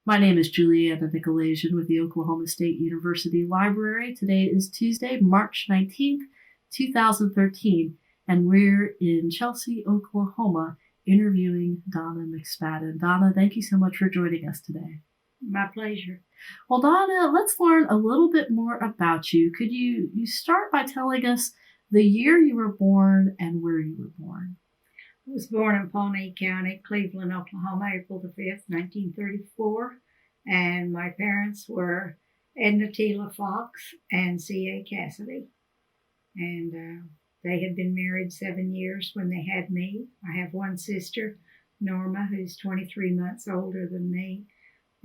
My name is Juliana Nykolaiszyn with the Oklahoma State University Library. Today is Tuesday, March 19th, 2013, and we're in Chelsea, Oklahoma, interviewing Donna McSpadden. Donna, thank you so much for joining us today. My pleasure. Well, Donna, let's learn a little bit more about you. Could you start by telling us the year you were born and where you were born? I was born in Pawnee County, Cleveland, Oklahoma, April the 5th, 1934. And my parents were Edna Tila Fox and C.A. Cassidy. And they had been married 7 years when they had me. I have one sister, Norma, who's 23 months older than me,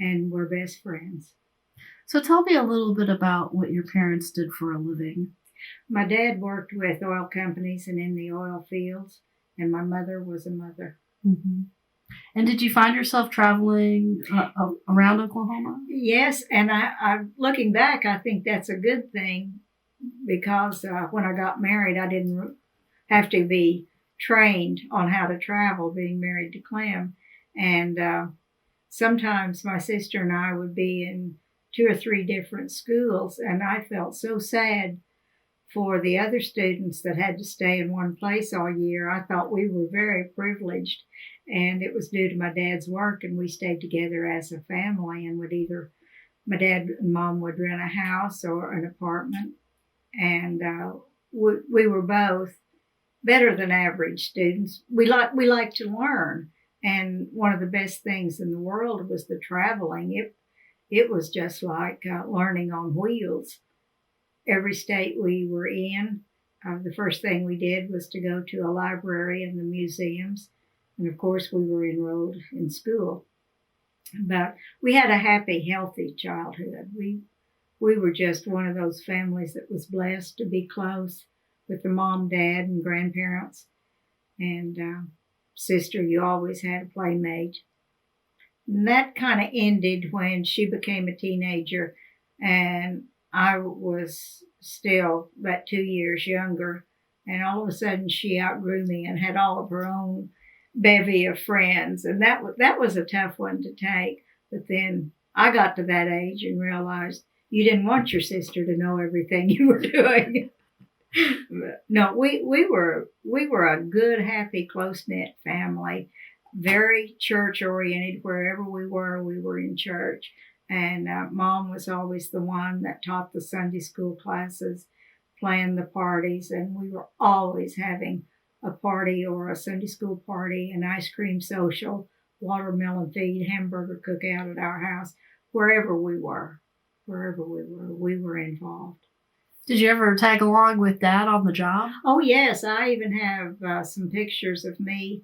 and we're best friends. So tell me a little bit about what your parents did for a living. My dad worked with oil companies and in the oil fields, and my mother was a mother. Mm-hmm. And did you find yourself traveling around Oklahoma? Yes, and I looking back, I think that's a good thing because when I got married, I didn't have to be trained on how to travel being married to Clem. And sometimes my sister and I would be in 2 or 3 different schools, and I felt so sad for the other students that had to stay in one place all year. I thought we were very privileged, and it was due to my dad's work, and we stayed together as a family and would either, my dad and mom would rent a house or an apartment, and we were both better than average students. We liked to learn, and one of the best things in the world was the traveling. It was just like learning on wheels. Every state we were in, the first thing we did was to go to a library and the museums. And of course, we were enrolled in school. But we had a happy, healthy childhood. We were just one of those families that was blessed to be close with the mom, dad, and grandparents. And sister, you always had a playmate. And that kind of ended when she became a teenager, and I was still about 2 years younger, and all of a sudden she outgrew me and had all of her own bevy of friends, and that was a tough one to take. But then I got to that age and realized you didn't want your sister to know everything you were doing. No, we were a good, happy, close knit family, very church oriented. Wherever we were in church. And mom was always the one that taught the Sunday school classes, planned the parties, and we were always having a party or a Sunday school party, an ice cream social, watermelon feed, hamburger cookout at our house, wherever we were, we were involved. Did you ever tag along with Dad on the job? Oh, yes. I even have some pictures of me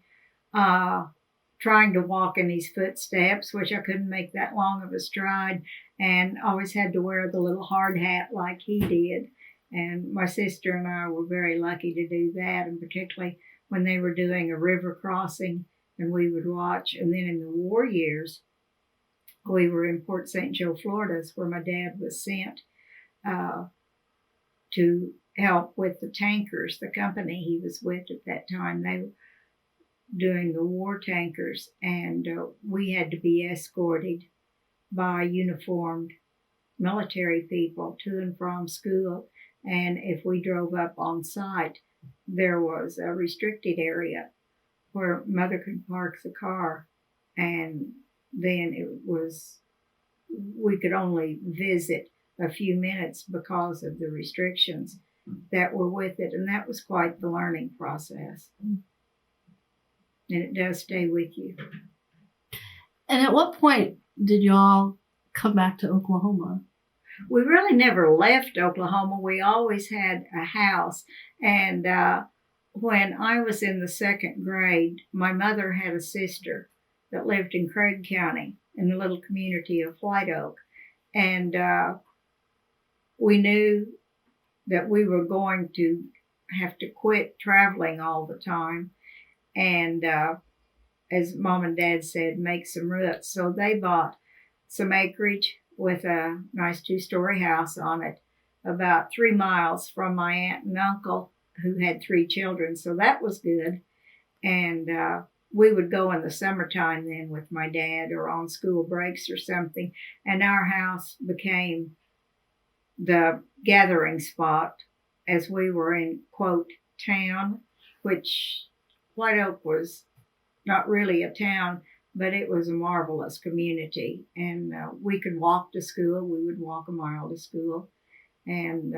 trying to walk in his footsteps, which I couldn't make that long of a stride, and always had to wear the little hard hat like he did. And my sister and I were very lucky to do that, and particularly when they were doing a river crossing, and we would watch. And then in the war years, we were in Port St. Joe, Florida, where my dad was sent to help with the tankers, the company he was with at that time. They were doing the war tankers, and we had to be escorted by uniformed military people to and from school. And if we drove up on site, there was a restricted area where mother could park the car, and then we could only visit a few minutes because of the restrictions that were with it. And that was quite the learning process. And it does stay with you. And at what point did y'all come back to Oklahoma? We really never left Oklahoma. We always had a house. And when I was in the 2nd grade, my mother had a sister that lived in Craig County in the little community of White Oak. And we knew that we were going to have to quit traveling all the time. And as mom and dad said, make some roots. So they bought some acreage with a nice 2-story house on it about 3 miles from my aunt and uncle, who had 3 children. So that was good. And we would go in the summertime then with my dad or on school breaks or something, and our house became the gathering spot as we were in, quote, town, which White Oak was not really a town, but it was a marvelous community. And we could walk to school. We would walk a mile to school. And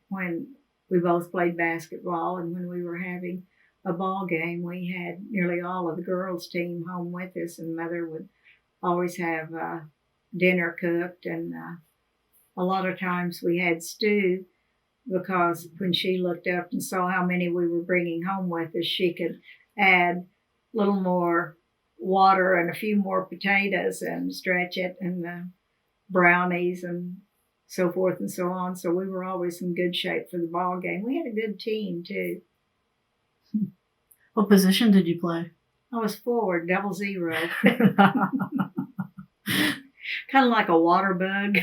when we both played basketball, and when we were having a ball game, we had nearly all of the girls' team home with us, and Mother would always have dinner cooked. And a lot of times we had stew, because when she looked up and saw how many we were bringing home with us, she could add a little more water and a few more potatoes and stretch it, and brownies and so forth and so on. So we were always in good shape for the ball game. We had a good team too. What position did you play? I was forward, 00. Kind of like a water bug.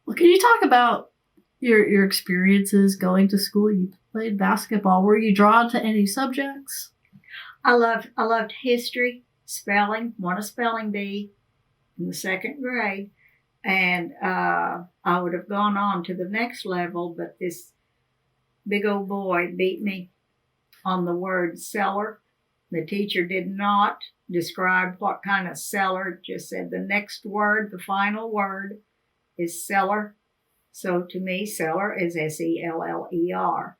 Well, can you talk about your experiences going to school? You played basketball. Were you drawn to any subjects? I loved history, spelling, won a spelling bee in the 2nd grade. And I would have gone on to the next level, but this big old boy beat me on the word cellar. The teacher did not describe what kind of cellar, just said the next word, the final word is cellar. So to me, cellar is Seller.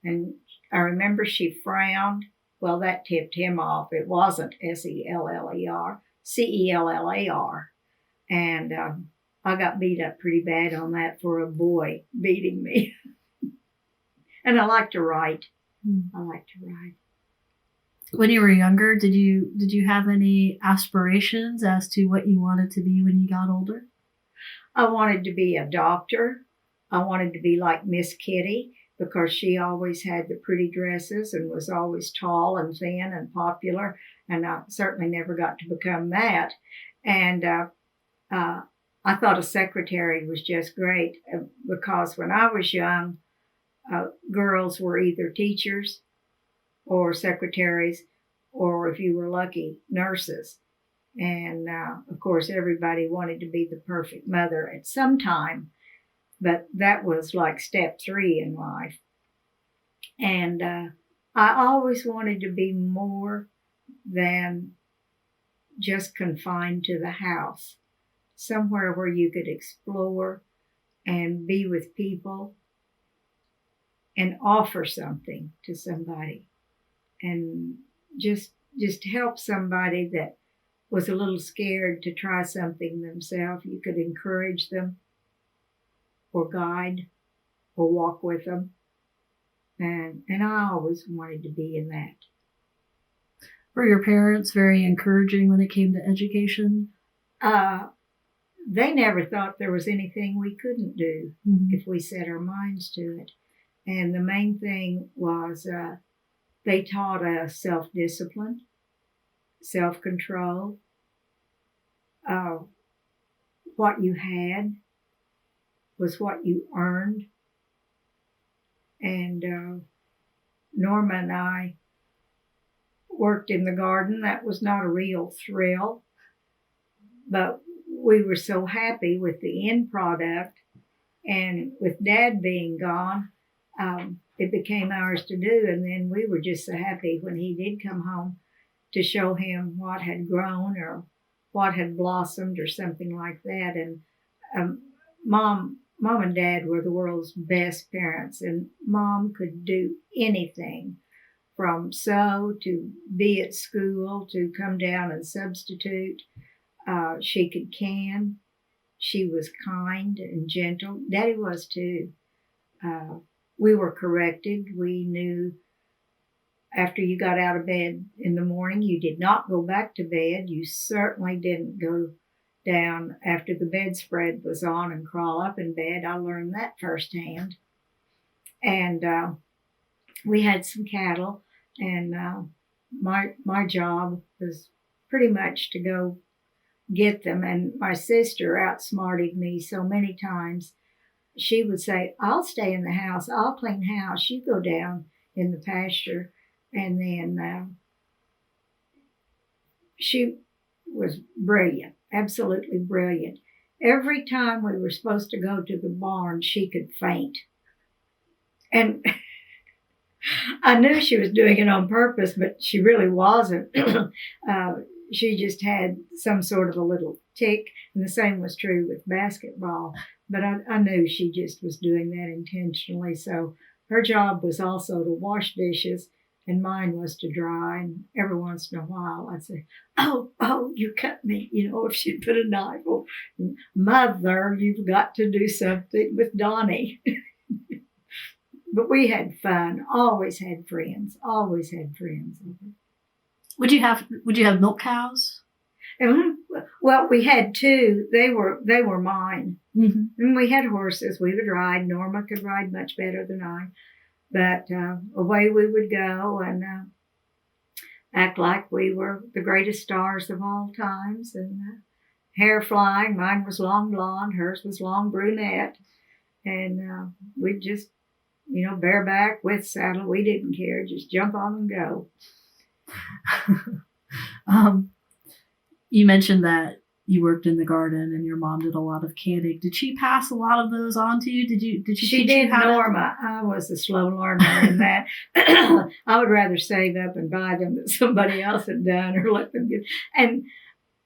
And I remember she frowned. Well, that tipped him off. It wasn't Seller, Cellar. And I got beat up pretty bad on that for a boy beating me. And I like to write. I like to write. When you were younger, did you have any aspirations as to what you wanted to be when you got older? I wanted to be a doctor. I wanted to be like Miss Kitty, because she always had the pretty dresses and was always tall and thin and popular. And I certainly never got to become that. And I thought a secretary was just great, because when I was young, girls were either teachers or secretaries, or if you were lucky, nurses. And of course, everybody wanted to be the perfect mother at some time, but that was like step 3 in life. And I always wanted to be more than just confined to the house, somewhere where you could explore and be with people and offer something to somebody, and just help somebody that was a little scared to try something themselves. You could encourage them or guide or walk with them. And I always wanted to be in that. Were your parents very encouraging when it came to education? They never thought there was anything we couldn't do if we set our minds to it. And the main thing was they taught us self-discipline, self-control. What you had was what you earned. And Norma and I worked in the garden. That was not a real thrill, but we were so happy with the end product. And with Dad being gone, it became ours to do. And then we were just so happy when he did come home to show him what had grown or what had blossomed or something like that. And Mom and Dad were the world's best parents, and Mom could do anything, from sew to be at school to come down and substitute. She could can. She was kind and gentle. Daddy was too. We were corrected. We knew after you got out of bed in the morning, you did not go back to bed. You certainly didn't go down after the bedspread was on and crawl up in bed. I learned that firsthand. And we had some cattle, and my job was pretty much to go get them. And my sister outsmarted me so many times. She would say, I'll stay in the house. I'll clean house. You go down in the pasture. And then she was brilliant, absolutely brilliant. Every time we were supposed to go to the barn, she could faint. And I knew she was doing it on purpose, but she really wasn't. She just had some sort of a little tick, and the same was true with basketball. But I knew she just was doing that intentionally. So her job was also to wash dishes, and mine was to dry. And every once in a while, I'd say, "Oh, you cut me," if she'd put a knife. "Oh, Mother, you've got to do something with Donnie." But we had fun. Always had friends. Always had friends. Would you have milk cows? Well, we had two. They were mine. Mm-hmm. And we had horses. We would ride. Norma could ride much better than I. But away we would go and act like we were the greatest stars of all times. And hair flying. Mine was long blonde. Hers was long brunette. And we'd just, bareback with saddle. We didn't care. Just jump on and go. You mentioned that you worked in the garden and your mom did a lot of canning. Did she pass a lot of those on to you? Did she teach you how Norma. I was a slow learner in that. I would rather save up and buy them that somebody else had done or let them get. And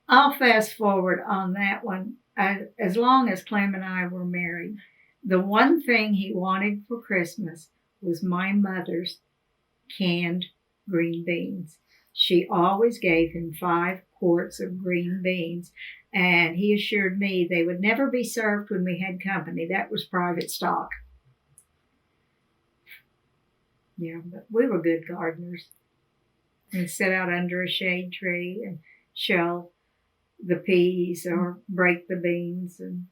I'll fast forward on that one. As long as Clem and I were married, the one thing he wanted for Christmas was my mother's canned green beans. She always gave him 5 quarts of green beans, and he assured me they would never be served when we had company. That was private stock. Yeah, but we were good gardeners. We'd sit out under a shade tree and shell the peas or break the beans, and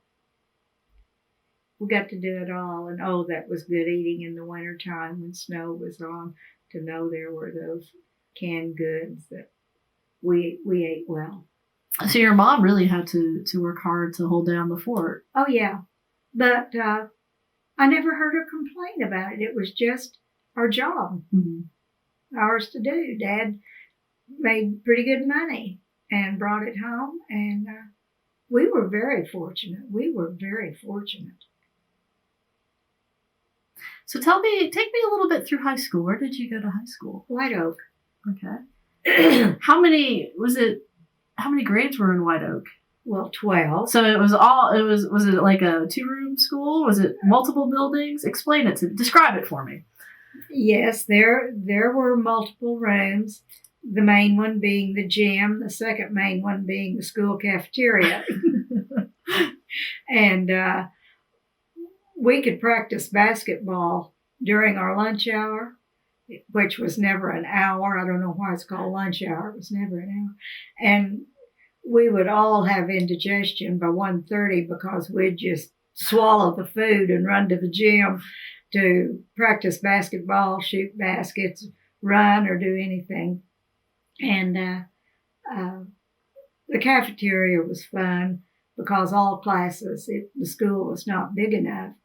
we got to do it all. And that was good eating in the wintertime when snow was on, to know there were those canned goods that we ate well. So your mom really had to work hard to hold down the fort. Oh, yeah. But I never heard her complain about it. It was just our job, ours to do. Dad made pretty good money and brought it home, and we were very fortunate. So take me a little bit through high school. Where did you go to high school? White Oak. Okay. How many grades were in White Oak? Well, 12. So was it like a 2-room school? Was it multiple buildings? Describe it for me. Yes, there were multiple rooms. The main one being the gym, the second main one being the school cafeteria. And we could practice basketball during our lunch hour, which was never an hour. I don't know why it's called lunch hour. It was never an hour. And we would all have indigestion by 1:30 because we'd just swallow the food and run to the gym to practice basketball, shoot baskets, run, or do anything. And the cafeteria was fun because all classes, the school was not big enough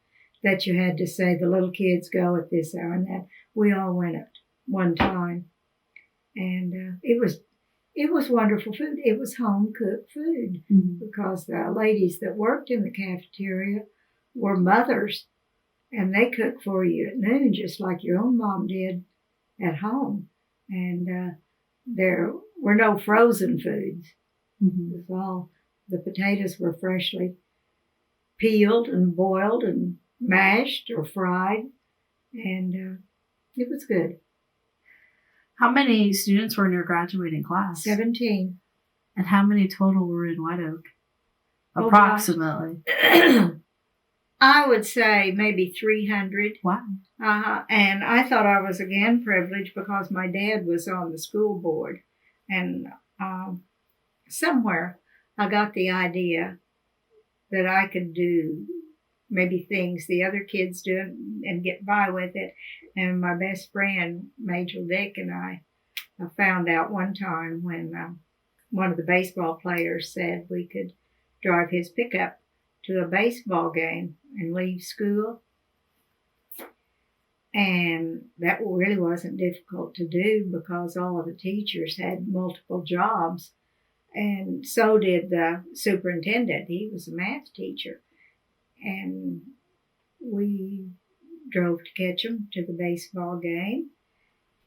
that you had to say the little kids go at this hour and that. We all went at one time. And it was wonderful food. It was home-cooked food because the ladies that worked in the cafeteria were mothers, and they cooked for you at noon just like your own mom did at home. And there were no frozen foods. It was all, the potatoes were freshly peeled and boiled and mashed or fried, and it was good. How many students were in your graduating class? 17. And how many total were in White Oak? Approximately. I would say maybe 300. Wow. And I thought I was again privileged because my dad was on the school board. And somewhere I got the idea that I could do maybe things the other kids do and get by with it. And my best friend, Major Dick, and I found out one time when one of the baseball players said we could drive his pickup to a baseball game and leave school. And that really wasn't difficult to do because all of the teachers had multiple jobs. And so did the superintendent. He was a math teacher. And we drove to catch him to the baseball game.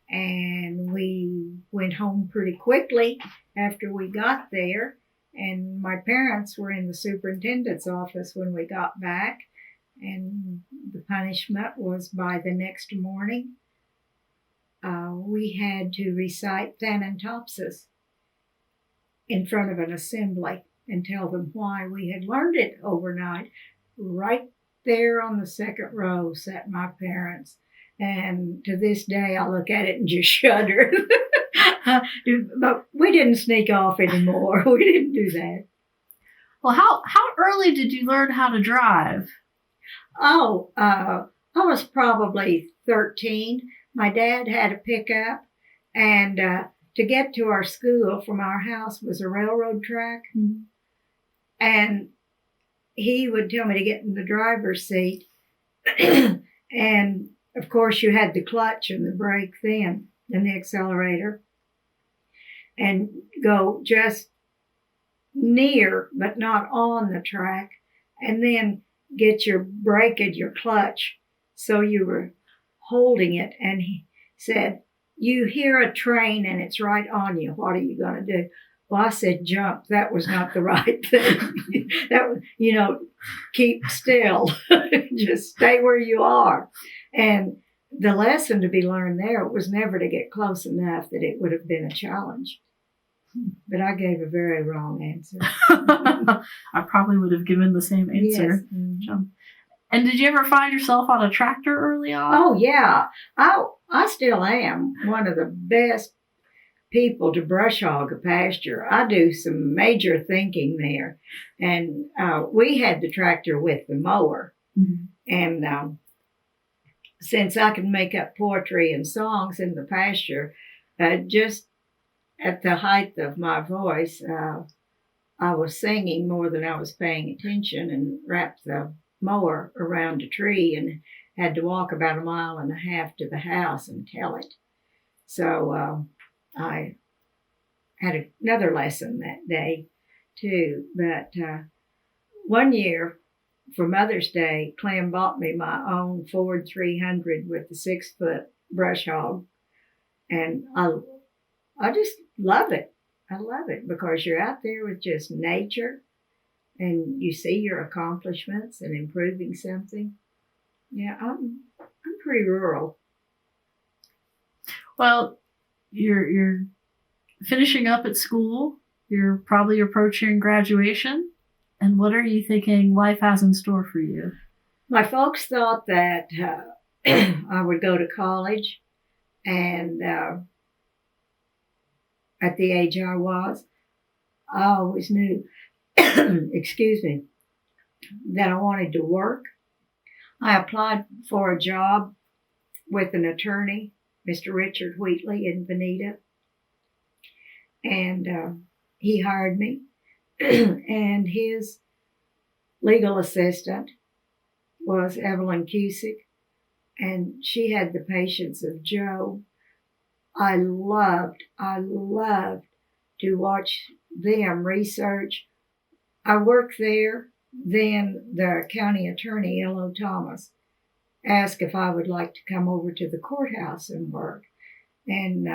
And we went home pretty quickly after we got there. And my parents were in the superintendent's office when we got back. And the punishment was by the next morning, we had to recite Thanatopsis in front of an assembly and tell them why we had learned it overnight. Right there on the second row sat my parents. And to this day, I look at it and just shudder. But we didn't sneak off anymore. We didn't do that. Well, how early did you learn how to drive? Oh, I was probably 13. My dad had a pickup, and to get to our school from our house was a railroad track. Mm-hmm. And he would tell me to get in the driver's seat. And, of course, you had the clutch and the brake then, and the accelerator, and go just near but not on the track, and then get your brake and your clutch so you were holding it. And he said, you hear a train and it's right on you. What are you going to do? Well, I said, jump. That was not the right thing. That was, keep still. Just stay where you are. And the lesson to be learned there was never to get close enough that it would have been a challenge. But I gave a very wrong answer. I probably would have given the same answer. Yes. Mm-hmm. And did you ever find yourself on a tractor early on? Oh, yeah. I still am one of the best people to brush hog a pasture. I do some major thinking there. And we had the tractor with the mower. Mm-hmm. And since I can make up poetry and songs in the pasture, just at the height of my voice, I was singing more than I was paying attention, and wrapped the mower around a tree and had to walk about 1.5 miles to the house and tell it. So I had another lesson that day too. But one year for Mother's Day, Clem bought me my own Ford 300 with the 6-foot brush hog. And I just love it. I love it because you're out there with just nature and you see your accomplishments and improving something. Yeah, I'm pretty rural. Well, you're finishing up at school. You're probably approaching graduation. And what are you thinking life has in store for you? My folks thought that I would go to college, and at the age I was, I always knew, excuse me, that I wanted to work. I applied for a job with an attorney, Mr. Richard Wheatley in Veneta, and he hired me. And his legal assistant was Evelyn Cusick, and she had the patience of Joe. I loved to watch them research. I worked there. Then the county attorney, L.O. Thomas, asked if I would like to come over to the courthouse and work. And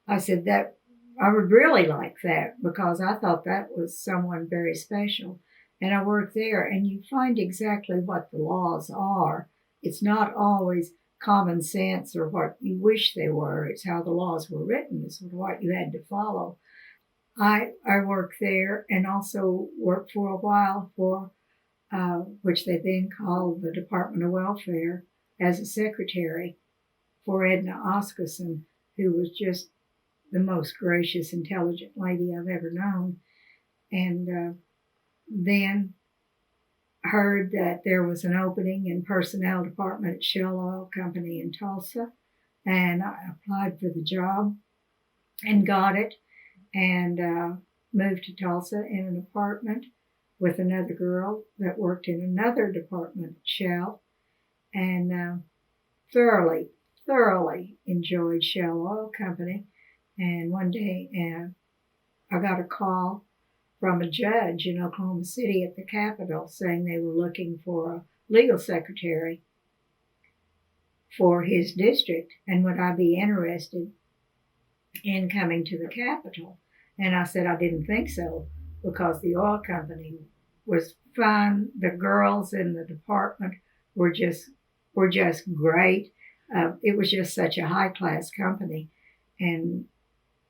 I said that I would really like that because I thought that was someone very special. And I worked there, and you find exactly what the laws are. It's not always common sense or what you wish they were. It's how the laws were written. It's what you had to follow. I worked there and also worked for a while for, which they then called the Department of Welfare, as a secretary for Edna Oscarson, who was just the most gracious, intelligent lady I've ever known. And then heard that there was an opening in personnel department at Shell Oil Company in Tulsa, and I applied for the job and got it, and moved to Tulsa in an apartment with another girl that worked in another department at Shell. and thoroughly enjoyed Shell Oil Company. And one day I got a call from a judge in Oklahoma City at the Capitol saying they were looking for a legal secretary for his district, and would I be interested in coming to the Capitol? And I said I didn't think so, because the oil company was fun. The girls in the department were just great. It was just such a high class company, and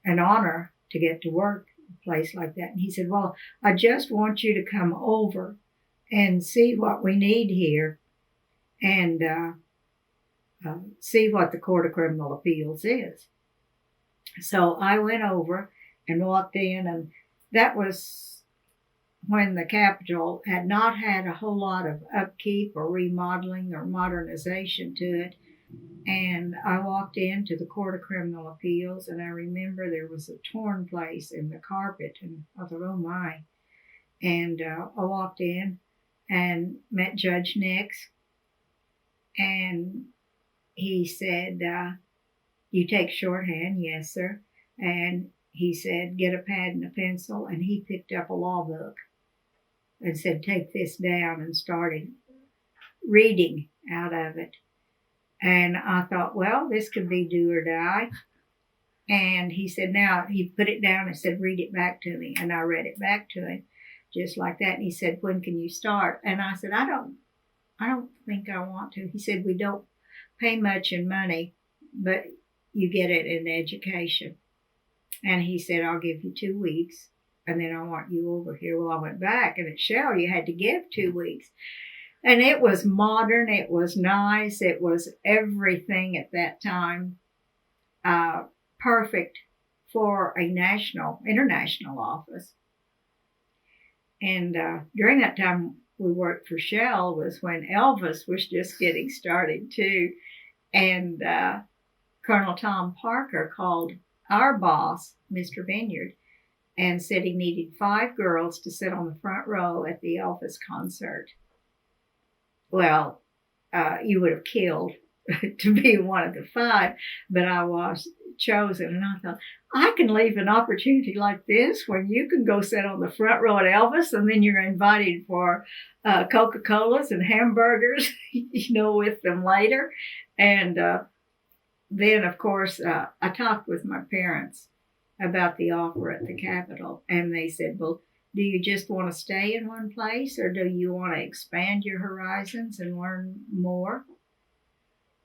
an honor to get to work a place like that. And he said, well, I just want you to come over and see what we need here, and see what the Court of Criminal Appeals is. So I went over and walked in, and that was when the Capitol had not had a whole lot of upkeep or remodeling or modernization to it. And I walked into the Court of Criminal Appeals, and I remember there was a torn place in the carpet, and I thought, oh my. And I walked in and met Judge Nix, and he said, you take shorthand? Yes, sir. And he said, get a pad and a pencil, and he picked up a law book and said, take this down, and started reading out of it. And I thought, well, this could be do or die. And he said, now, he put it down and said, read it back to me. And I read it back to him just like that. And he said, when can you start? And I said, I don't think I want to. He said, we don't pay much in money, but you get it in education. And he said, I'll give you 2 weeks, and then I want you over here. Well, I went back, and at Shell, you had to give 2 weeks. And it was modern, it was nice, it was everything at that time, perfect for a international office. And during that time we worked for Shell was when Elvis was just getting started too. And Colonel Tom Parker called our boss, Mr. Vineyard, and said he needed 5 girls to sit on the front row at the Elvis concert. Well, you would have killed to be one of the 5, but I was chosen. And I thought, I can leave an opportunity like this when you can go sit on the front row at Elvis, and then you're invited for Coca-Colas and hamburgers, with them later. And then, of course, I talked with my parents about the offer at the Capitol, and they said, well, do you just want to stay in one place, or do you want to expand your horizons and learn more?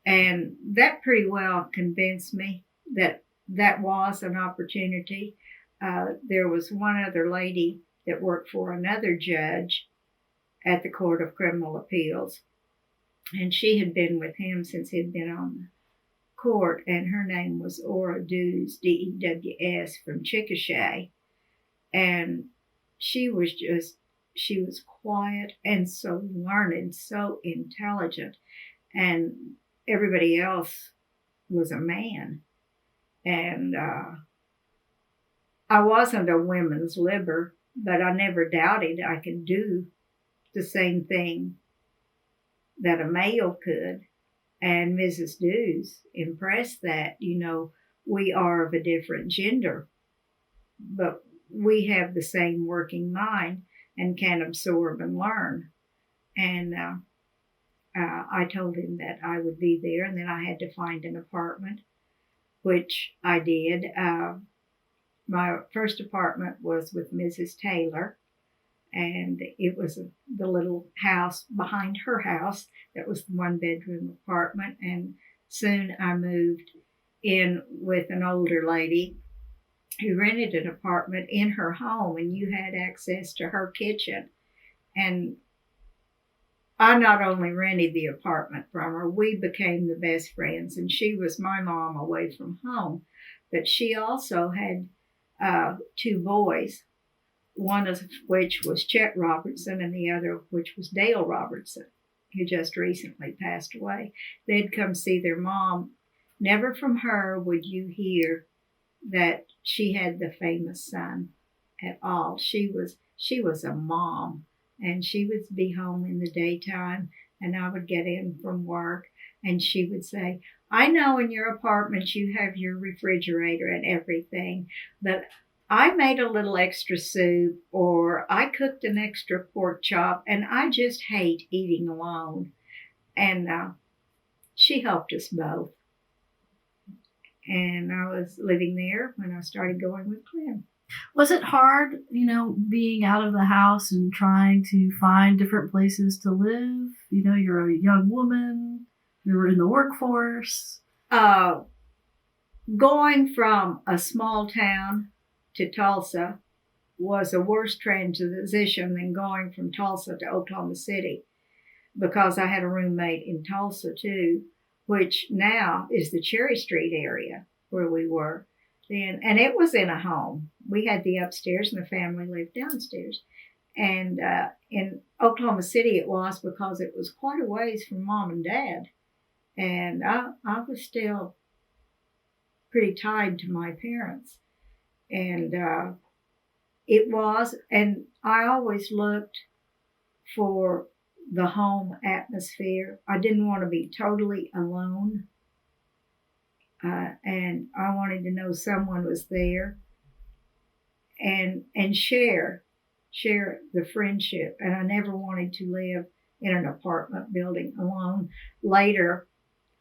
And that pretty well convinced me that that was an opportunity. There was one other lady that worked for another judge at the Court of Criminal Appeals, and she had been with him since he'd been on the court, and her name was Ora Dews, Dews, from Chickasha. And she was quiet and so learned, so intelligent, and everybody else was a man. And I wasn't a women's liber, but I never doubted I could do the same thing that a male could. And Mrs. Dews impressed that, we are of a different gender, but we have the same working mind and can absorb and learn. And I told him that I would be there, and then I had to find an apartment, which I did. My first apartment was with Mrs. Taylor, and it was the little house behind her house that was the 1-bedroom apartment. And soon I moved in with an older lady who rented an apartment in her home, and you had access to her kitchen. And I not only rented the apartment from her, we became the best friends, and she was my mom away from home. But she also had 2 boys, one of which was Chet Robertson and the other of which was Dale Robertson, who just recently passed away. They'd come see their mom. Never from her would you hear that she had the famous son at all. She was a mom, and she would be home in the daytime and I would get in from work, and she would say, I know in your apartment you have your refrigerator and everything, but I made a little extra soup or I cooked an extra pork chop, and I just hate eating alone. And she helped us both. And I was living there when I started going with Clem. Was it hard, being out of the house and trying to find different places to live? You're a young woman, you were in the workforce. Going from a small town to Tulsa was a worse transition than going from Tulsa to Oklahoma City, because I had a roommate in Tulsa too, which now is the Cherry Street area where we were then. And it was in a home. We had the upstairs and the family lived downstairs. And in Oklahoma City it was because it was quite a ways from Mom and Dad. And I was still pretty tied to my parents. And and I always looked for the home atmosphere. I didn't want to be totally alone. And I wanted to know someone was there and share the friendship. And I never wanted to live in an apartment building alone. Later,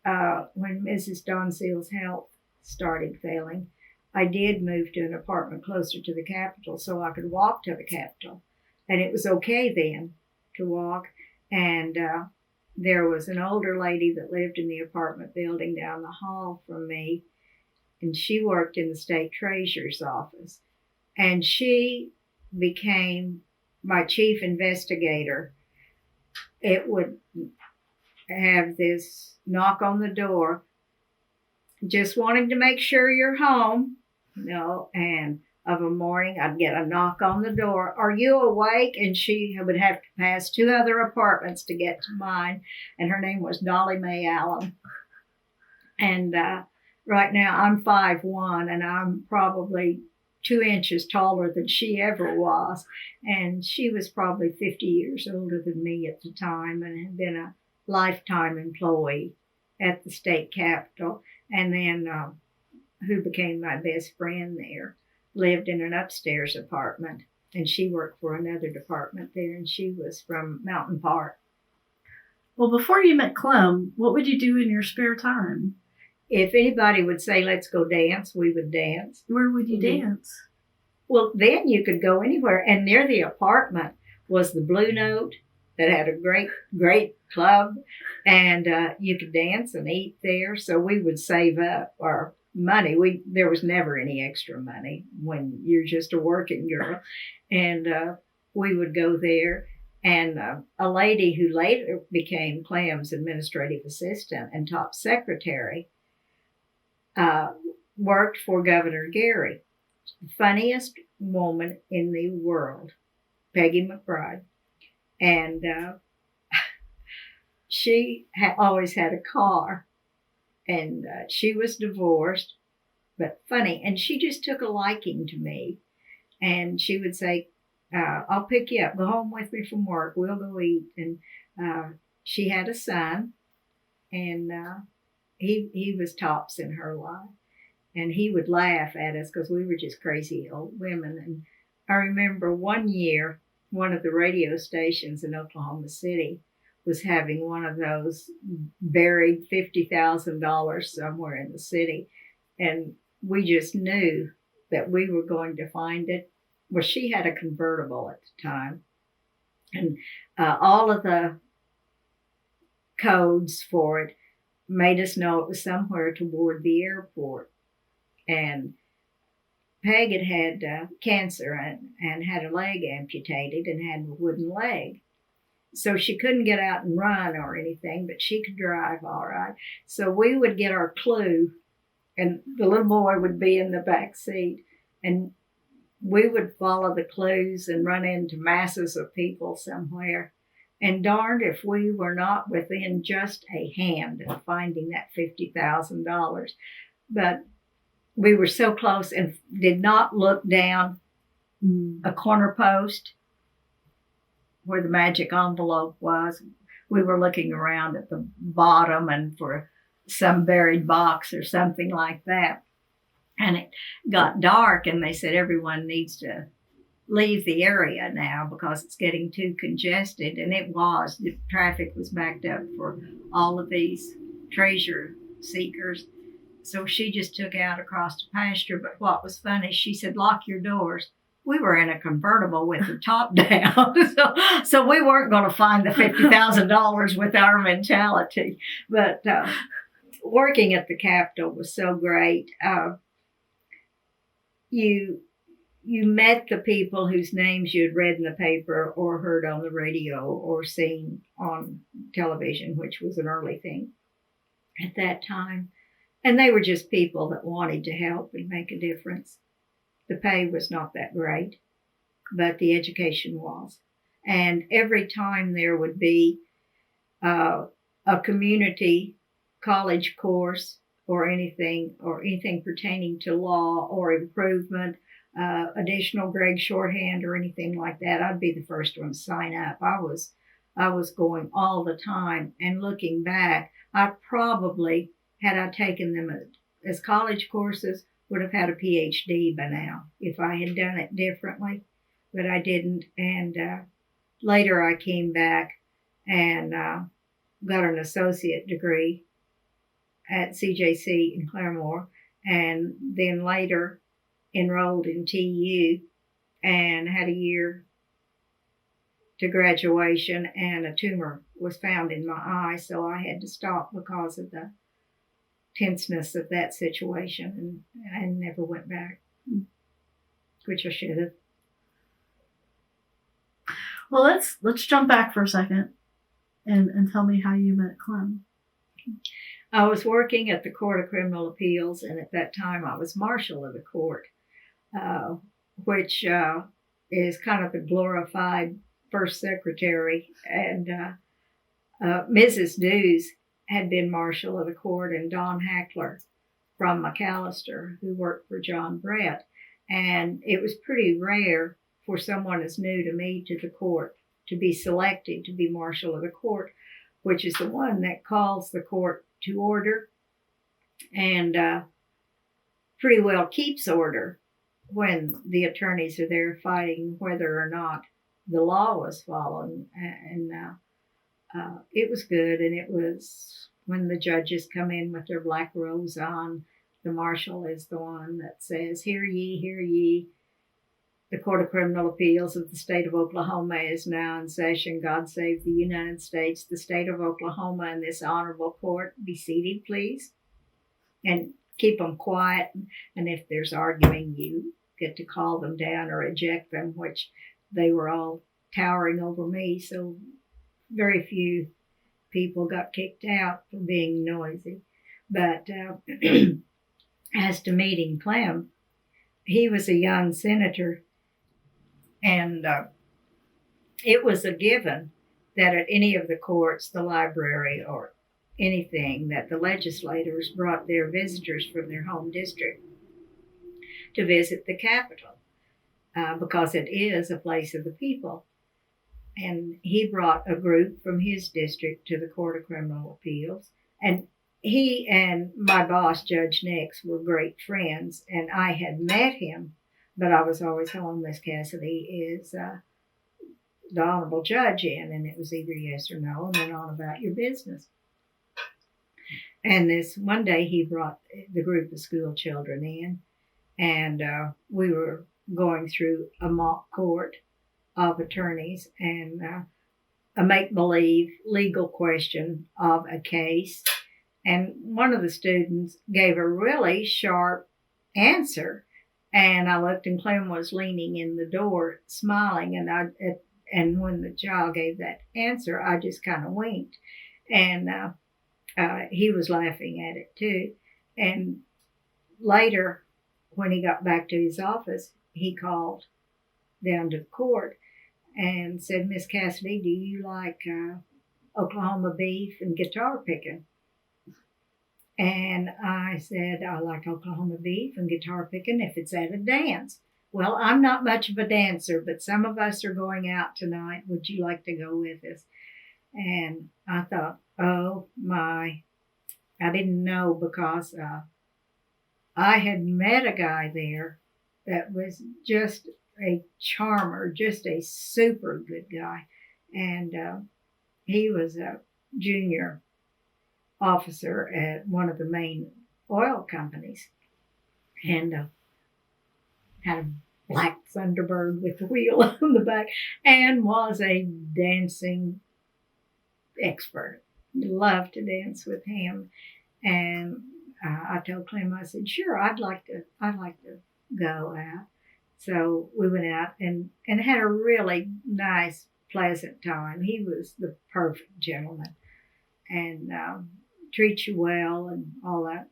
when Mrs. Donseal's health started failing, I did move to an apartment closer to the Capitol so I could walk to the Capitol. And it was okay then to walk. And there was an older lady that lived in the apartment building down the hall from me, and she worked in the state treasurer's office. And she became my chief investigator. It would have this knock on the door, just wanting to make sure you're home, and of a morning I'd get a knock on the door. Are you awake? And she would have to pass 2 other apartments to get to mine. And her name was Dolly Mae Allen. And right now I'm 5'1", and I'm probably 2 inches taller than she ever was. And she was probably 50 years older than me at the time and had been a lifetime employee at the state capitol. And then who became my best friend there, lived in an upstairs apartment, and she worked for another department there, and she was from Mountain Park. Well, before you met Clem, what would you do in your spare time? If anybody would say, let's go dance, we would dance. Where would you dance? Well, then you could go anywhere, and near the apartment was the Blue Note that had a great club, and you could dance and eat there. So we would save up our money. There was never any extra money when you're just a working girl. And we would go there. And a lady who later became Clem's administrative assistant and top secretary worked for Governor Gary. The funniest woman in the world, Peggy McBride. And she always had a car. And she was divorced, but funny. And she just took a liking to me. And she would say, I'll pick you up. Go home with me from work. We'll go eat. And she had a son. And he was tops in her life. And he would laugh at us because we were just crazy old women. And I remember one year, one of the radio stations in Oklahoma City was having one of those buried $50,000 somewhere in the city. And we just knew that we were going to find it. Well, she had a convertible at the time. And all of the codes for it made us know it was somewhere toward the airport. And Peg had cancer and had a leg amputated and had a wooden leg. So she couldn't get out and run or anything, but she could drive all right. So we would get our clue, and the little boy would be in the back seat, and we would follow the clues and run into masses of people somewhere. And darned if we were not within just a hand of finding that $50,000. But we were so close and did not look down a corner post where the magic envelope was. we were looking around at the bottom and for some buried box or something like that. And it got dark, and they said everyone needs to leave the area now because it's getting too congested. And it was. The traffic was backed up for all of these treasure seekers. So she just took out across the pasture. But what was funny, she said, lock your doors. We were in a convertible with the top down. So we weren't going to find the $50,000 with our mentality. But working at the Capitol was so great. You met the people whose names you had read in the paper or heard on the radio or seen on television, which was an early thing at that time. And they were just people that wanted to help and make a difference. The pay was not that great, but the education was. And every time there would be a community college course or anything pertaining to law or improvement, additional Greg shorthand or anything like that, I'd be the first one to sign up. I was going all the time. And looking back, I probably, had I taken them as college courses, would have had a PhD by now if I had done it differently, but I didn't. And later I came back and got an associate degree at CJC in Claremore, and then later enrolled in TU and had a year to graduation, and a tumor was found in my eye, so I had to stop because of the tenseness of that situation, and never went back, which I should have. Well, let's jump back for a second and tell me how you met Clem. I was working at the Court of Criminal Appeals, and at that time I was marshal of the court, which is kind of the glorified first secretary. And Mrs. Dews had been marshal of the court, and Don Hackler from McAllister, who worked for John Brett. And it was pretty rare for someone as new to me to the court to be selected to be marshal of the court, which is the one that calls the court to order and pretty well keeps order when the attorneys are there fighting whether or not the law was followed. And it was good. And it was when the judges come in with their black robes on, the marshal is the one that says, "Hear ye, hear ye. The Court of Criminal Appeals of the state of Oklahoma is now in session. God save the United States, the state of Oklahoma, and this honorable court. Be seated, please." And keep them quiet. And if there's arguing, you get to call them down or eject them, which they were all towering over me. So very few people got kicked out for being noisy. But as to meeting Clem, he was a young senator. And it was a given that at any of the courts, the library, or anything, that the legislators brought their visitors from their home district to visit the Capitol because it is a place of the people. And he brought a group from his district to the Court of Criminal Appeals. And he and my boss, Judge Nix, were great friends. And I had met him, but I was always telling Miss Cassidy, is the honorable judge in? And it was either yes or no, and then on about your business. And this one day he brought the group of school children in, and we were going through a mock court of attorneys and a make-believe legal question of a case. And one of the students gave a really sharp answer. And I looked, and Clem was leaning in the door, smiling. And when the child gave that answer, I just kind of winked. And he was laughing at it too. And later, when he got back to his office, he called down to the court and said, "Miss Cassidy, do you like Oklahoma beef and guitar picking?" And I said, "I like Oklahoma beef and guitar picking if it's at a dance." "Well, I'm not much of a dancer, but some of us are going out tonight. Would you like to go with us?" And I thought, oh my, I didn't know because I had met a guy there that was just a charmer, just a super good guy. And he was a junior officer at one of the main oil companies and had a black Thunderbird with a wheel on the back and was a dancing expert. Loved to dance with him. And I told Clem, I said, sure, I'd like to go out. So we went out and had a really nice, pleasant time. He was the perfect gentleman and treats you well and all that.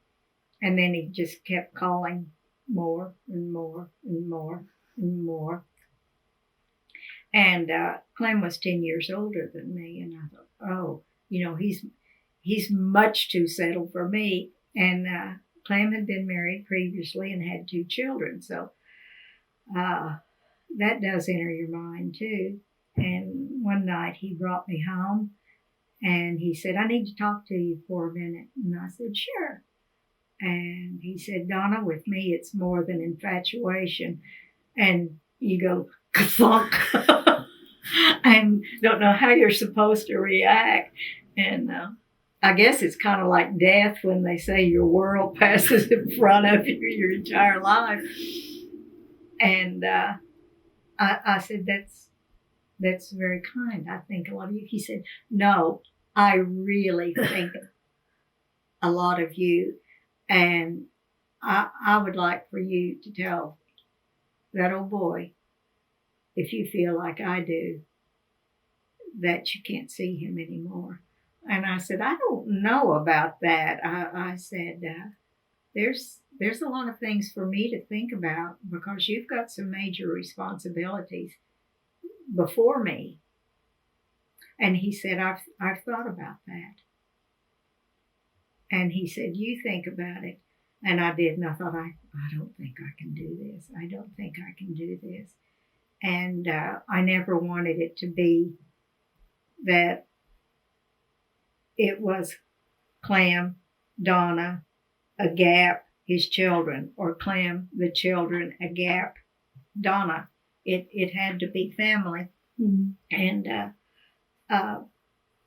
And then he just kept calling more and more and more and more. And Clem was 10 years older than me. And I thought, oh, he's much too settled for me. And Clem had been married previously and had 2 children. So that does enter your mind too. And one night he brought me home and he said, I need to talk to you for a minute. And I said, sure. And he said, Donna, with me, it's more than infatuation. And you go, ka-thunk. And don't know how you're supposed to react. And I guess it's kind of like death when they say your world passes in front of you your entire life. And I said, that's very kind. I think a lot of you. He said, no, I really think a lot of you. And I would like for you to tell that old boy, if you feel like I do, that you can't see him anymore. And I said, I don't know about that. I said, there's a lot of things for me to think about because you've got some major responsibilities before me. And he said, I've thought about that. And he said, you think about it. And I did. And I thought, I don't think I can do this. I don't think I can do this. And I never wanted it to be that it was Clem, Donna, a gap, his children, or Clem, the children, a gap, Donna. It had to be family. Mm-hmm. And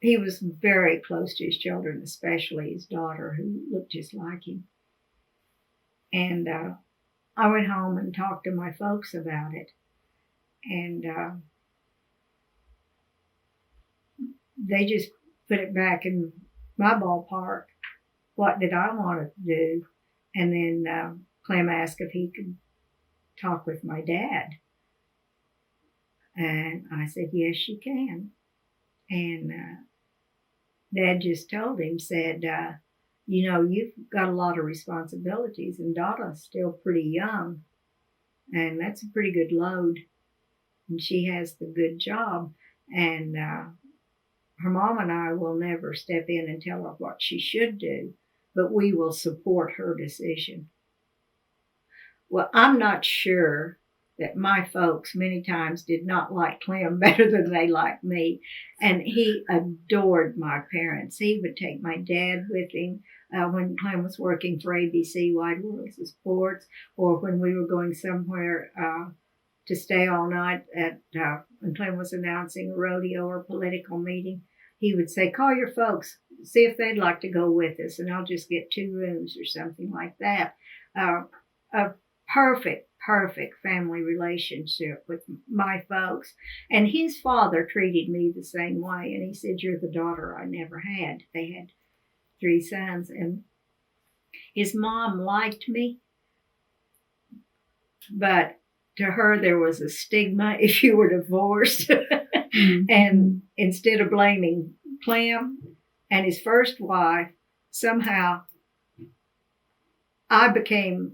he was very close to his children, especially his daughter, who looked just like him. And I went home and talked to my folks about it. And they just put it back in my ballpark. What did I want to do? And then Clem asked if he could talk with my dad. And I said, yes, you can. And Dad just told him, said, you've got a lot of responsibilities and Donna's still pretty young. And that's a pretty good load. And she has the good job. And her mom and I will never step in and tell her what she should do, but we will support her decision. Well, I'm not sure that my folks many times did not like Clem better than they liked me. And he adored my parents. He would take my dad with him when Clem was working for ABC, Wide Worlds of Sports, or when we were going somewhere to stay all night at when Clem was announcing a rodeo or political meeting. He would say, call your folks, see if they'd like to go with us, and I'll just get 2 rooms or something like that. A perfect family relationship with my folks. And his father treated me the same way. And he said, you're the daughter I never had. They had 3 sons. And his mom liked me, but to her there was a stigma if you were divorced. Mm-hmm. And instead of blaming Clem and his first wife, somehow I became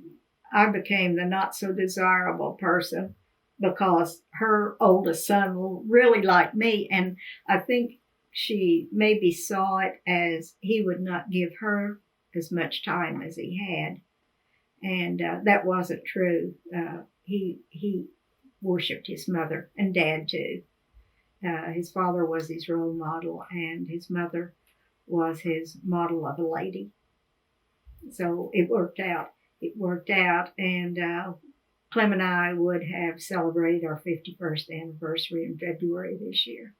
the not so desirable person because her oldest son really liked me. And I think she maybe saw it as he would not give her as much time as he had. And that wasn't true. He worshipped his mother and dad too. His father was his role model, and his mother was his model of a lady. So it worked out. It worked out, and Clem and I would have celebrated our 51st anniversary in February this year.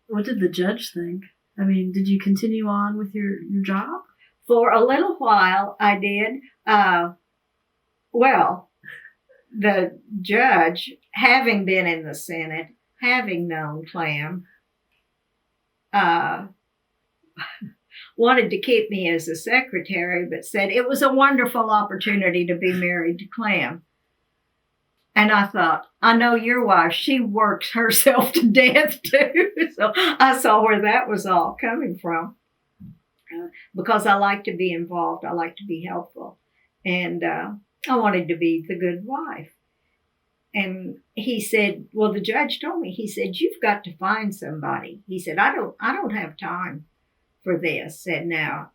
What did the judge think? I mean, did you continue on with your job? For a little while, I did. Well, the judge, having been in the Senate, having known Clem, wanted to keep me as a secretary, but said it was a wonderful opportunity to be married to Clem. And I thought, I know your wife, she works herself to death too. So I saw where that was all coming from. Because I like to be involved, I like to be helpful. And I wanted to be the good wife. And he said, well, the judge told me, he said, you've got to find somebody. He said, I don't have time for this. Said, now,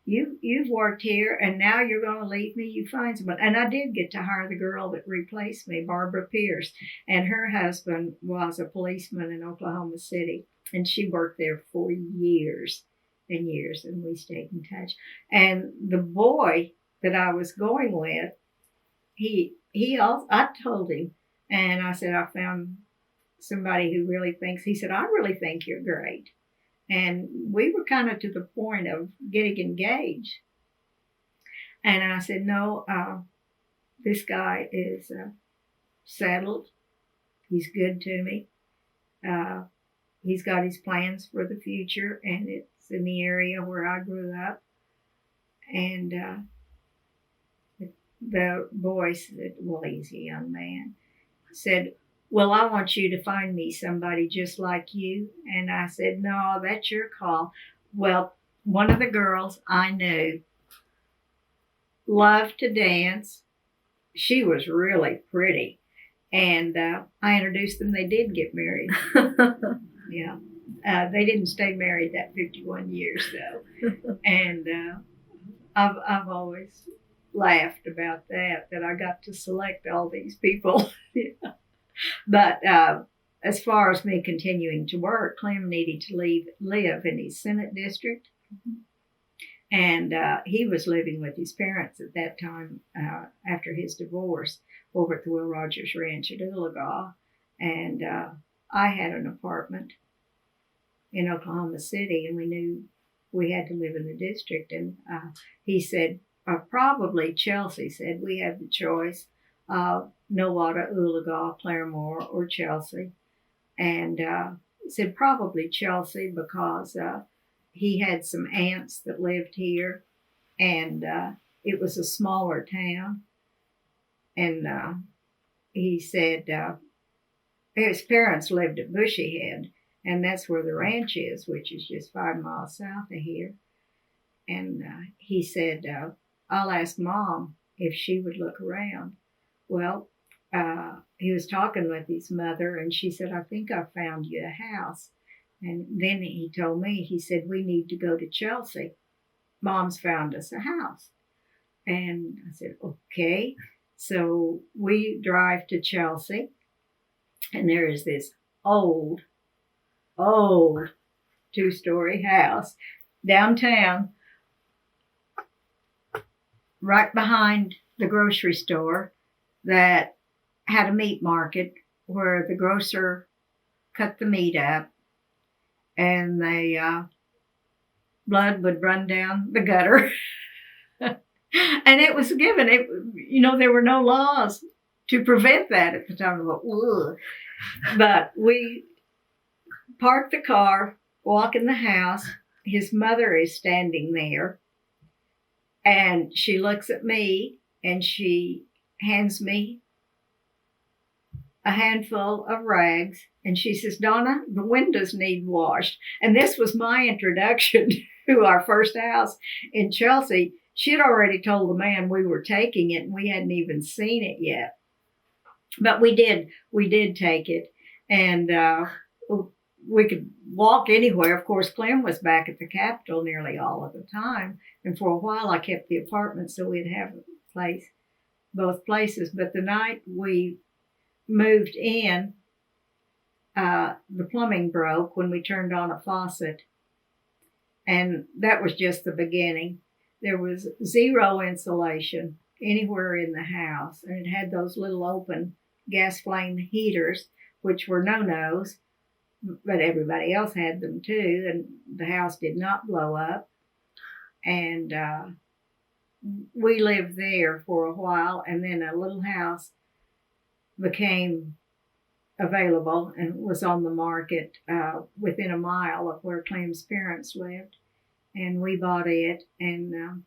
you've worked here and now you're going to leave me. You find someone. And I did get to hire the girl that replaced me, Barbara Pierce. And her husband was a policeman in Oklahoma City. And she worked there for years and years. And we stayed in touch. And the boy that I was going with, I told him, and I said, I found somebody who really thinks, he said, I really think you're great. And we were kind of to the point of getting engaged. And I said, no, this guy is settled. He's good to me. He's got his plans for the future, and it's in the area where I grew up. And the boy said, well, he's a young man, said, well, I want you to find me somebody just like you. And I said, no, that's your call. Well, one of the girls I knew loved to dance. She was really pretty. And I introduced them. They did get married. Yeah. They didn't stay married that 51 years, though. And I've always laughed about that I got to select all these people. Yeah. But as far as me continuing to work, Clem needed to live in his Senate district. And he was living with his parents at that time after his divorce over at the Will Rogers Ranch at Oologah. And I had an apartment in Oklahoma City, and we knew we had to live in the district. And he said, probably Chelsea said, we have the choice of Nowata, Oologah, Claremore, or Chelsea. And said probably Chelsea because he had some aunts that lived here, and it was a smaller town. And he said his parents lived at Bushyhead, and that's where the ranch is, which is just 5 miles south of here. And he said, I'll ask Mom if she would look around. Well, he was talking with his mother, and she said, I think I found you a house. And then he told me, he said, we need to go to Chelsea. Mom's found us a house. And I said, okay. So we drive to Chelsea, and there is this old 2-story house downtown, right behind the grocery store, that had a meat market where the grocer cut the meat up, and the blood would run down the gutter. And it was given. There were no laws to prevent that at the time. But we parked the car, walk in the house. His mother is standing there, and she looks at me, and she hands me a handful of rags, and she says, Donna, the windows need washed. And this was my introduction to our first house in Chelsea. She had already told the man we were taking it, and we hadn't even seen it yet. But we did take it, and we could walk anywhere. Of course, Clem was back at the Capitol nearly all of the time, and for a while I kept the apartment so we'd have a place both places. But the night we moved in, the plumbing broke when we turned on a faucet. And that was just the beginning. There was zero insulation anywhere in the house. And it had those little open gas flame heaters, which were no-nos, but everybody else had them too. And the house did not blow up. And we lived there for a while. And then a little house became available and was on the market within a mile of where Clem's parents lived. And we bought it and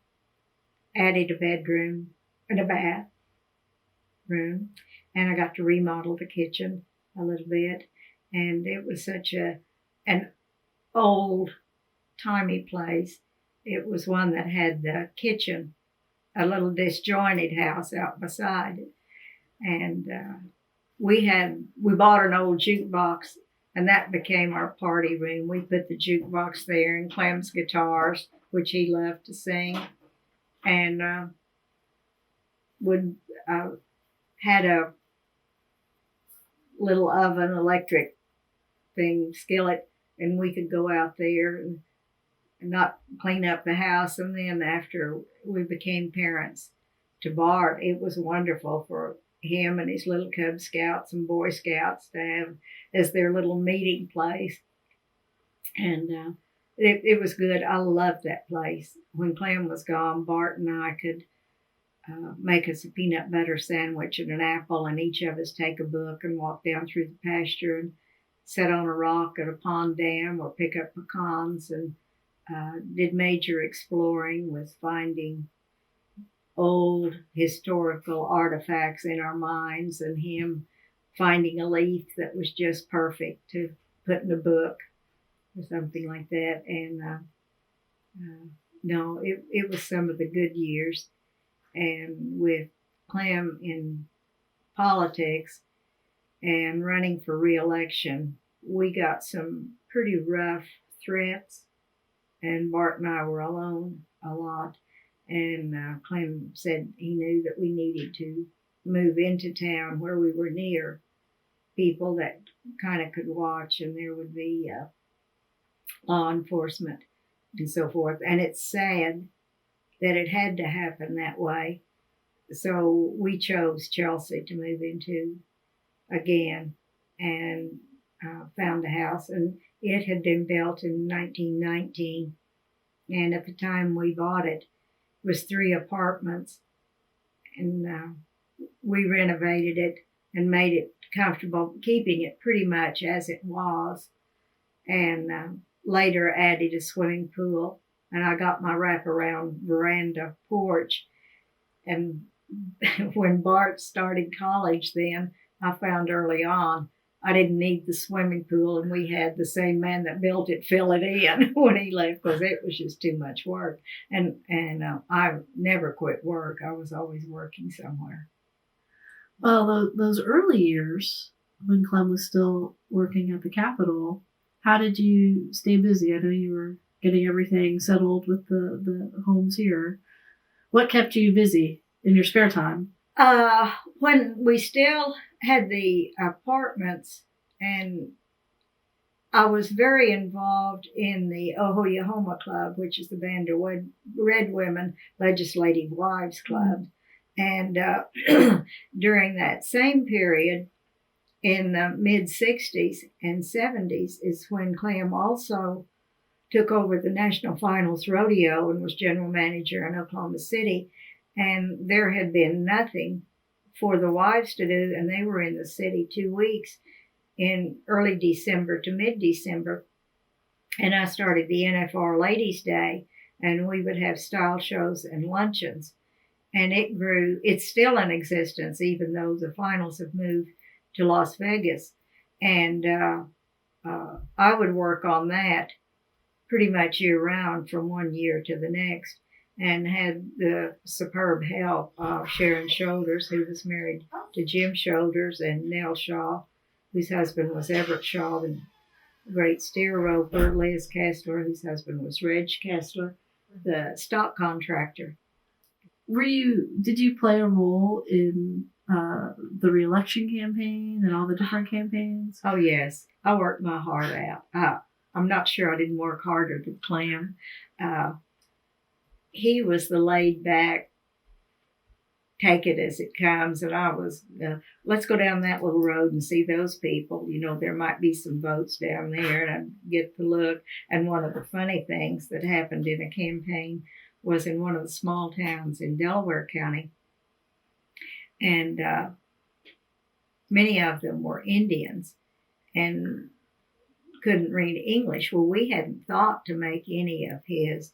added a bedroom and a bathroom. And I got to remodel the kitchen a little bit. And it was such an old-timey place. It was one that had the kitchen, a little disjointed house out beside it. And we bought an old jukebox, and that became our party room. We put the jukebox there and Clem's guitars, which he loved to sing, and had a little oven, electric thing, skillet, and we could go out there and not clean up the house. And then after we became parents to Bart, it was wonderful for him and his little Cub Scouts and Boy Scouts to have as their little meeting place. And it was good. I loved that place. When Clem was gone, Bart and I could make us a peanut butter sandwich and an apple, and each of us take a book and walk down through the pasture and sit on a rock at a pond dam or pick up pecans, and did major exploring with finding old historical artifacts in our minds, and him finding a leaf that was just perfect to put in a book or something like that. And no, it was some of the good years. And with Clem in politics and running for re-election, we got some pretty rough threats, and Bart and I were alone a lot. And Clem said he knew that we needed to move into town where we were near people that kind of could watch, and there would be law enforcement and so forth. And it's sad that it had to happen that way. So we chose Chelsea to move into again, and found a house. And it had been built in 1919. And at the time we bought it, was 3 apartments, and we renovated it and made it comfortable, keeping it pretty much as it was, and later added a swimming pool. And I got my wraparound veranda porch. And when Bart started college then, I found early on I didn't need the swimming pool, and we had the same man that built it fill it in when he left, because it was just too much work. And I never quit work. I was always working somewhere. Well, those early years when Clem was still working at the Capitol, how did you stay busy? I know you were getting everything settled with the homes here. What kept you busy in your spare time? When we still had the apartments, and I was very involved in the OOHRP Club, which is the Band of Red Women Legislative Wives Club. And during that same period, in the mid-60s and 70s, is when Clem also took over the National Finals Rodeo and was general manager in Oklahoma City. And there had been nothing for the wives to do, and they were in the city 2 weeks in early December to mid-December. And I started the NFR Ladies' Day, and we would have style shows and luncheons. And it grew. It's still in existence, even though the finals have moved to Las Vegas. And I would work on that pretty much year-round from one year to the next, and had the superb help of Sharon Shoulders, who was married to Jim Shoulders, and Nell Shaw, whose husband was Everett Shaw, the great steer roper, Liz Kessler, whose husband was Reg Kessler, the stock contractor. Did you play a role in the re-election campaign and all the different campaigns? Oh, yes. I worked my heart out. I'm not sure I didn't work harder than Clem. He was the laid back, take it as it comes, and I was, let's go down that little road and see those people. You know, there might be some votes down there, and I'd get the look. And one of the funny things that happened in a campaign was in one of the small towns in Delaware County, and many of them were Indians and couldn't read English. Well, we hadn't thought to make any of his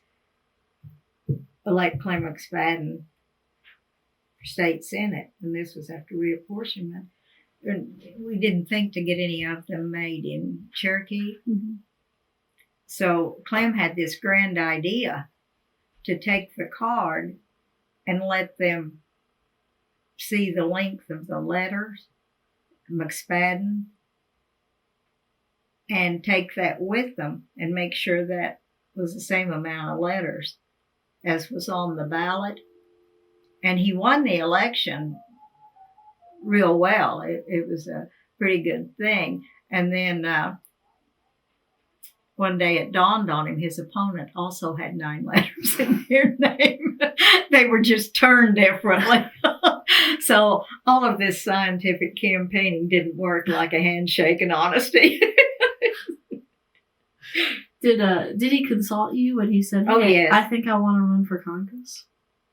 elect Clem McSpadden state senate, and this was after reapportionment. And we didn't think to get any of them made in Cherokee. Mm-hmm. So Clem had this grand idea to take the card and let them see the length of the letters, McSpadden, and take that with them and make sure that was the same amount of letters as was on the ballot. And he won the election real well. It was a pretty good thing. And then one day it dawned on him his opponent also had 9 letters in their name. They were just turned differently. So all of this scientific campaigning didn't work like a handshake and honesty. Did he consult you when he said, "Hey, oh, yes. I think I want to run for Congress"?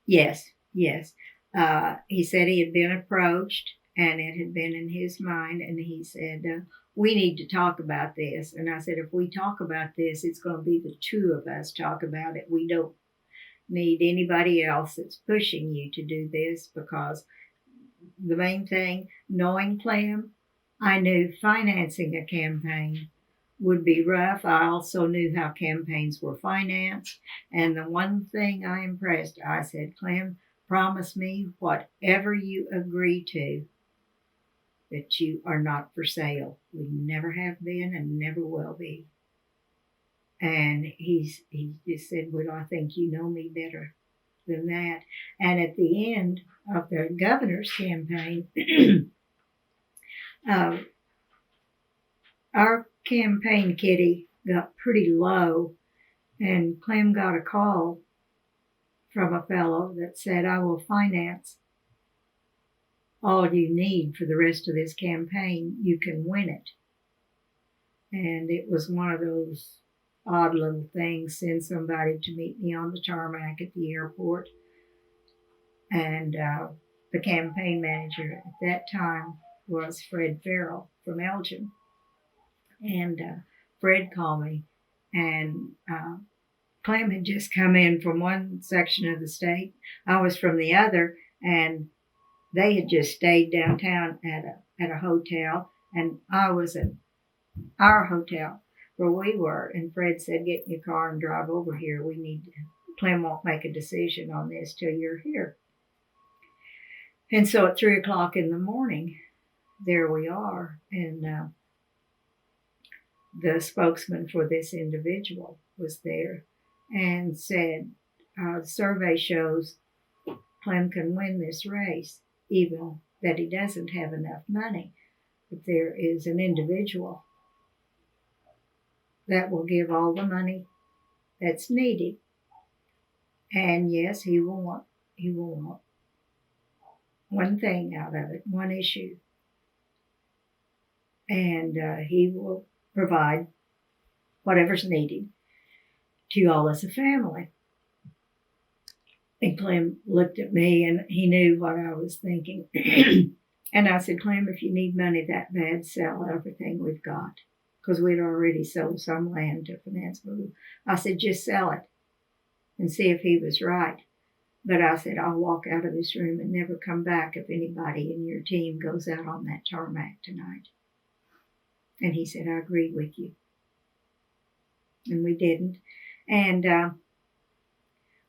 Yes. He said he had been approached and it had been in his mind, and he said, we need to talk about this. And I said, if we talk about this, it's going to be the two of us talk about it. We don't need anybody else that's pushing you to do this, because the main thing, knowing Clem, I knew financing a campaign would be rough. I also knew how campaigns were financed. And the one thing I impressed, I said, Clem, promise me whatever you agree to, that you are not for sale. We never have been and never will be. And he just said, well, I think you know me better than that. And at the end of the governor's campaign, our campaign kitty got pretty low, and Clem got a call from a fellow that said, I will finance all you need for the rest of this campaign. You can win it. And it was one of those odd little things, send somebody to meet me on the tarmac at the airport. And the campaign manager at that time was Fred Farrell from Elgin. And Fred called me, and Clem had just come in from one section of the state. I was from the other, and they had just stayed downtown at a hotel, and I was at our hotel where we were. And Fred said, get in your car and drive over here. Clem won't make a decision on this till you're here. And so at 3:00 in the morning, there we are. And the spokesman for this individual was there and said, the survey shows Clem can win this race, even that he doesn't have enough money. But there is an individual that will give all the money that's needed. And yes, he will want one thing out of it, one issue. And he will provide whatever's needed to you all as a family. And Clem looked at me, and he knew what I was thinking. And I said, Clem, if you need money that bad, sell everything we've got. Because we'd already sold some land to finance move. I said, just sell it and see if he was right. But I said, I'll walk out of this room and never come back if anybody in your team goes out on that tarmac tonight. And he said, I agree with you. And we didn't. And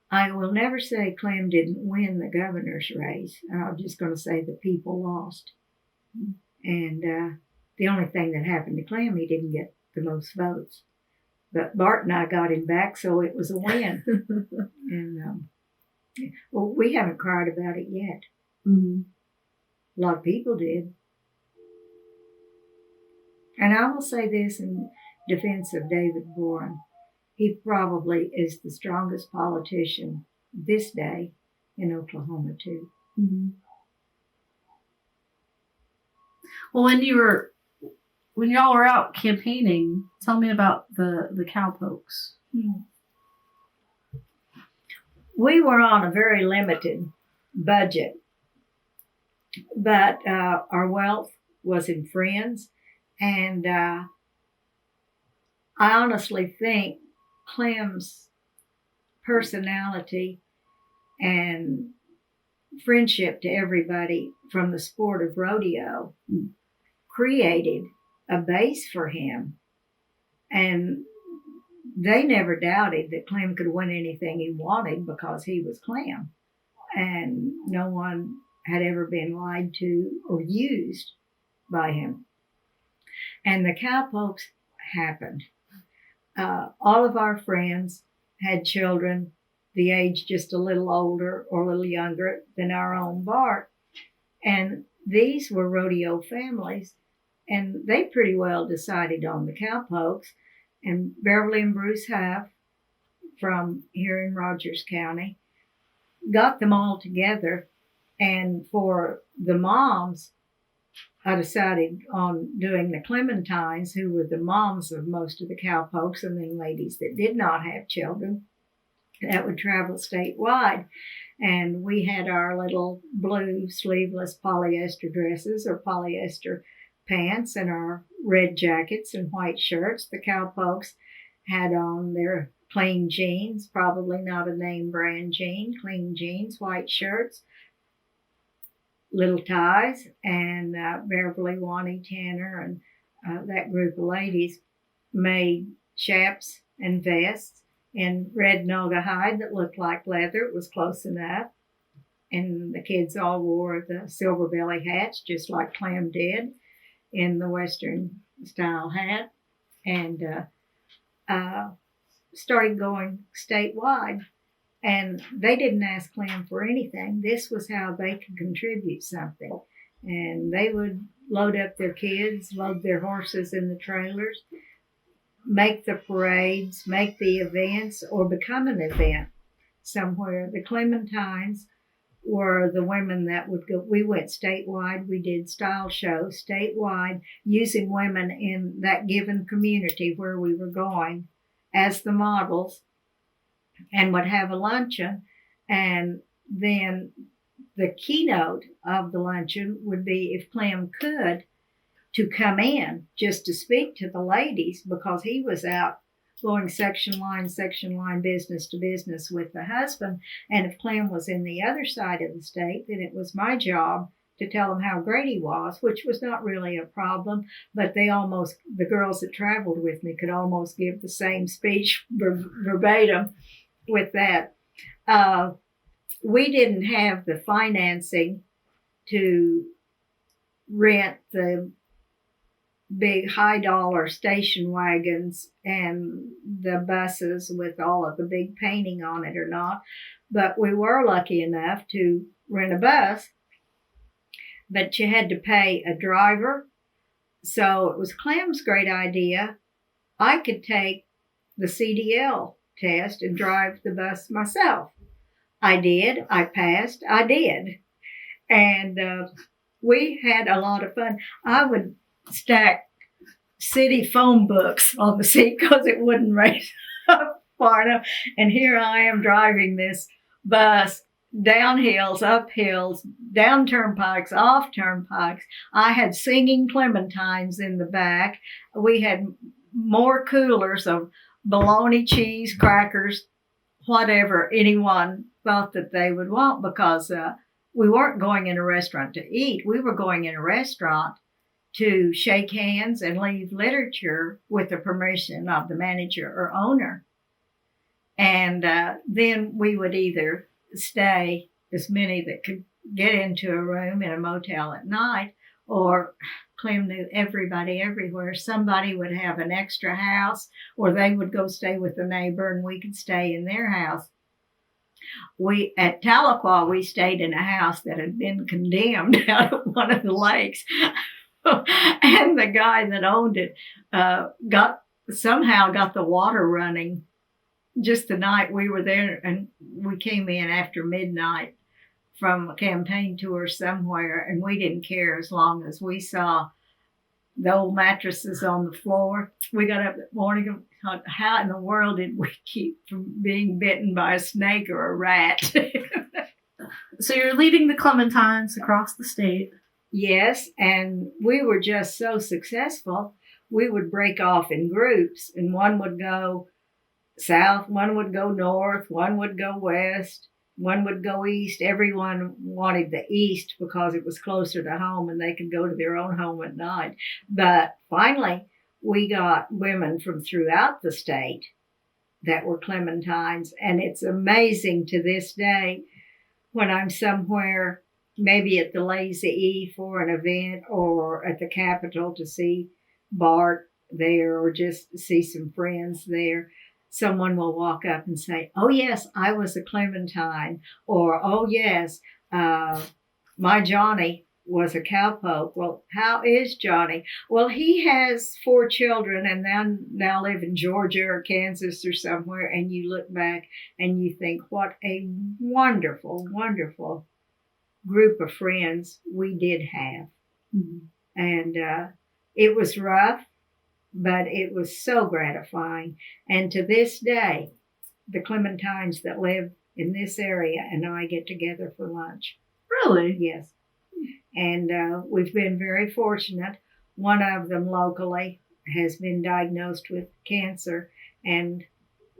I will never say Clem didn't win the governor's race. I'm just going to say the people lost. And the only thing that happened to Clem, he didn't get the most votes. But Bart and I got him back, so it was a win. And Well, we haven't cried about it yet. Mm-hmm. A lot of people did. And I will say this in defense of David Boren. He probably is the strongest politician this day in Oklahoma, too. Mm-hmm. Well, when y'all were out campaigning, tell me about the cowpokes. We were on a very limited budget, but our wealth was in friends, and I honestly think Clem's personality and friendship to everybody from the sport of rodeo created a base for him. And they never doubted that Clem could win anything he wanted because he was Clem. And no one had ever been lied to or used by him. And the cowpokes happened. All of our friends had children the age just a little older or a little younger than our own Bart. And these were rodeo families, and they pretty well decided on the cowpokes. And Beverly and Bruce Huff from here in Rogers County got them all together. And for the moms, I decided on doing the Clementines, who were the moms of most of the cowpokes, and then ladies that did not have children that would travel statewide. And we had our little blue sleeveless polyester dresses or polyester pants and our red jackets and white shirts. The cowpokes had on their clean jeans, probably not a name brand jean, clean jeans, white shirts, little ties, and Beverly, Wani, Tanner, and that group of ladies made chaps and vests in red Noga hide that looked like leather. It was close enough. And the kids all wore the silver belly hats, just like Clem did in the Western style hat, and started going statewide. And they didn't ask Clem for anything. This was how they could contribute something. And they would load up their kids, load their horses in the trailers, make the parades, make the events, or become an event somewhere. The Clementines were the women that would go. We went statewide. We did style shows statewide using women in that given community where we were going as the models, and would have a luncheon. And then the keynote of the luncheon would be, if Clem could, to come in just to speak to the ladies, because he was out going section line, business to business with the husband. And if Clem was in the other side of the state, then it was my job to tell him how great he was, which was not really a problem. But the girls that traveled with me could almost give the same speech verbatim with that. We didn't have the financing to rent the big high dollar station wagons and the buses with all of the big painting on it or not. But we were lucky enough to rent a bus, but you had to pay a driver. So it was Clem's great idea. I could take the CDL test and drive the bus myself. I did. I passed. I did. And we had a lot of fun. I would stack city phone books on the seat because it wouldn't raise up far enough. And here I am driving this bus down hills, up hills, down turnpikes, off turnpikes. I had singing Clementines in the back. We had more coolers of bologna, cheese, crackers, whatever anyone thought that they would want, because we weren't going in a restaurant to eat. We were going in a restaurant to shake hands and leave literature with the permission of the manager or owner. And then we would either stay, as many that could get into a room in a motel at night, or Clem knew everybody everywhere. Somebody would have an extra house, or they would go stay with a neighbor and we could stay in their house. We at Tahlequah, we stayed in a house that had been condemned out of one of the lakes. And the guy that owned it somehow got the water running just the night we were there, and we came in after midnight from a campaign tour somewhere, and we didn't care as long as we saw the old mattresses on the floor. We got up that morning and thought, how in the world did we keep from being bitten by a snake or a rat? So you're leading the Clementines across the state. Yes, and we were just so successful. We would break off in groups, and one would go south, one would go north, one would go west, one would go east. Everyone wanted the east because it was closer to home and they could go to their own home at night. But finally, we got women from throughout the state that were Clementines. And it's amazing to this day when I'm somewhere, maybe at the Lazy E for an event or at the Capitol to see Bart there or just see some friends there. Someone will walk up and say, oh, yes, I was a Clementine. Or, oh, yes, my Johnny was a cowpoke. Well, how is Johnny? Well, he has 4 children and now live in Georgia or Kansas or somewhere. And you look back and you think, what a wonderful, wonderful group of friends we did have. Mm-hmm. And it was rough, but it was so gratifying. And to this day, the Clementines that live in this area and I get together for lunch. Really? Yes. And we've been very fortunate. One of them locally has been diagnosed with cancer, and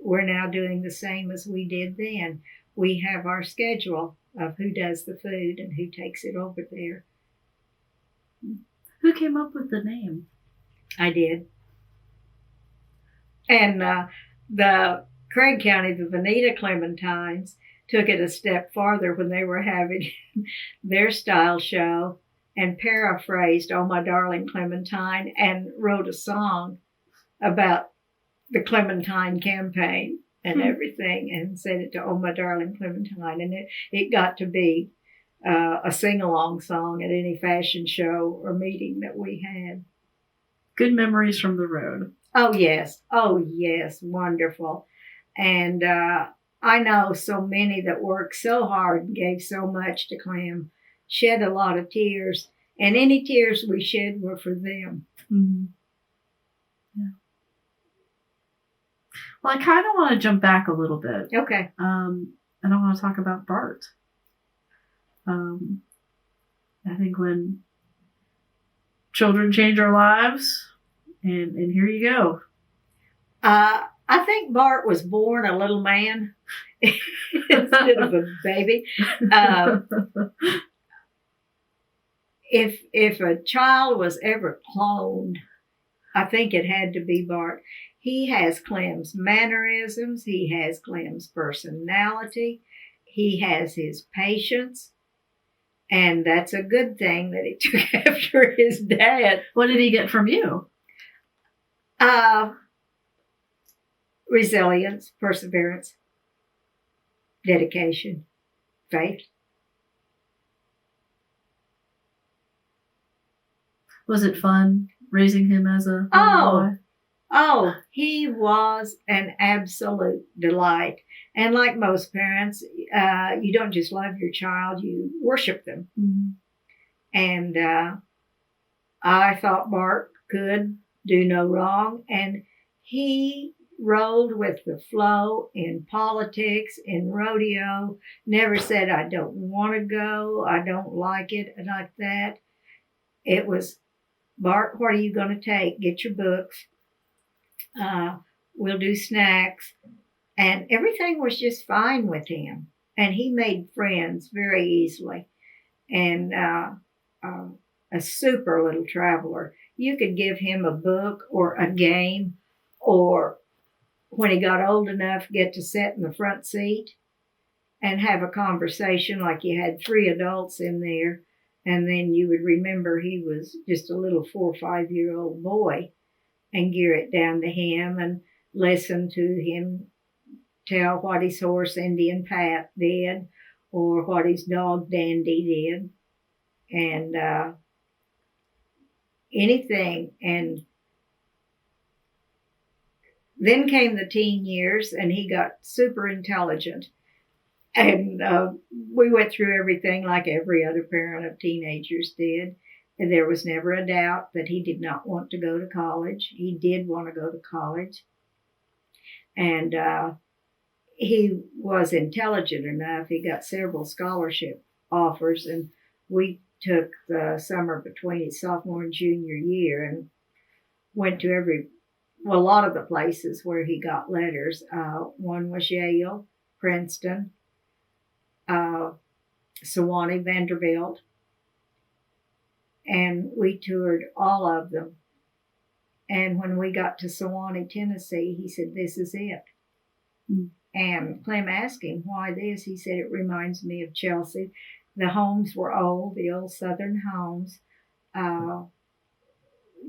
we're now doing the same as we did then. We have our schedule of who does the food and who takes it over there. Who came up with the name? I did. And the Craig County, the Veneta Clementines, took it a step farther when they were having their style show and paraphrased Oh My Darling Clementine and wrote a song about the Clementine campaign and everything and said it to Oh My Darling Clementine. And it got to be a sing-along song at any fashion show or meeting that we had. Good memories from the road. Oh, yes. Oh, yes. Wonderful. And I know so many that worked so hard and gave so much to Clem, shed a lot of tears. And any tears we shed were for them. Mm-hmm. Yeah. Well, I kind of want to jump back a little bit. Okay. And I want to talk about Bart. I think when children change our lives, and here you go. I think Bart was born a little man instead of a baby. If a child was ever cloned, I think it had to be Bart. He has Clem's mannerisms. He has Clem's personality. He has his patience. And that's a good thing that he took after his dad. What did he get from you? Resilience, perseverance, dedication, faith. Was it fun raising him as a boy? Oh, he was an absolute delight. And like most parents, you don't just love your child, you worship them. Mm-hmm. And I thought Bart could do no wrong. And he rolled with the flow in politics, in rodeo, never said, I don't want to go, I don't like it, like that. It was, Bart, what are you going to take? Get your books. We'll do snacks. And everything was just fine with him. And he made friends very easily. And a super little traveler. You could give him a book or a game, or when he got old enough, get to sit in the front seat and have a conversation like you had 3 adults in there. And then you would remember he was just a little 4 or 5-year-old boy and gear it down to him and listen to him tell what his horse Indian Pat did or what his dog Dandy did, and anything. And then came the teen years, and he got super intelligent. And we went through everything like every other parent of teenagers did. And there was never a doubt that he did not want to go to college. He did want to go to college. And he was intelligent enough. He got several scholarship offers, and we took the summer between his sophomore and junior year and went to a lot of the places where he got letters. One was Yale, Princeton, Sewanee, Vanderbilt, and we toured all of them. And when we got to Sewanee, Tennessee, he said, "This is it." Mm. And Clem asked him, "Why this?" He said, "It reminds me of Chelsea. The homes were old, the old Southern homes,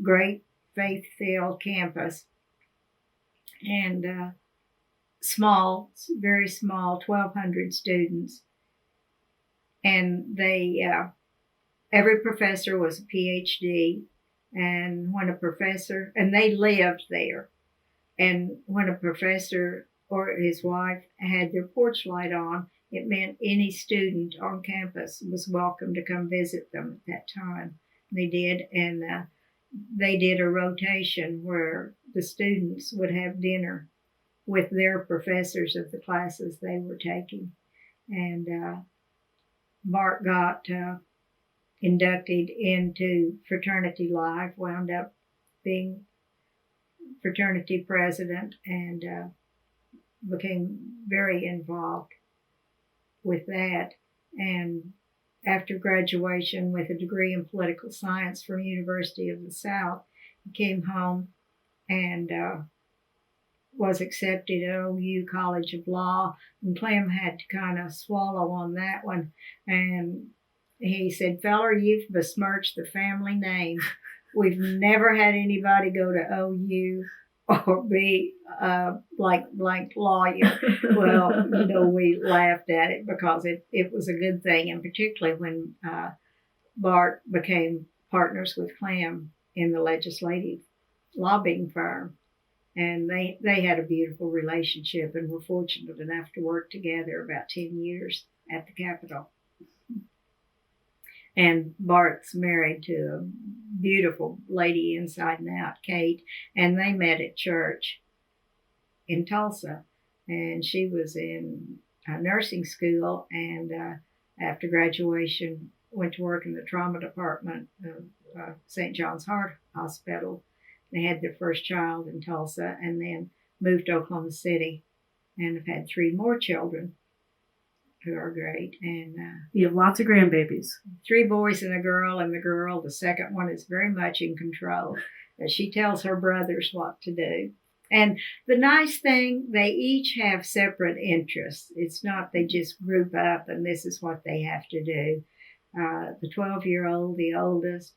great faith-filled campus, and small, very small, 1,200 students. And they, every professor was a PhD. And and they lived there. And when a professor or his wife had their porch light on, it meant any student on campus was welcome to come visit them at that time. They did, and they did a rotation where the students would have dinner with their professors of the classes they were taking. And Bart got inducted into fraternity life, wound up being fraternity president, and became very involved with that. And after graduation with a degree in political science from University of the South, he came home and was accepted at OU College of Law. And Clem had to kind of swallow on that one. And he said, "Feller, you've besmirched the family name. We've never had anybody go to OU or be like blank lawyer." Well, we laughed at it because it was a good thing, and particularly when Bart became partners with Clem in the legislative lobbying firm. And they had a beautiful relationship and were fortunate enough to work together about 10 years at the Capitol. And Bart's married to a beautiful lady inside and out, Kate, and they met at church in Tulsa. And she was in nursing school, and after graduation went to work in the trauma department of St. John's Heart Hospital. They had their first child in Tulsa and then moved to Oklahoma City and have had 3 more children who are great. And you have lots of grandbabies. 3 boys and a girl, and the second one, is very much in control. She tells her brothers what to do. And the nice thing, they each have separate interests. It's not they just group up and this is what they have to do. The 12-year-old, the oldest,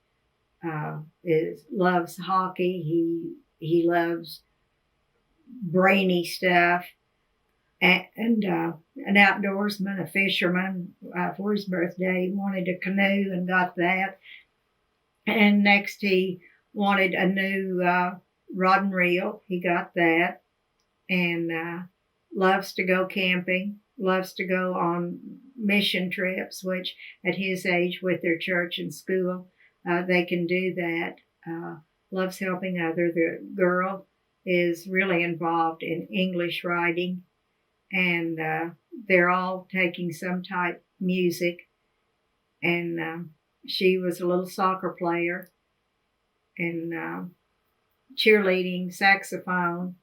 loves hockey. He loves brainy stuff. And an outdoorsman, a fisherman. For his birthday, he wanted a canoe and got that. And next he wanted a new rod and reel. He got that. And loves to go camping, loves to go on mission trips, which at his age with their church and school, they can do that. Loves helping others. The girl is really involved in English writing. And they're all taking some type music. And she was a little soccer player and cheerleading, saxophone.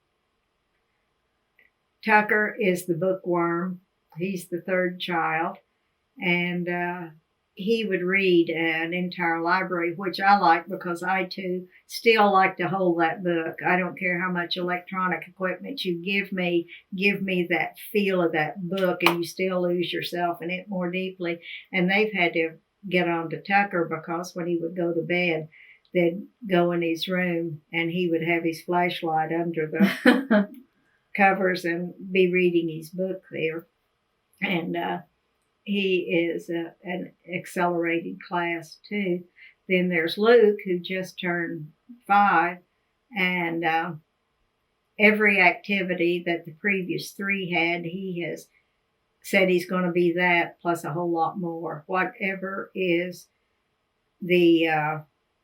Tucker is the bookworm. He's the 3rd child. And he would read an entire library, which I like because I, too, still like to hold that book. I don't care how much electronic equipment you give me that feel of that book, and you still lose yourself in it more deeply. And they've had to get on to Tucker because when he would go to bed, they'd go in his room, and he would have his flashlight under the covers and be reading his book there. And he is an accelerated class too. Then there's Luke, who just turned 5, and every activity that the previous 3 had, he has said he's going to be that plus a whole lot more. Whatever is the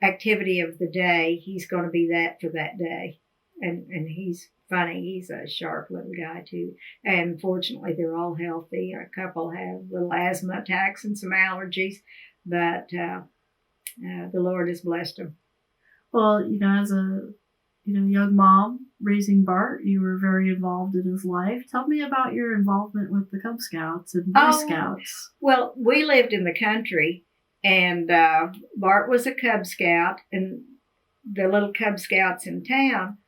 activity of the day, he's going to be that for that day. And he's funny. He's a sharp little guy too. And fortunately, they're all healthy. A couple have little asthma attacks and some allergies, but the Lord has blessed them. Well, as a young mom raising Bart, you were very involved in his life. Tell me about your involvement with the Cub Scouts and Boy Scouts. Well, we lived in the country, and Bart was a Cub Scout, and the little Cub Scouts in town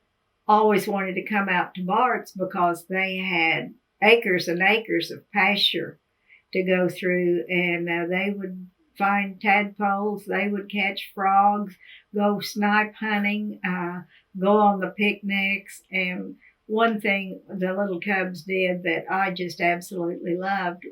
always wanted to come out to Bart's because they had acres and acres of pasture to go through, and they would find tadpoles, they would catch frogs, go snipe hunting, go on the picnics. And one thing the little cubs did that I just absolutely loved,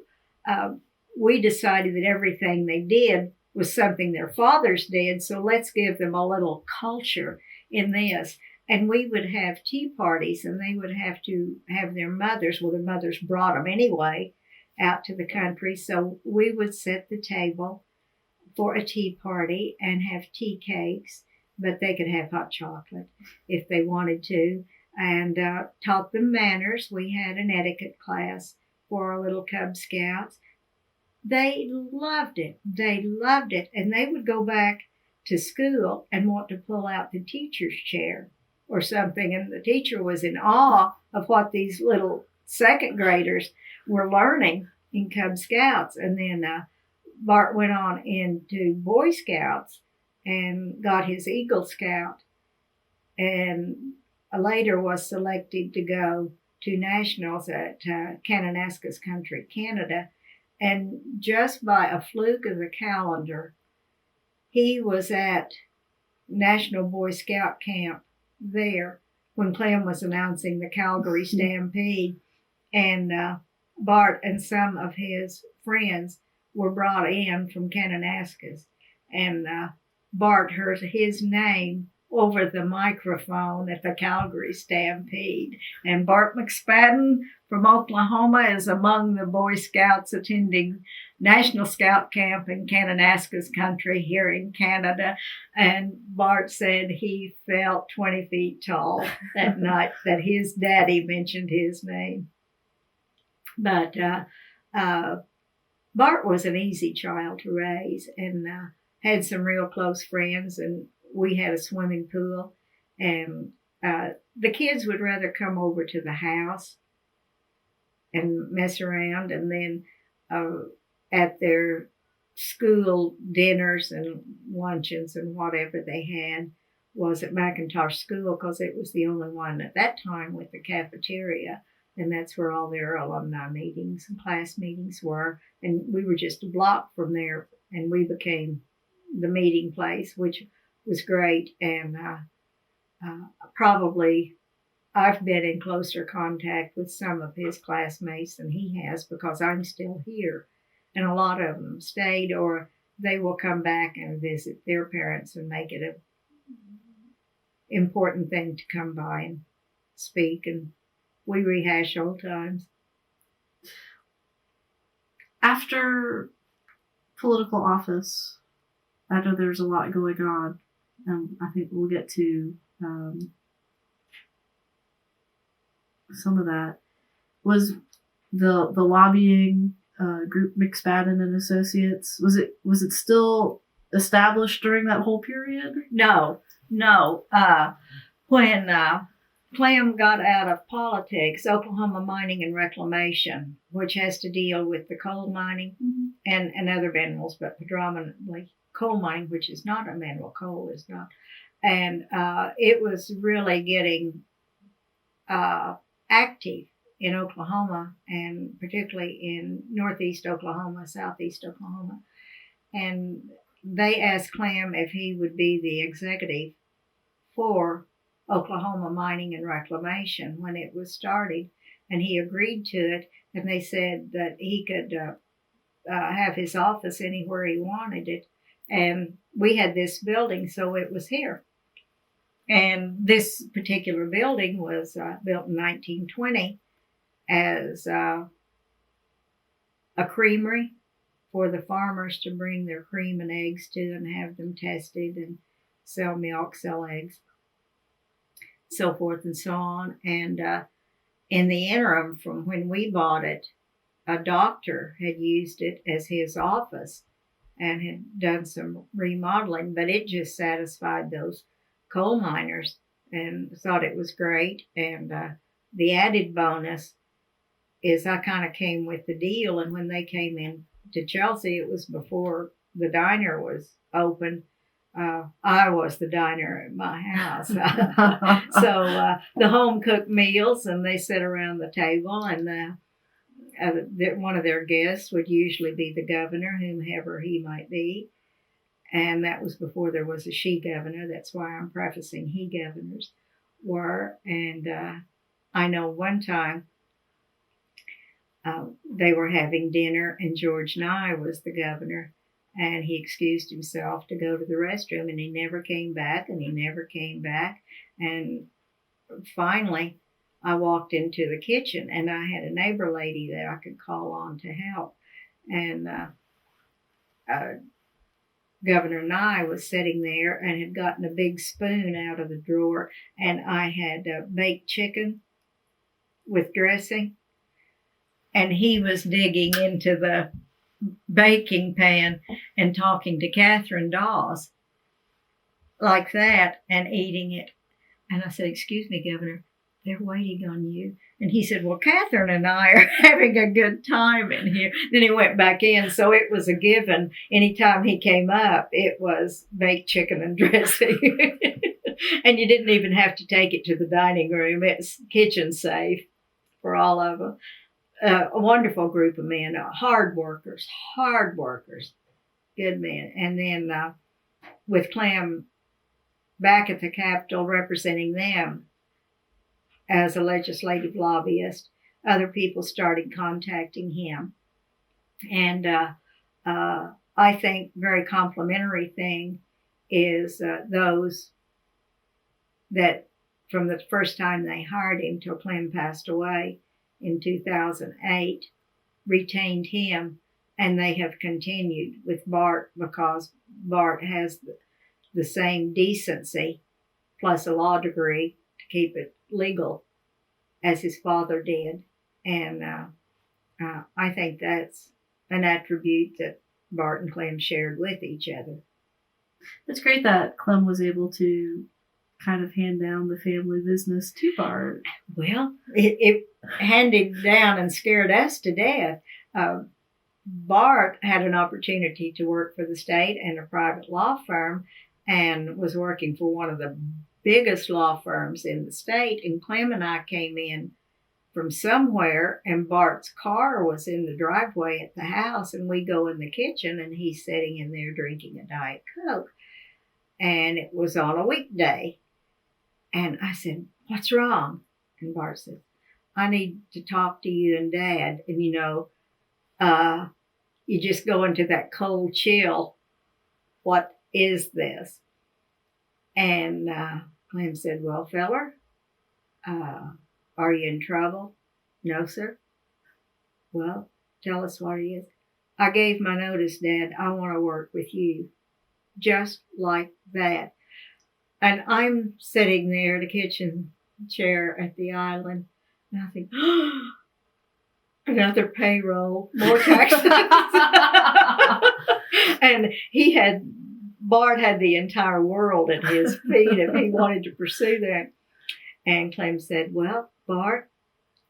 we decided that everything they did was something their fathers did, so let's give them a little culture in this. And we would have tea parties, and they would have to have their mothers brought them anyway out to the country. So we would set the table for a tea party and have tea cakes, but they could have hot chocolate if they wanted to, and taught them manners. We had an etiquette class for our little Cub Scouts. They loved it. They loved it. And they would go back to school and want to pull out the teacher's chair or something. And the teacher was in awe of what these little second graders were learning in Cub Scouts. And then Bart went on into Boy Scouts and got his Eagle Scout, and later was selected to go to nationals at Kananaskis Country, Canada. And just by a fluke of the calendar, he was at National Boy Scout Camp there when Clem was announcing the Calgary Stampede. And Bart and some of his friends were brought in from Kananaskis. And Bart heard his name over the microphone at the Calgary Stampede. And Bart McSpadden from Oklahoma is among the Boy Scouts attending National Scout Camp in Kananaskis Country here in Canada. And Bart said he felt 20 feet tall that night that his daddy mentioned his name. But Bart was an easy child to raise, and had some real close friends, and we had a swimming pool, and the kids would rather come over to the house and mess around, and then at their school dinners and luncheons and whatever they had was at McIntosh School, because it was the only one at that time with the cafeteria. And that's where all their alumni meetings and class meetings were. And we were just a block from there, and we became the meeting place, which was great. And probably I've been in closer contact with some of his classmates than he has, because I'm still here. And a lot of them stayed, or they will come back and visit their parents and make it an important thing to come by and speak. And we rehash old times. After political office, I know there's a lot going on. I think we'll get to some of that. Was the lobbying group McSpadden and Associates, was it still established during that whole period? No. When Clem got out of politics, Oklahoma Mining and Reclamation, which has to deal with the coal mining and other minerals, but predominantly coal mining, which is not a mineral. Coal is not. And it was really getting active in Oklahoma, and particularly in northeast Oklahoma, southeast Oklahoma. And they asked Clem if he would be the executive for Oklahoma Mining and Reclamation when it was started, and he agreed to it. And they said that he could have his office anywhere he wanted it. And we had this building, so it was here. And this particular building was built in 1920 as a creamery for the farmers to bring their cream and eggs to and have them tested and sell milk, sell eggs, so forth and so on. And in the interim, from when we bought it, a doctor had used it as his office and had done some remodeling, but it just satisfied those coal miners and thought it was great. And the added bonus is I kind of came with the deal, and when they came in to Chelsea, it was before the diner was open. I was the diner at my house. So the home cooked meals, and they sit around the table, and one of their guests would usually be the governor, whomever he might be. And that was before there was a she governor. That's why I'm prefacing he governors were. And I know one time they were having dinner, and George Nye was the governor, and he excused himself to go to the restroom, and he never came back, and he never came back. And finally, I walked into the kitchen, and I had a neighbor lady that I could call on to help. And Governor Nye was sitting there and had gotten a big spoon out of the drawer, and I had baked chicken with dressing. And he was digging into the baking pan and talking to Catherine Dawes like that and eating it. And I said, "Excuse me, Governor, they're waiting on you." And he said, "Well, Catherine and I are having a good time in here." Then he went back in. So it was a given. Anytime he came up, it was baked chicken and dressing. And you didn't even have to take it to the dining room. It's kitchen safe for all of them. A wonderful group of men, hard workers, good men. And then with Clem back at the Capitol representing them as a legislative lobbyist, other people started contacting him. And I think very complimentary thing is those that from the first time they hired him till Clem passed away in 2008, retained him, and they have continued with Bart because Bart has the same decency plus a law degree to keep it legal as his father did. And I think that's an attribute that Bart and Clem shared with each other. It's great that Clem was able to kind of hand down the family business to Bart. Well, it handed down and scared us to death. Bart had an opportunity to work for the state and a private law firm and was working for one of the biggest law firms in the state. And Clem and I came in from somewhere, and Bart's car was in the driveway at the house, and we go in the kitchen, and he's sitting in there drinking a Diet Coke. And it was on a weekday. And I said, "What's wrong?" And Bart said, "I need to talk to you and Dad." And, you just go into that cold chill. What is this? And Clem said, "Well, feller, are you in trouble?" "No, sir." "Well, tell us what it is." "I gave my notice, Dad. I want to work with you." Just like that. And I'm sitting there in a kitchen chair at the island, and I think, another payroll, more taxes. And Bart had the entire world at his feet if he wanted to pursue that. And Clem said, "Well, Bart,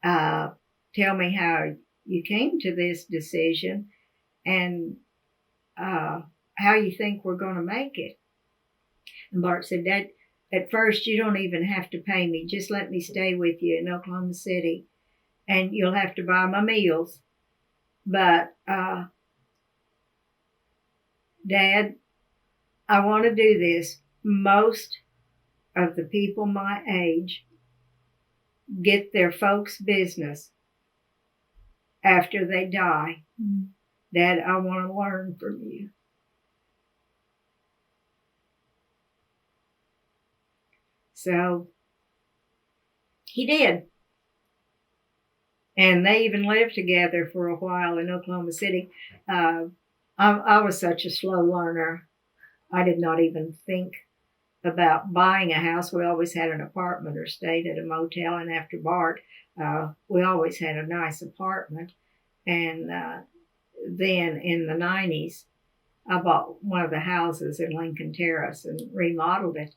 tell me how you came to this decision and how you think we're going to make it." And Bart said, "Dad, at first you don't even have to pay me. Just let me stay with you in Oklahoma City. And you'll have to buy my meals. But, Dad, I want to do this. Most of the people my age get their folks' business after they die. Dad, I want to learn from you. So he did. And they even lived together for a while in Oklahoma City. I was such a slow learner. I did not even think about buying a house. We always had an apartment or stayed at a motel. And after Bart, we always had a nice apartment. And then in the 90s, I bought one of the houses in Lincoln Terrace and remodeled it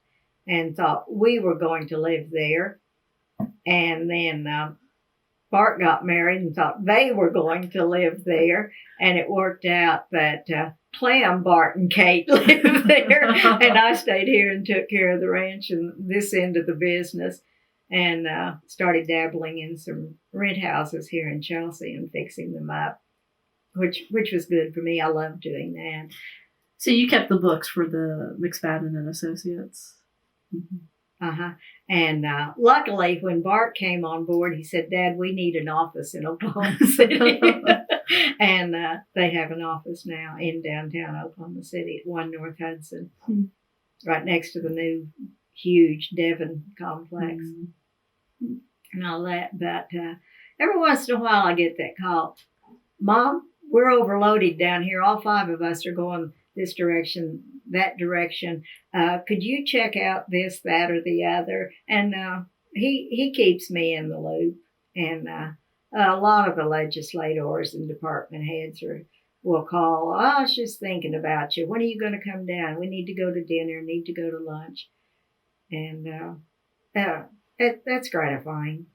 and thought we were going to live there. And then Bart got married and thought they were going to live there. And it worked out that Clem, Bart, and Kate lived there. And I stayed here and took care of the ranch and this end of the business. And started dabbling in some rent houses here in Chelsea and fixing them up, which was good for me. I love doing that. So you kept the books for the McSpadden and Associates? And luckily, when Bart came on board, he said, Dad, we need an office in Oklahoma City. And they have an office now in downtown Oklahoma City at 1 North Hudson, right next to the new huge Devon complex and all that. But every once in a while, I get that call, Mom, we're overloaded down here. All 5 of us are going this direction, that direction. Could you check out this, that, or the other? And he keeps me in the loop. And a lot of the legislators and department heads will call, I was just thinking about you. When are you going to come down? We need to go to dinner, need to go to lunch. And that's gratifying.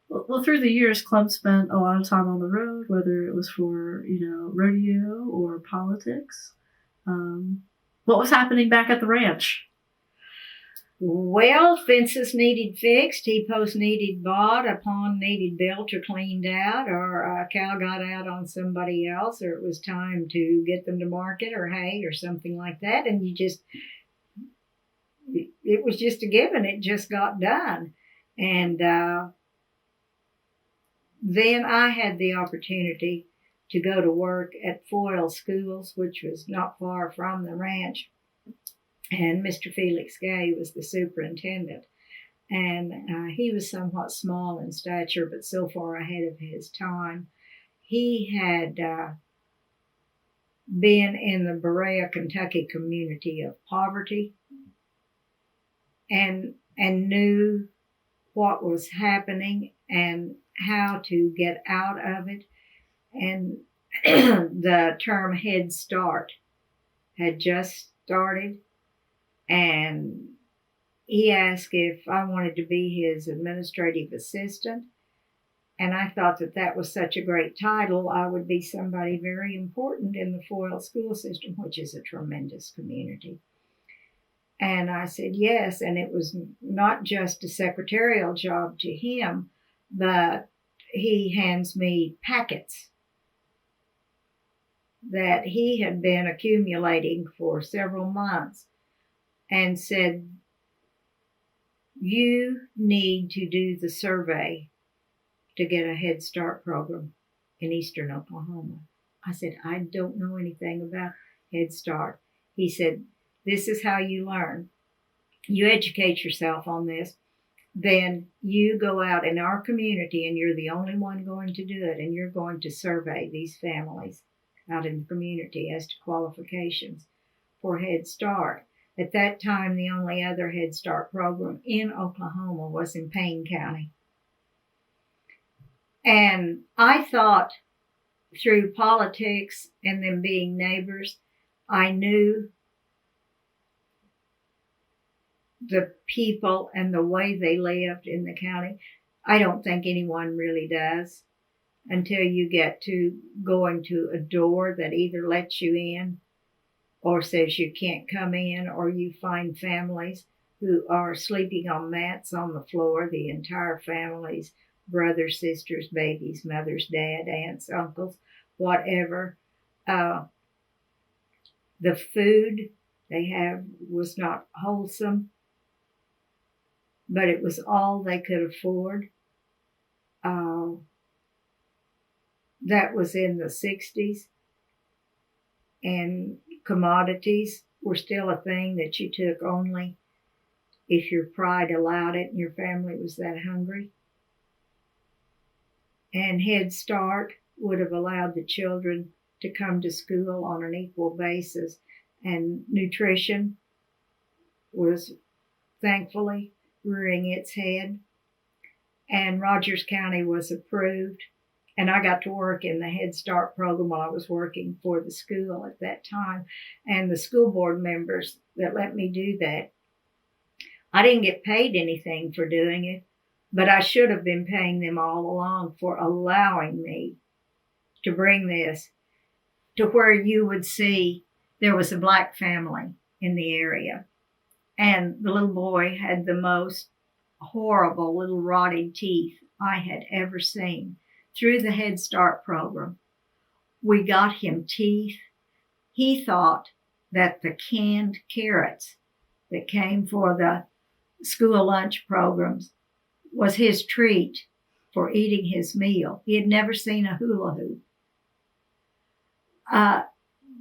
Well, through the years, Clem spent a lot of time on the road, whether it was for, rodeo or politics. What was happening back at the ranch? Well, fences needed fixed, T-posts needed bought, a pond needed built or cleaned out, or a cow got out on somebody else, or it was time to get them to market or hay or something like that. And it was just a given. It just got done. And then I had the opportunity to go to work at Foyle Schools, which was not far from the ranch. And Mr. Felix Gay was the superintendent. And he was somewhat small in stature, but so far ahead of his time. He had been in the Berea, Kentucky community of poverty and knew what was happening and how to get out of it. And the term Head Start had just started. And he asked if I wanted to be his administrative assistant. And I thought that was such a great title. I would be somebody very important in the Foyle school system, which is a tremendous community. And I said yes. And it was not just a secretarial job to him, but he hands me packets that he had been accumulating for several months and said, you need to do the survey to get a Head Start program in eastern Oklahoma. I said, I don't know anything about Head Start. He said, this is how you learn. You educate yourself on this. Then you go out in our community and you're the only one going to do it. And you're going to survey these families out in the community as to qualifications for Head Start. At that time, the only other Head Start program in Oklahoma was in Payne County. And I thought through politics and them being neighbors, I knew the people and the way they lived in the county. I don't think anyone really does until you get to going to a door that either lets you in or says you can't come in, or you find families who are sleeping on mats on the floor, the entire families, brothers, sisters, babies, mothers, dad, aunts, uncles, whatever. The food they have was not wholesome. but it was all they could afford. That was in the 60s, and commodities were still a thing that you took only if your pride allowed it and your family was that hungry. And Head Start would have allowed the children to come to school on an equal basis, and nutrition was thankfully rearing its head. And Rogers County was approved, and I got to work in the Head Start program while I was working for the school at that time. And the school board members that let me do that, I didn't get paid anything for doing it, but I should have been paying them all along for allowing me to bring this to where you would see there was a black family in the area. And the little boy had the most horrible little rotted teeth I had ever seen. Through the Head Start program, we got him teeth. He thought that the canned carrots that came for the school lunch programs was his treat for eating his meal. He had never seen a hula hoop.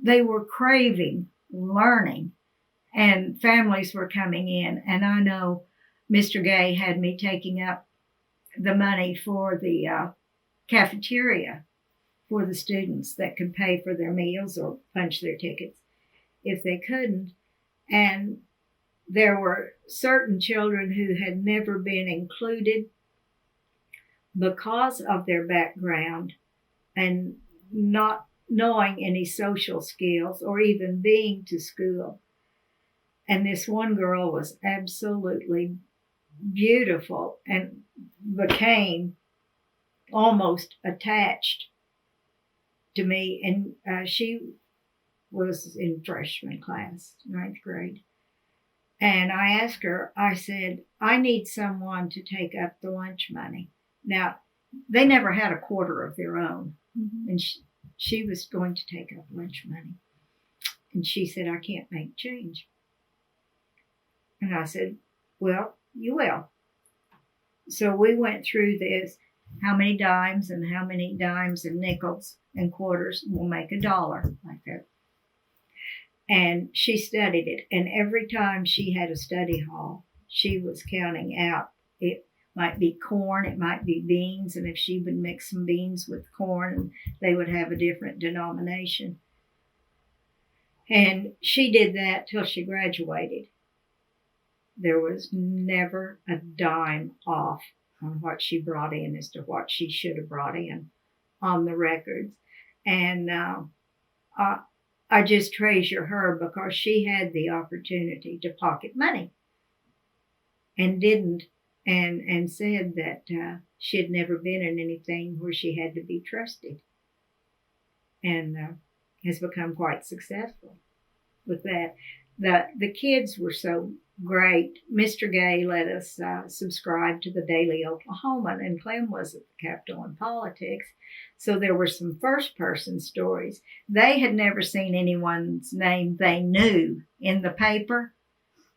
They were craving learning, and families were coming in. And I know Mr. Gay had me taking up the money for the cafeteria for the students that could pay for their meals or punch their tickets if they couldn't. And there were certain children who had never been included because of their background and not knowing any social skills or even being to school. And this one girl was absolutely beautiful and became almost attached to me. And she was in freshman class, 9th grade. And I asked her, I said, I need someone to take up the lunch money. Now, they never had a quarter of their own. Mm-hmm. And she was going to take up lunch money. And she said, I can't make change. And I said, well, you will. So we went through this, how many dimes and nickels and quarters will make $1, like that. And she studied it. And every time she had a study hall, she was counting out. It might be corn, it might be beans. And if she would mix some beans with corn, they would have a different denomination. And she did that till she graduated. There was never a dime off on what she brought in as to what she should have brought in on the records. And I just treasure her because she had the opportunity to pocket money and didn't, and said that she had never been in anything where she had to be trusted, and has become quite successful with that. The kids were so great. Mr. Gay let us subscribe to the Daily Oklahoman, and Clem was at the Capitol in politics. So there were some first-person stories. They had never seen anyone's name they knew in the paper.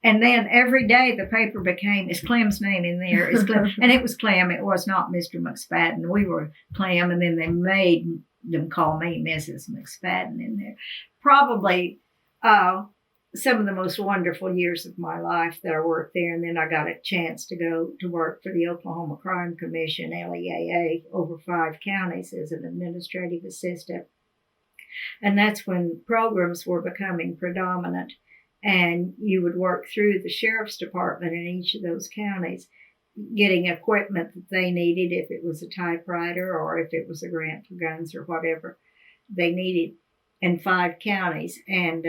And then every day the paper became, is Clem's name in there? Is Clem? And it was Clem. It was not Mr. McSpadden. We were Clem, and then they made them call me Mrs. McSpadden in there. Probably some of the most wonderful years of my life that I worked there. And then I got a chance to go to work for the Oklahoma Crime Commission, LEAA, over 5 counties as an administrative assistant. And that's when programs were becoming predominant. And you would work through the sheriff's department in each of those counties, getting equipment that they needed, if it was a typewriter or if it was a grant for guns or whatever they needed, in 5 counties. And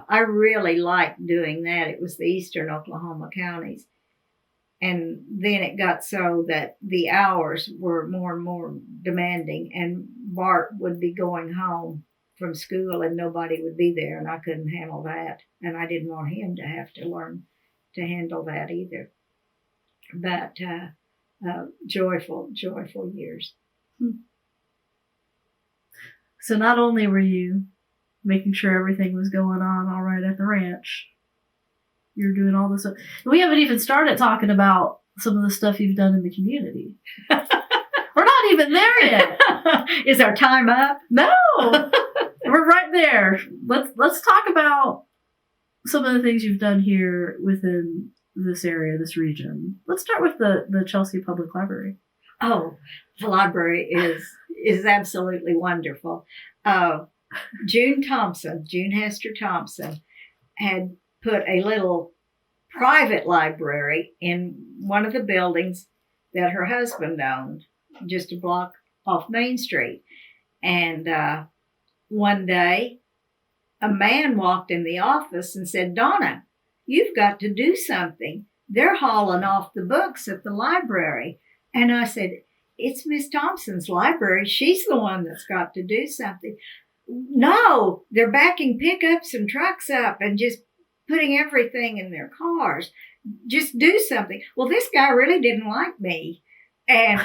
I really liked doing that. It was the eastern Oklahoma counties. And then it got so that the hours were more and more demanding, and Bart would be going home from school and nobody would be there, and I couldn't handle that. And I didn't want him to have to learn to handle that either. But joyful years. So not only were you making sure everything was going on all right at the ranch, you're doing all this stuff. We haven't even started talking about some of the stuff you've done in the community. We're not even there yet. Is our time up? No, we're right there. Let's talk about some of the things you've done here within this area, this region. Let's start with the Chelsea Public Library. Oh, the library is absolutely wonderful. June Hester Thompson, had put a little private library in one of the buildings that her husband owned, just a block off Main Street. And one day, a man walked in the office and said, "Donna, you've got to do something. They're hauling off the books at the library." And I said, "It's Miss Thompson's library. She's the one that's got to do something." "No, they're backing pickups and trucks up and just putting everything in their cars. Just do something." Well, this guy really didn't like me. And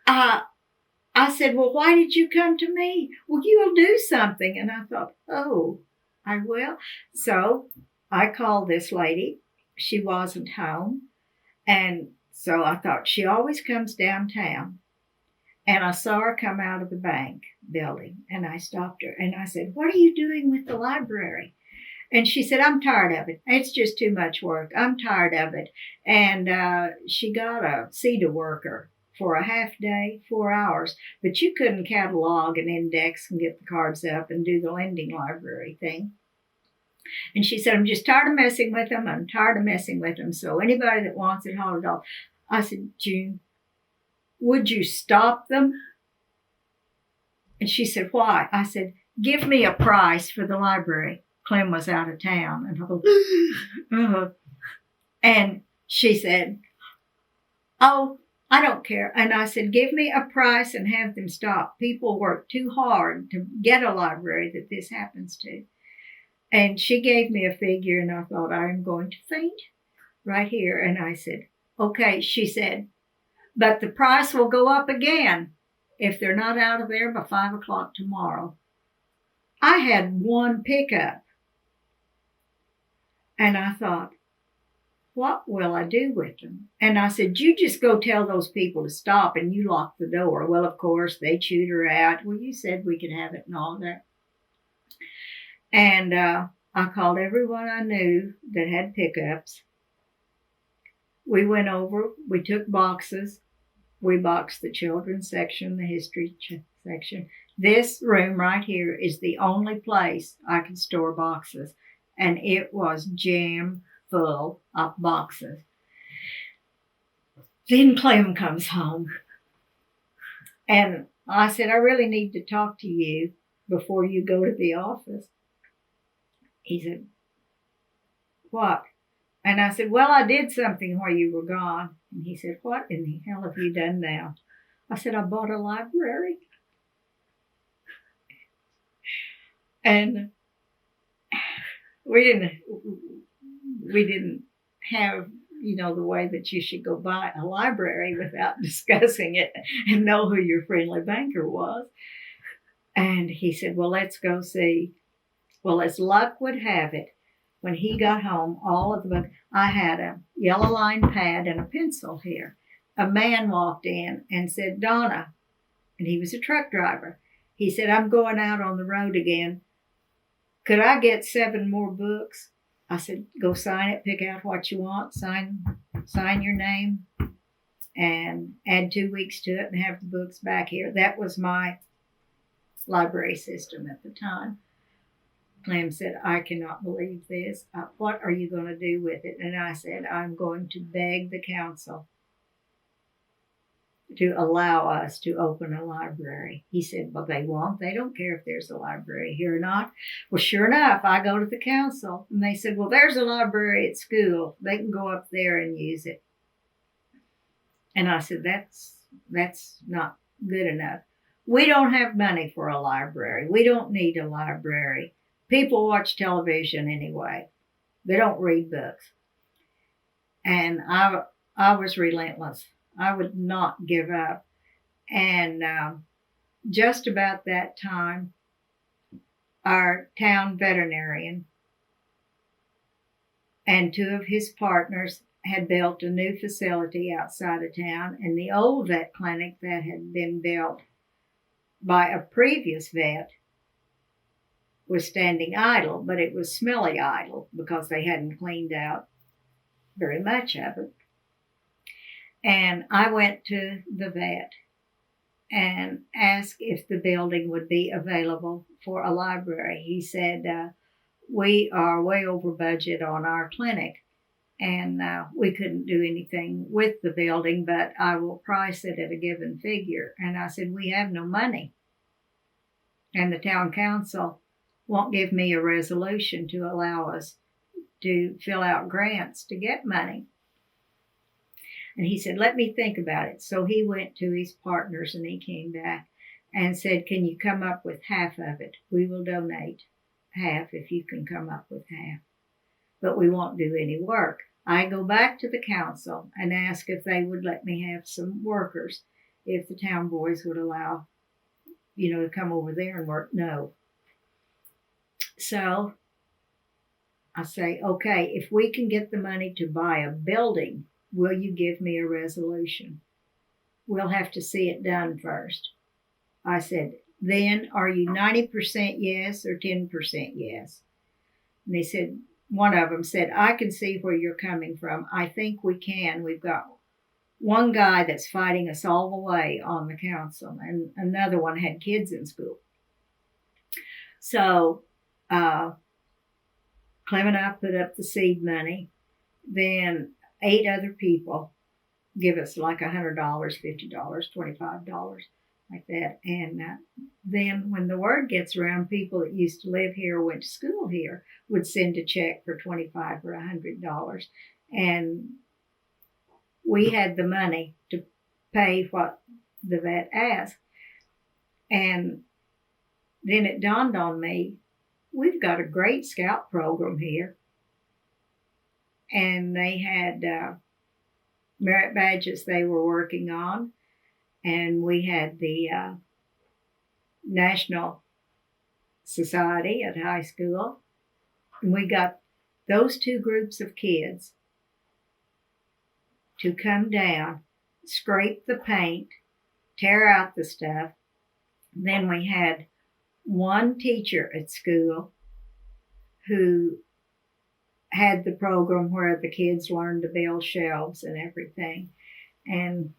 I said, "Well, why did you come to me?" "Well, you'll do something." And I thought, oh, I will. So I called this lady. She wasn't home. And so I thought, she always comes downtown. And I saw her come out of the bank building. And I stopped her. And I said, "What are you doing with the library?" And she said, "I'm tired of it. It's just too much work. I'm tired of it." And she got a CETA worker for a half day, 4 hours. But you couldn't catalog and index and get the cards up and do the lending library thing. And she said, "I'm just tired of messing with them. I'm tired of messing with them. So anybody that wants it, haul it off." I said, "June, would you stop them?" And she said, "Why?" I said, "Give me a price for the library." Clem was out of town. And I thought, And she said, "Oh, I don't care." And I said, "Give me a price and have them stop. People work too hard to get a library that this happens to." And she gave me a figure, and I thought, I am going to faint right here. And I said, "Okay." She said, "But the price will go up again if they're not out of there by 5 o'clock tomorrow." I had one pickup. And I thought, what will I do with them? And I said, "You just go tell those people to stop and you lock the door." Well, of course, they chewed her out. "Well, you said we could have it," and all that. And I called everyone I knew that had pickups. We went over, we took boxes. We boxed the children's section, the history section. This room right here is the only place I could store boxes. And it was jam full of boxes. Then Clem comes home. And I said, "I really need to talk to you before you go to the office." He said, "What?" And I said, "Well, I did something while you were gone." And he said, "What in the hell have you done now?" I said, "I bought a library." And we didn't have, the way that you should go buy a library without discussing it and know who your friendly banker was. And he said, "Well, let's go see." Well, as luck would have it, when he got home, all of the books, I had a yellow line pad and a pencil here. A man walked in and said, "Donna," and he was a truck driver. He said, "I'm going out on the road again. Could I get 7 more books?" I said, "Go sign it, pick out what you want, sign your name, and add 2 weeks to it and have the books back here." That was my library system at the time. Clem said, "I cannot believe this. What are you going to do with it?" And I said, "I'm going to beg the council to allow us to open a library." He said, "Well, they won't. They don't care if there's a library here or not." Well, sure enough, I go to the council and they said, "Well, there's a library at school. They can go up there and use it." And I said, that's not good enough. We don't have money for a library. We don't need a library. People watch television anyway. They don't read books. And I was relentless. I would not give up. And just about that time, our town veterinarian and two of his partners had built a new facility outside of town, and the old vet clinic that had been built by a previous vet was standing idle, but it was smelly idle because they hadn't cleaned out very much of it. And I went to the vet and asked if the building would be available for a library. He said, we are way over budget on our clinic, and we couldn't do anything with the building, but I will price it at a given figure. And I said, we have no money. And the town council won't give me a resolution to allow us to fill out grants to get money. And he said, let me think about it. So he went to his partners and he came back and said, can you come up with half of it? We will donate half if you can come up with half. But we won't do any work. I go back to the council and ask if they would let me have some workers, if the town boys would allow, to come over there and work. No. So I say, okay, if we can get the money to buy a building, will you give me a resolution? We'll have to see it done first. I said, then are you 90% yes or 10% yes? And they said, one of them said, I can see where you're coming from. I think we can. We've got one guy that's fighting us all the way on the council, and another one had kids in school. So Clem and I put up the seed money. Then 8 other people give us like $100, $50, $25, like that. And then when the word gets around, people that used to live here or went to school here would send a check for $25 or $100. And we had the money to pay what the vet asked. And then it dawned on me, we've got a great scout program here. And they had merit badges they were working on. And we had the National Society at high school. And we got those 2 groups of kids to come down, scrape the paint, tear out the stuff. Then we had one teacher at school who had the program where the kids learned to build shelves and everything. And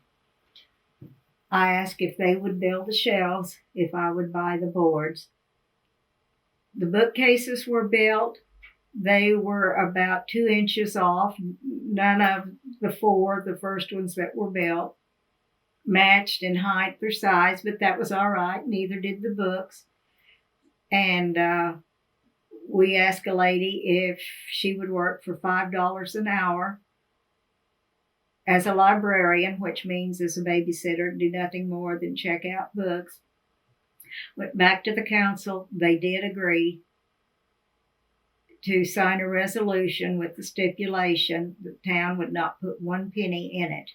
I asked if they would build the shelves, if I would buy the boards. The bookcases were built. They were about 2 inches off. None of the first ones that were built, matched in height or size, but that was all right. Neither did the books. And we asked a lady if she would work for $5 an hour as a librarian, which means as a babysitter, do nothing more than check out books. Went back to the council. They did agree to sign a resolution with the stipulation the town would not put 1 penny in it.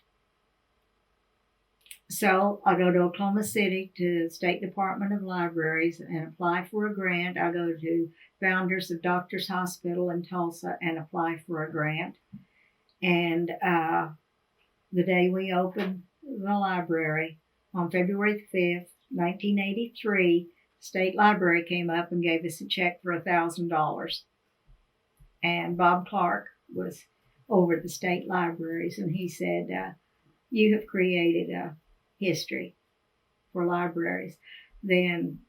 So I go to Oklahoma City to the State Department of Libraries and apply for a grant. I go to Founders of Doctors Hospital in Tulsa and apply for a grant. And the day we opened the library, on February 5th, 1983, the State Library came up and gave us a check for $1,000. And Bob Clark was over the state libraries, and he said, you have created a history for libraries. Then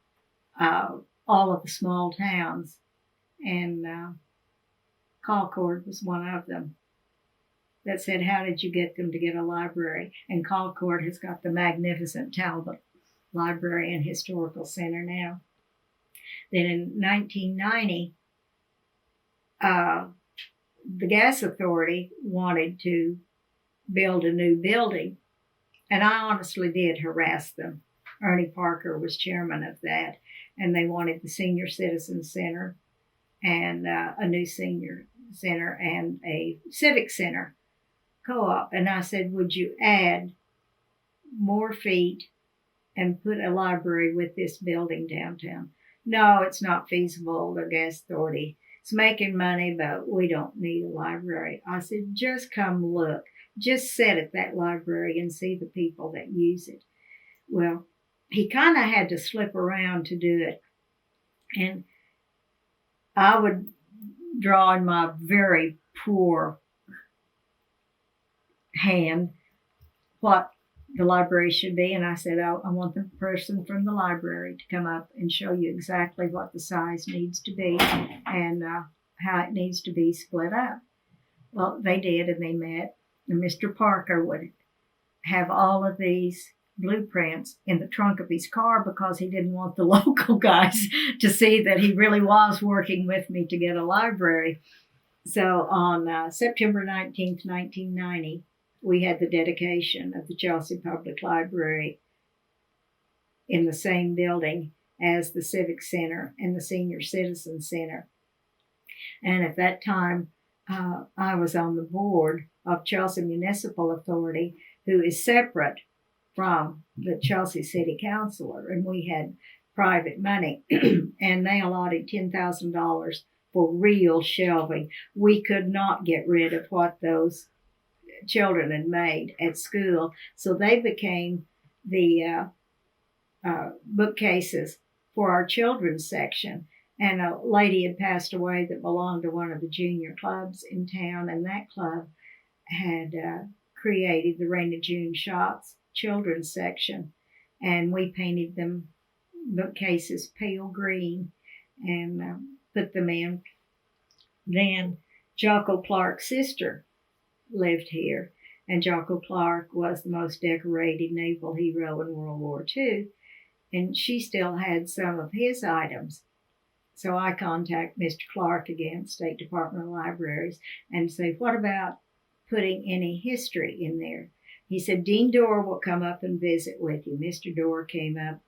all of the small towns, and Concord was one of them, that said, how did you get them to get a library? And Concord has got the magnificent Talbot Library and Historical Center now. Then in 1990, the gas authority wanted to build a new building, and I honestly did harass them. Ernie Parker was chairman of that, and they wanted the Senior Citizen Center and a new senior center and a civic center co-op. And I said, would you add more feet and put a library with this building downtown? No, it's not feasible, the gas authority It's making money, but we don't need a library. I said, just come look. Just sit at that library and see the people that use it. Well, he kind of had to slip around to do it. And I would draw in my very poor hand what the library should be. And I said, I want the person from the library to come up and show you exactly what the size needs to be and how it needs to be split up. Well, they did, and they met. And Mr. Parker would have all of these blueprints in the trunk of his car because he didn't want the local guys to see that he really was working with me to get a library. So on September 19th, 1990, we had the dedication of the Chelsea Public Library in the same building as the Civic Center and the Senior Citizen Center. And at that time, I was on the board of Chelsea Municipal Authority, who is separate from the Chelsea City Councilor, and we had private money, and they allotted $10,000 for real shelving. We could not get rid of what those children had made at school, so they became the bookcases for our children's section. And a lady had passed away that belonged to one of the junior clubs in town, and that club had created the Rainy June Shots children's section, and we painted them bookcases pale green and put them in. Then Jocko Clark's sister lived here, and Jocko Clark was the most decorated naval hero in World War II, and she still had some of his items. So I contact Mr. Clark again, State Department of Libraries, and say, what about putting any history in there? He said, Dean Dorr will come up and visit with you. Mr. Dorr came up,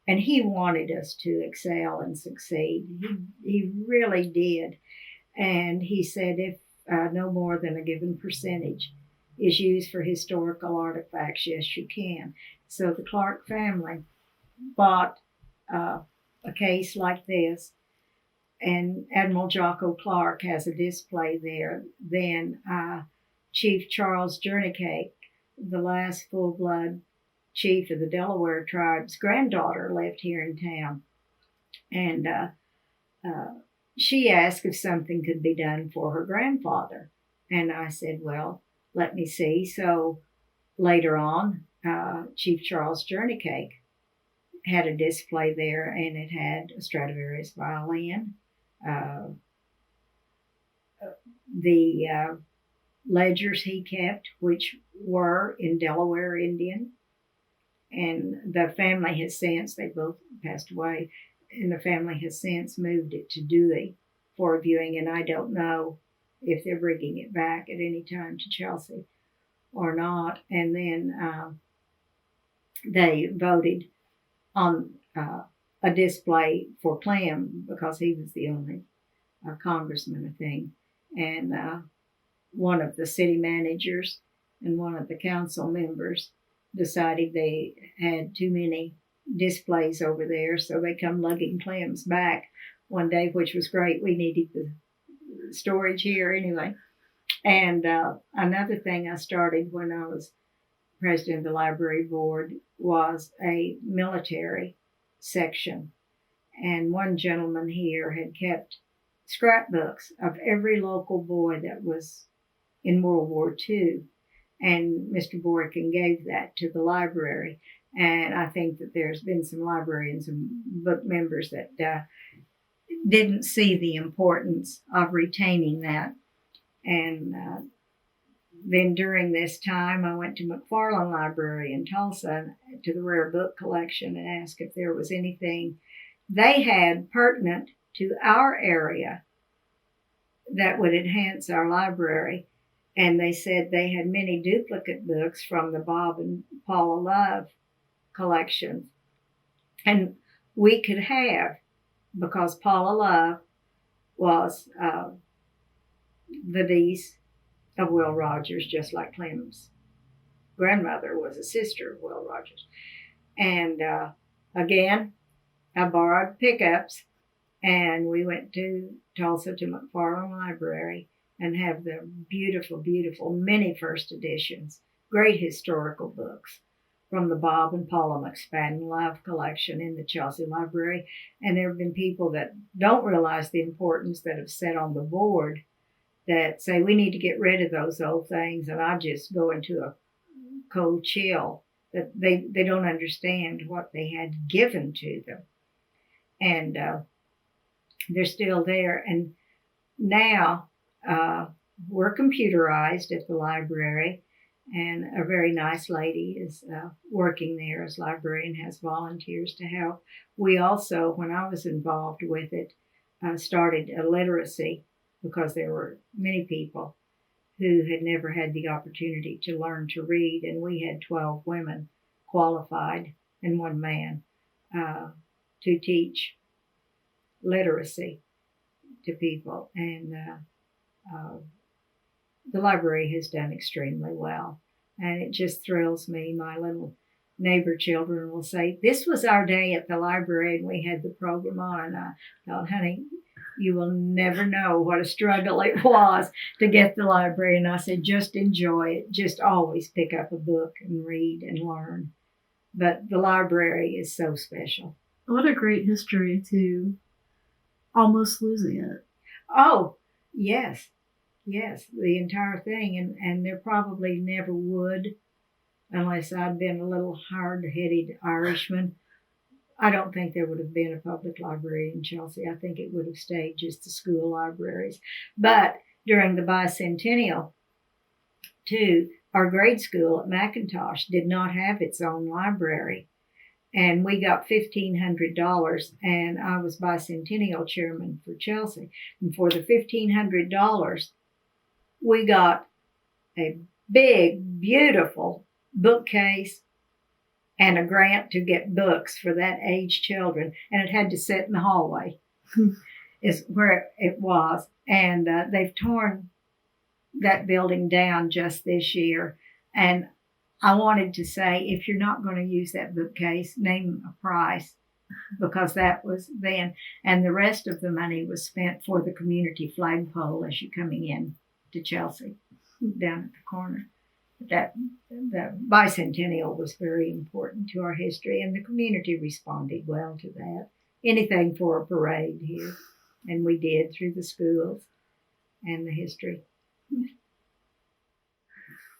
and he wanted us to excel and succeed. He really did. And he said, if no more than a given percentage is used for historical artifacts, yes, you can. So the Clark family bought a case like this, and Admiral Jocko Clark has a display there. Then Chief Charles Jernicake, the last full-blood chief of the Delaware tribe's granddaughter, lived here in town. And she asked if something could be done for her grandfather. And I said, well, let me see. So later on, Chief Charles Jernicake had a display there, and it had a Stradivarius violin, the ledgers he kept, which were in Delaware Indian, and the family has since, they both passed away, and the family has since moved it to Dewey for viewing, and I don't know if they're bringing it back at any time to Chelsea or not. And then they voted on a display for Clem because he was the only congressman, I think. And one of the city managers and one of the council members decided they had too many displays over there, so they come lugging Clem's back one day, which was great. We needed the storage here anyway. And another thing I started when I was president of the library board was a military section. And one gentleman here had kept scrapbooks of every local boy that was in World War II. And Mr. Boykin gave that to the library. And I think that there's been some librarians and book members that didn't see the importance of retaining that. And then during this time, I went to McFarland Library in Tulsa to the rare book collection and asked if there was anything they had pertinent to our area that would enhance our library. And they said they had many duplicate books from the Bob and Paula Love collections. And we could have, because Paula Love was the niece of Will Rogers, just like Clem's grandmother was a sister of Will Rogers. And again, I borrowed pickups And we went to Tulsa to McFarland Library and have the beautiful, beautiful many first editions, great historical books from the Bob and Paula McSpadden Live collection in the Chelsea Library. And there have been people that don't realize the importance that have sat on the board that say we need to get rid of those old things, and I just go into a cold chill that they don't understand what they had given to them. And they're still there. And now we're computerized at the library, and a very nice lady is working there as librarian, has volunteers to help. We also, when I was involved with it, started a literacy because there were many people who had never had the opportunity to learn to read, and we had 12 women qualified and one man to teach literacy to people. And the library has done extremely well, and it just thrills me. My little neighbor children will say, "This was our day at the library, and we had the program on." And I thought, honey, you will never know what a struggle it was to get the library. And I said, just enjoy it. Just always pick up a book and read and learn. But the library is so special. What a great history to almost losing it. Oh, yes. Yes, the entire thing. And there probably never would, unless I'd been a little hard-headed Irishman. I don't think there would have been a public library in Chelsea. I think it would have stayed just the school libraries. But during the bicentennial, too, our grade school at McIntosh did not have its own library. And we got $1,500, and I was bicentennial chairman for Chelsea. And for the $1,500, we got a big, beautiful bookcase and a grant to get books for that age children. And it had to sit in the hallway is where it was. And they've torn that building down just this year. And I wanted to say, if you're not going to use that bookcase, name a price, because that was then. And the rest of the money was spent for the community flagpole as you're coming in to Chelsea, down at the corner. That the bicentennial was very important to our history, and the community responded well to that. Anything for a parade here, and we did through the schools and the history.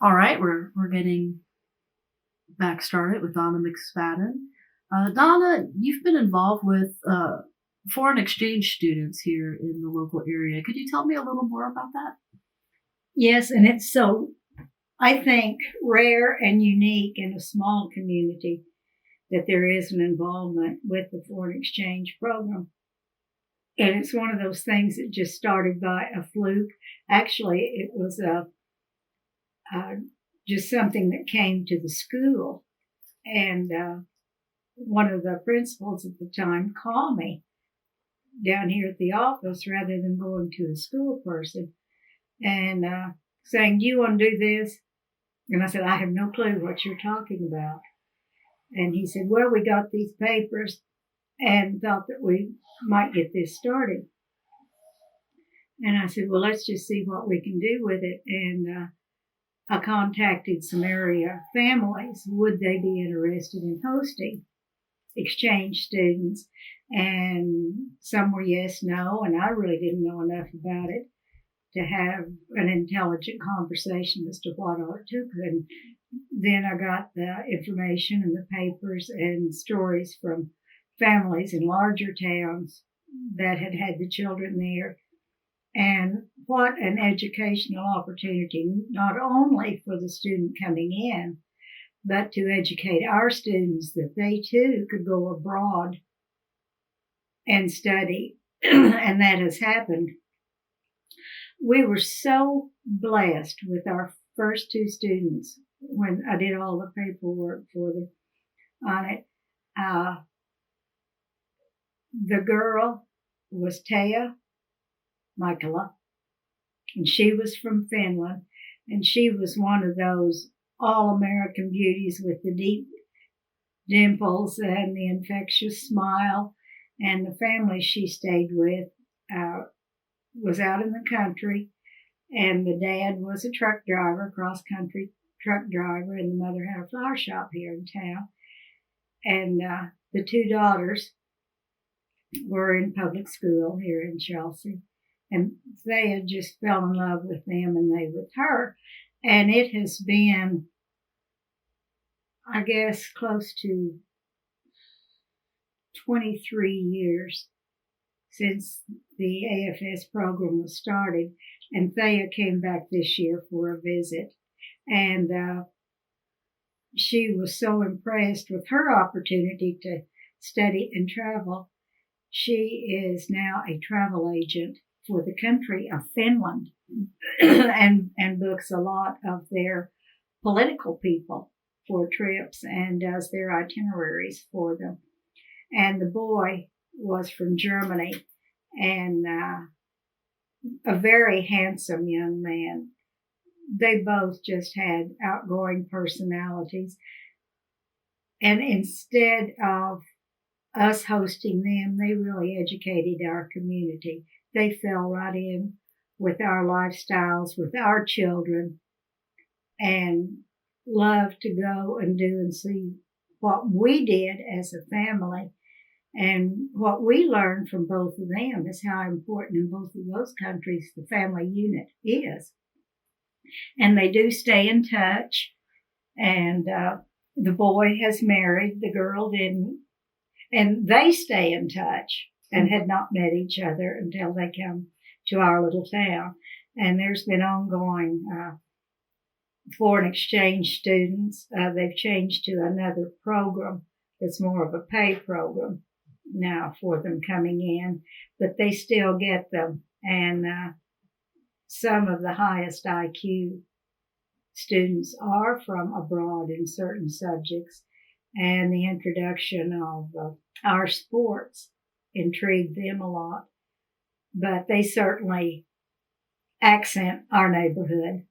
All right, we're getting back started with Donna McSpadden. Donna, you've been involved with foreign exchange students here in the local area. Could you tell me a little more about that? Yes, and it's so, I think, rare and unique in a small community that there is an involvement with the foreign exchange program. And it's one of those things that just started by a fluke. Actually, it was just something that came to the school. And one of the principals at the time called me down here at the office rather than going to a school person and saying, "Do you want to do this?" And I said, "I have no clue what you're talking about." And he said, "Well, we got these papers and thought that we might get this started." And I said, "Well, let's just see what we can do with it." And I contacted some area families. Would they be interested in hosting exchange students? And some were yes, no, and I really didn't know enough about it to have an intelligent conversation as to what all it took. And then I got the information and the papers and stories from families in larger towns that had had the children there. And what an educational opportunity, not only for the student coming in, but to educate our students that they too could go abroad and study. And that has happened. We were so blessed with our first two students when I did all the paperwork for them on it. The girl was Taya Nykolaiszyn, and she was from Finland, and she was one of those all-American beauties with the deep dimples and the infectious smile. And the family she stayed with was out in the country, and the dad was a truck driver, cross-country truck driver, and the mother had a flower shop here in town. And the two daughters were in public school here in Chelsea, and they had just fell in love with them and they with her. And it has been, I guess, close to 23 years since the AFS program was started, and Thea came back this year for a visit. And she was so impressed with her opportunity to study and travel. She is now a travel agent for the country of Finland and books a lot of their political people for trips and does their itineraries for them. And the boy was from Germany, and a very handsome young man. They both just had outgoing personalities. And instead of us hosting them, they really educated our community. They fell right in with our lifestyles, with our children, and loved to go and do and see what we did as a family. And what we learned from both of them is how important in both of those countries the family unit is. And they do stay in touch. And the boy has married, the girl didn't. And they stay in touch and had not met each other until they come to our little town. And there's been ongoing foreign exchange students. They've changed to another program that's more of a pay program now for them coming in, but they still get them. And some of the highest IQ students are from abroad in certain subjects, and the introduction of our sports intrigued them a lot. But they certainly accent our neighborhood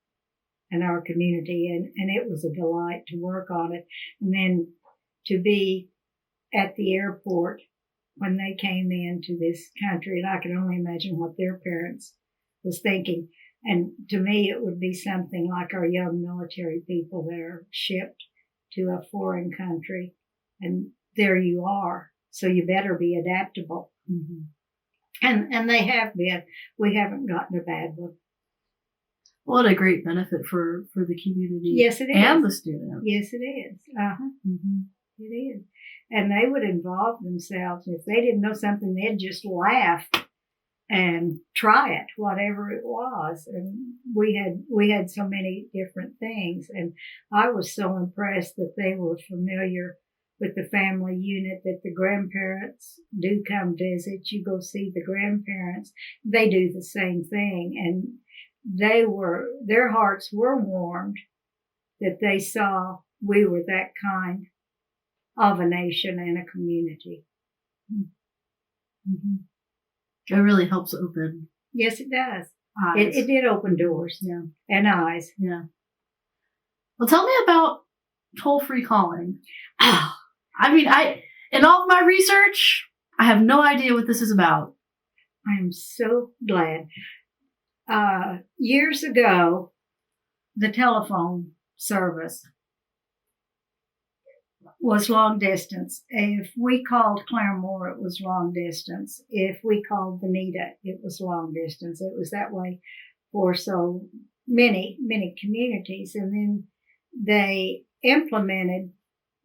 and our community, and it was a delight to work on it. And then to be at the airport when they came into this country, and I can only imagine what their parents was thinking. And to me, it would be something like our young military people that are shipped to a foreign country, and there you are. So you better be adaptable. Mm-hmm. And they have been. We haven't gotten a bad one. What a great benefit for the community. Yes, it is. And the students. Yes, it is. Mm-hmm. It is. And they would involve themselves. If they didn't know something, they'd just laugh and try it, whatever it was. And we had so many different things. And I was so impressed that they were familiar with the family unit, that the grandparents do come visit. You go see the grandparents. They do the same thing. And their hearts were warmed that they saw we were that kind of a nation and a community. Mm-hmm. It really helps open. Yes, it does. It did open doors. Yeah. And eyes. Yeah. Well, tell me about toll-free calling. I mean, in all of my research, I have no idea what this is about. I am so glad. Years ago, the telephone service was long distance. If we called Claremore, it was long distance. If we called Bonita, it was long distance. It was that way for so many, many communities. And then they implemented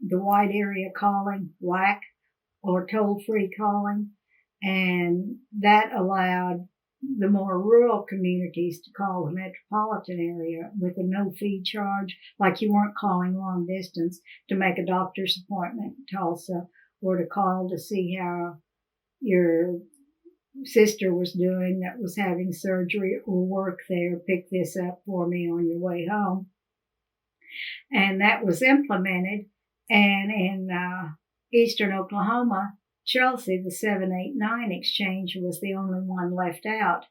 the wide area calling, WAC, or toll-free calling, and that allowed the more rural communities to call the metropolitan area with a no-fee charge, like you weren't calling long distance to make a doctor's appointment in Tulsa or to call to see how your sister was doing that was having surgery or work there. Pick this up for me on your way home. And that was implemented. And in eastern Oklahoma, Chelsea, the 789 exchange was the only one left out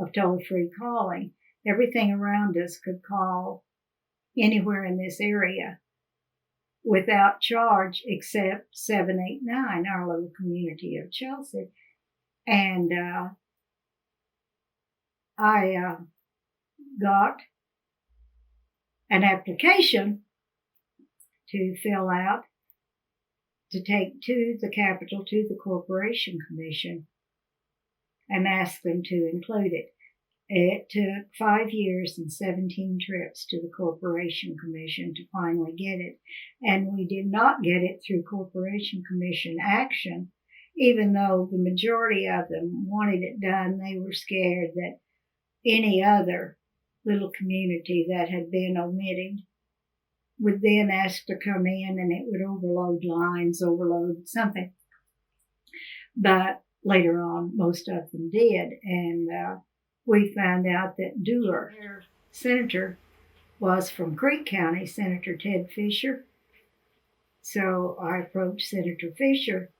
of toll-free calling. Everything around us could call anywhere in this area. without charge except 789, our little community of Chelsea. And I got an application to fill out to take to the Capitol, to the Corporation Commission, and ask them to include it. It took 5 years and 17 trips to the Corporation Commission to finally get it. And we did not get it through Corporation Commission action, even though the majority of them wanted it done. They were scared that any other little community that had been omitted would then ask to come in, and it would overload lines, overload something. But later on, most of them did. And we found out that Dewar, their senator, was from Creek County, Senator Ted Fisher. So I approached Senator Fisher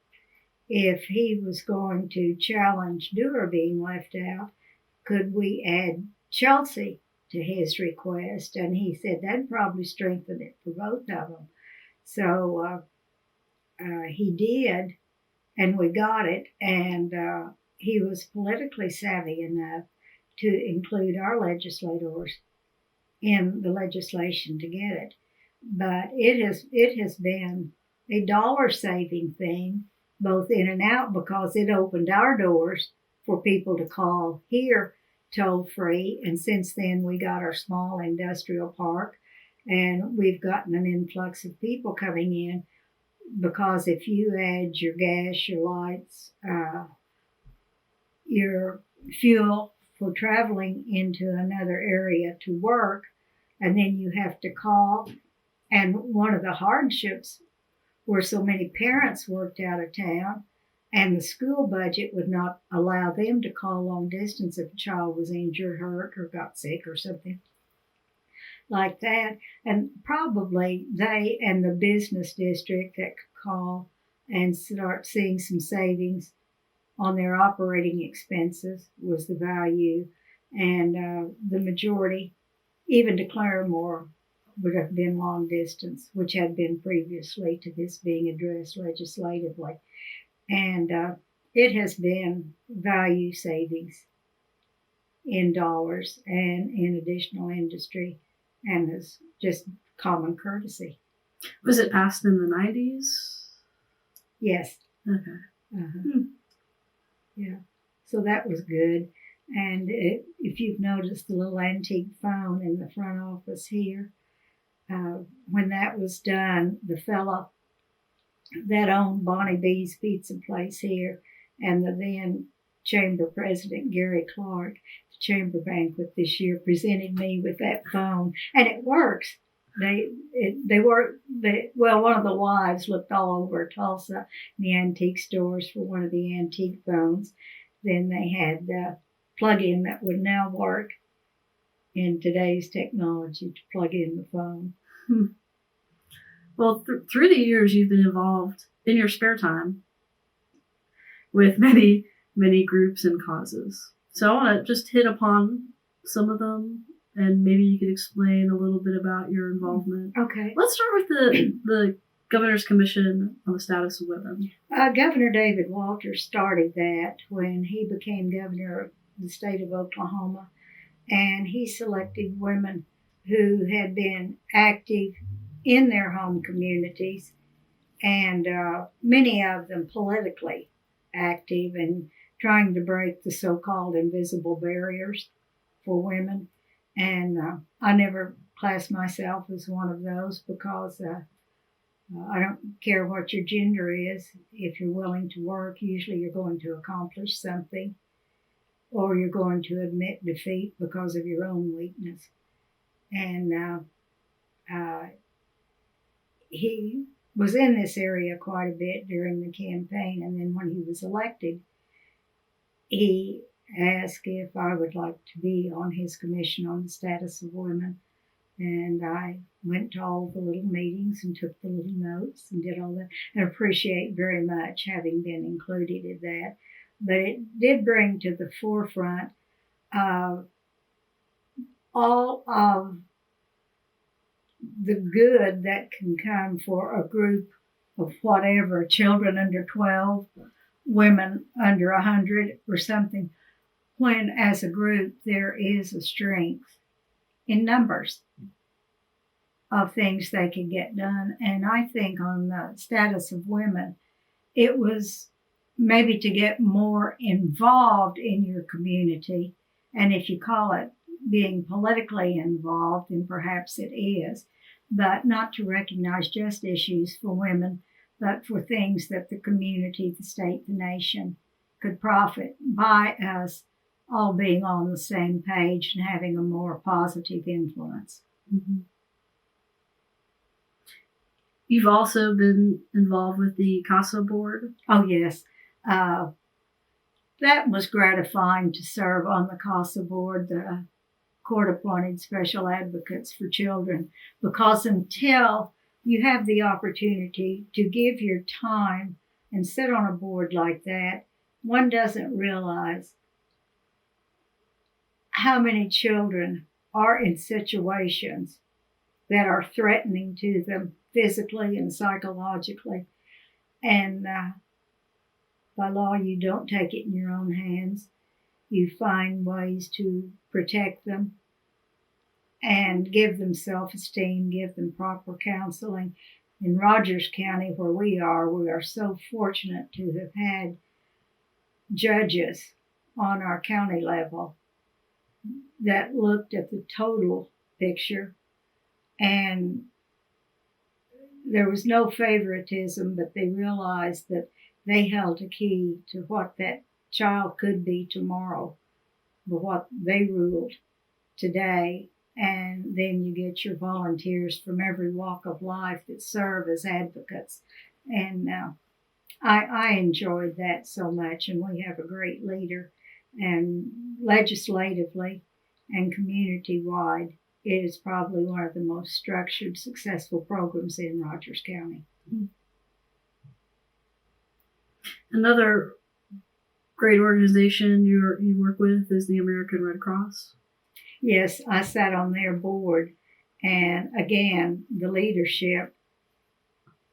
if he was going to challenge Dewar being left out, could we add Chelsea to his request? And he said that'd probably strengthen it for both of them. So he did, and we got it. And he was politically savvy enough to include our legislators in the legislation to get it. But it has been a dollar-saving thing, both in and out, because it opened our doors for people to call here toll-free. And since then, we got our small industrial park, and we've gotten an influx of people coming in, because if you add your gas, your lights, your fuel for traveling into another area to work, and then you have to call. And one of the hardships were so many parents worked out of town, and the school budget would not allow them to call long distance if a child was injured, hurt, or got sick or something like that. And probably they and the business district that could call and start seeing some savings on their operating expenses was the value. And the majority, even to Claremore, would have been long distance, which had been previously to this being addressed legislatively. And it has been value savings in dollars and in additional industry, and is just common courtesy. Was it passed in the 90s? Yes. Okay. Yeah. So that was good. And if you've noticed the little antique phone in the front office here, when that was done, the fellow that owned Bonnie B's Pizza Place here and the then Chamber President Gary Clark, the Chamber banquet this year, presented me with that phone, and it works. One of the wives looked all over Tulsa in the antique stores for one of the antique phones. Then they had a plug-in that would now work in today's technology to plug in the phone. Well, through the years, you've been involved in your spare time with many, many groups and causes. So I want to just hit upon some of them, and maybe you could explain a little bit about your involvement. Okay. Let's start with the Governor's Commission on the Status of Women. Governor David Walters started that when he became governor of the state of Oklahoma, and he selected women who had been active in their home communities, and many of them politically active and trying to break the so-called invisible barriers for women. And I never classed myself as one of those, because I don't care what your gender is. If you're willing to work, usually you're going to accomplish something, or you're going to admit defeat because of your own weakness. And he was in this area quite a bit during the campaign, and then when he was elected, he asked if I would like to be on his commission on the status of women. And I went to all the little meetings and took the little notes and did all that, and appreciate very much having been included in that. But it did bring to the forefront all of the good that can come for a group of whatever, children under 12, women under 100 or something, when as a group there is a strength in numbers of things they can get done. And I think on the status of women, it was maybe to get more involved in your community. And if you call it being politically involved, then perhaps it is, but not to recognize just issues for women, but for things that the community, the state, the nation could profit by us all being on the same page and having a more positive influence. Mm-hmm. You've also been involved with the CASA board? Oh, yes. That was gratifying to serve on the CASA board, the court-appointed special advocates for children, because until you have the opportunity to give your time and sit on a board like that, one doesn't realize how many children are in situations that are threatening to them physically and psychologically. And by law, you don't take it in your own hands. You find ways to protect them and give them self-esteem, give them proper counseling. In Rogers County, where we are so fortunate to have had judges on our county level that looked at the total picture, and there was no favoritism, but they realized that they held a key to what that child could be tomorrow, but what they ruled today. And then you get your volunteers from every walk of life that serve as advocates. And I enjoyed that so much, and we have a great leader. And legislatively and community-wide, it is probably one of the most structured, successful programs in Rogers County. Another great organization you work with is the American Red Cross. Yes, I sat on their board, and again, the leadership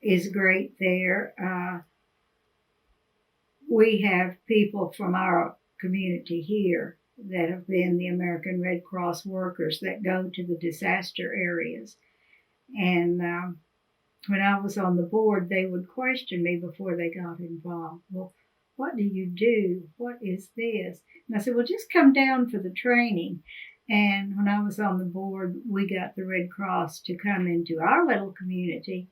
is great there. We have people from our community here that have been the American Red Cross workers that go to the disaster areas. And when I was on the board, they would question me before they got involved. Well, what do you do? What is this? And I said, well, just come down for the training. And when I was on the board, we got the Red Cross to come into our little community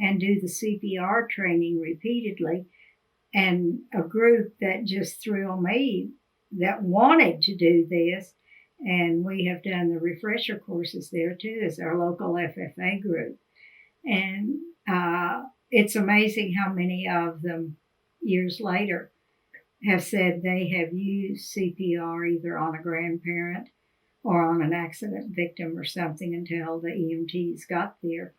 and do the CPR training repeatedly. And a group that just thrilled me that wanted to do this, and we have done the refresher courses there too as our local FFA group. And it's amazing how many of them years later have said they have used CPR either on a grandparent or on an accident victim or something until the EMTs got there.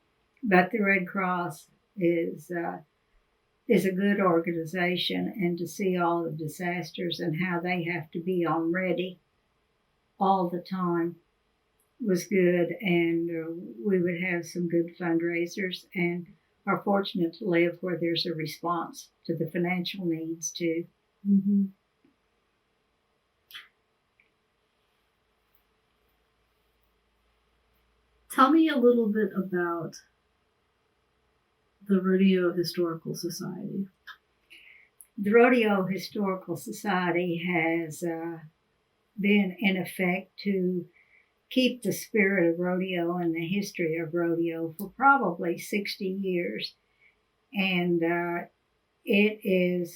But the Red Cross is a good organization, and to see all the disasters and how they have to be on ready all the time was good. And we would have some good fundraisers and are fortunate to live where there's a response to the financial needs too. Mm-hmm. Tell me a little bit about the Rodeo Historical Society. The Rodeo Historical Society has been in effect to keep the spirit of rodeo and the history of rodeo for probably 60 years. And it is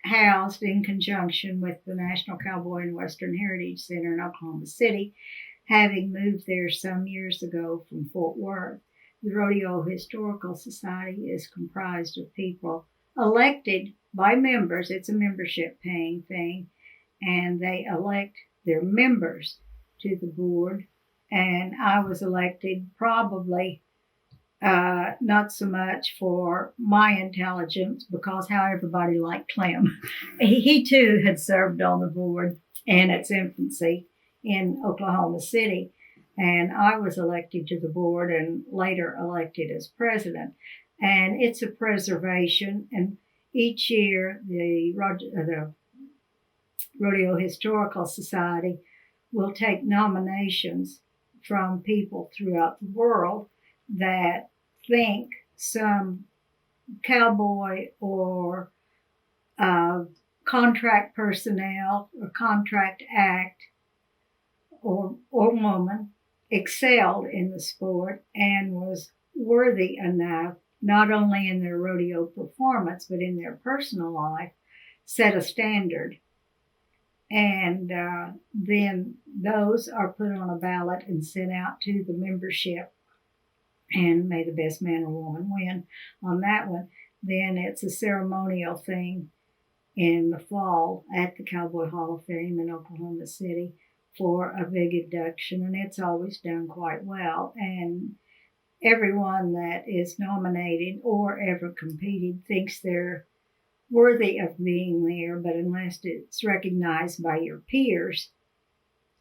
housed in conjunction with the National Cowboy and Western Heritage Center in Oklahoma City, having moved there some years ago from Fort Worth. The Rodeo Historical Society is comprised of people elected by members. It's a membership paying thing, and they elect their members to the board. And I was elected probably not so much for my intelligence, because how everybody liked Clem. He too had served on the board in its infancy in Oklahoma City. And I was elected to the board and later elected as president. And it's a preservation. And each year, the Rodeo Historical Society will take nominations from people throughout the world that think some cowboy or contract personnel or contract act or woman excelled in the sport and was worthy enough, not only in their rodeo performance, but in their personal life, set a standard. And then those are put on a ballot and sent out to the membership. And may the best man or woman win on that one. Then it's a ceremonial thing in the fall at the Cowboy Hall of Fame in Oklahoma City for a big induction, and it's always done quite well. And everyone that is nominated or ever competed thinks they're worthy of being there, but unless it's recognized by your peers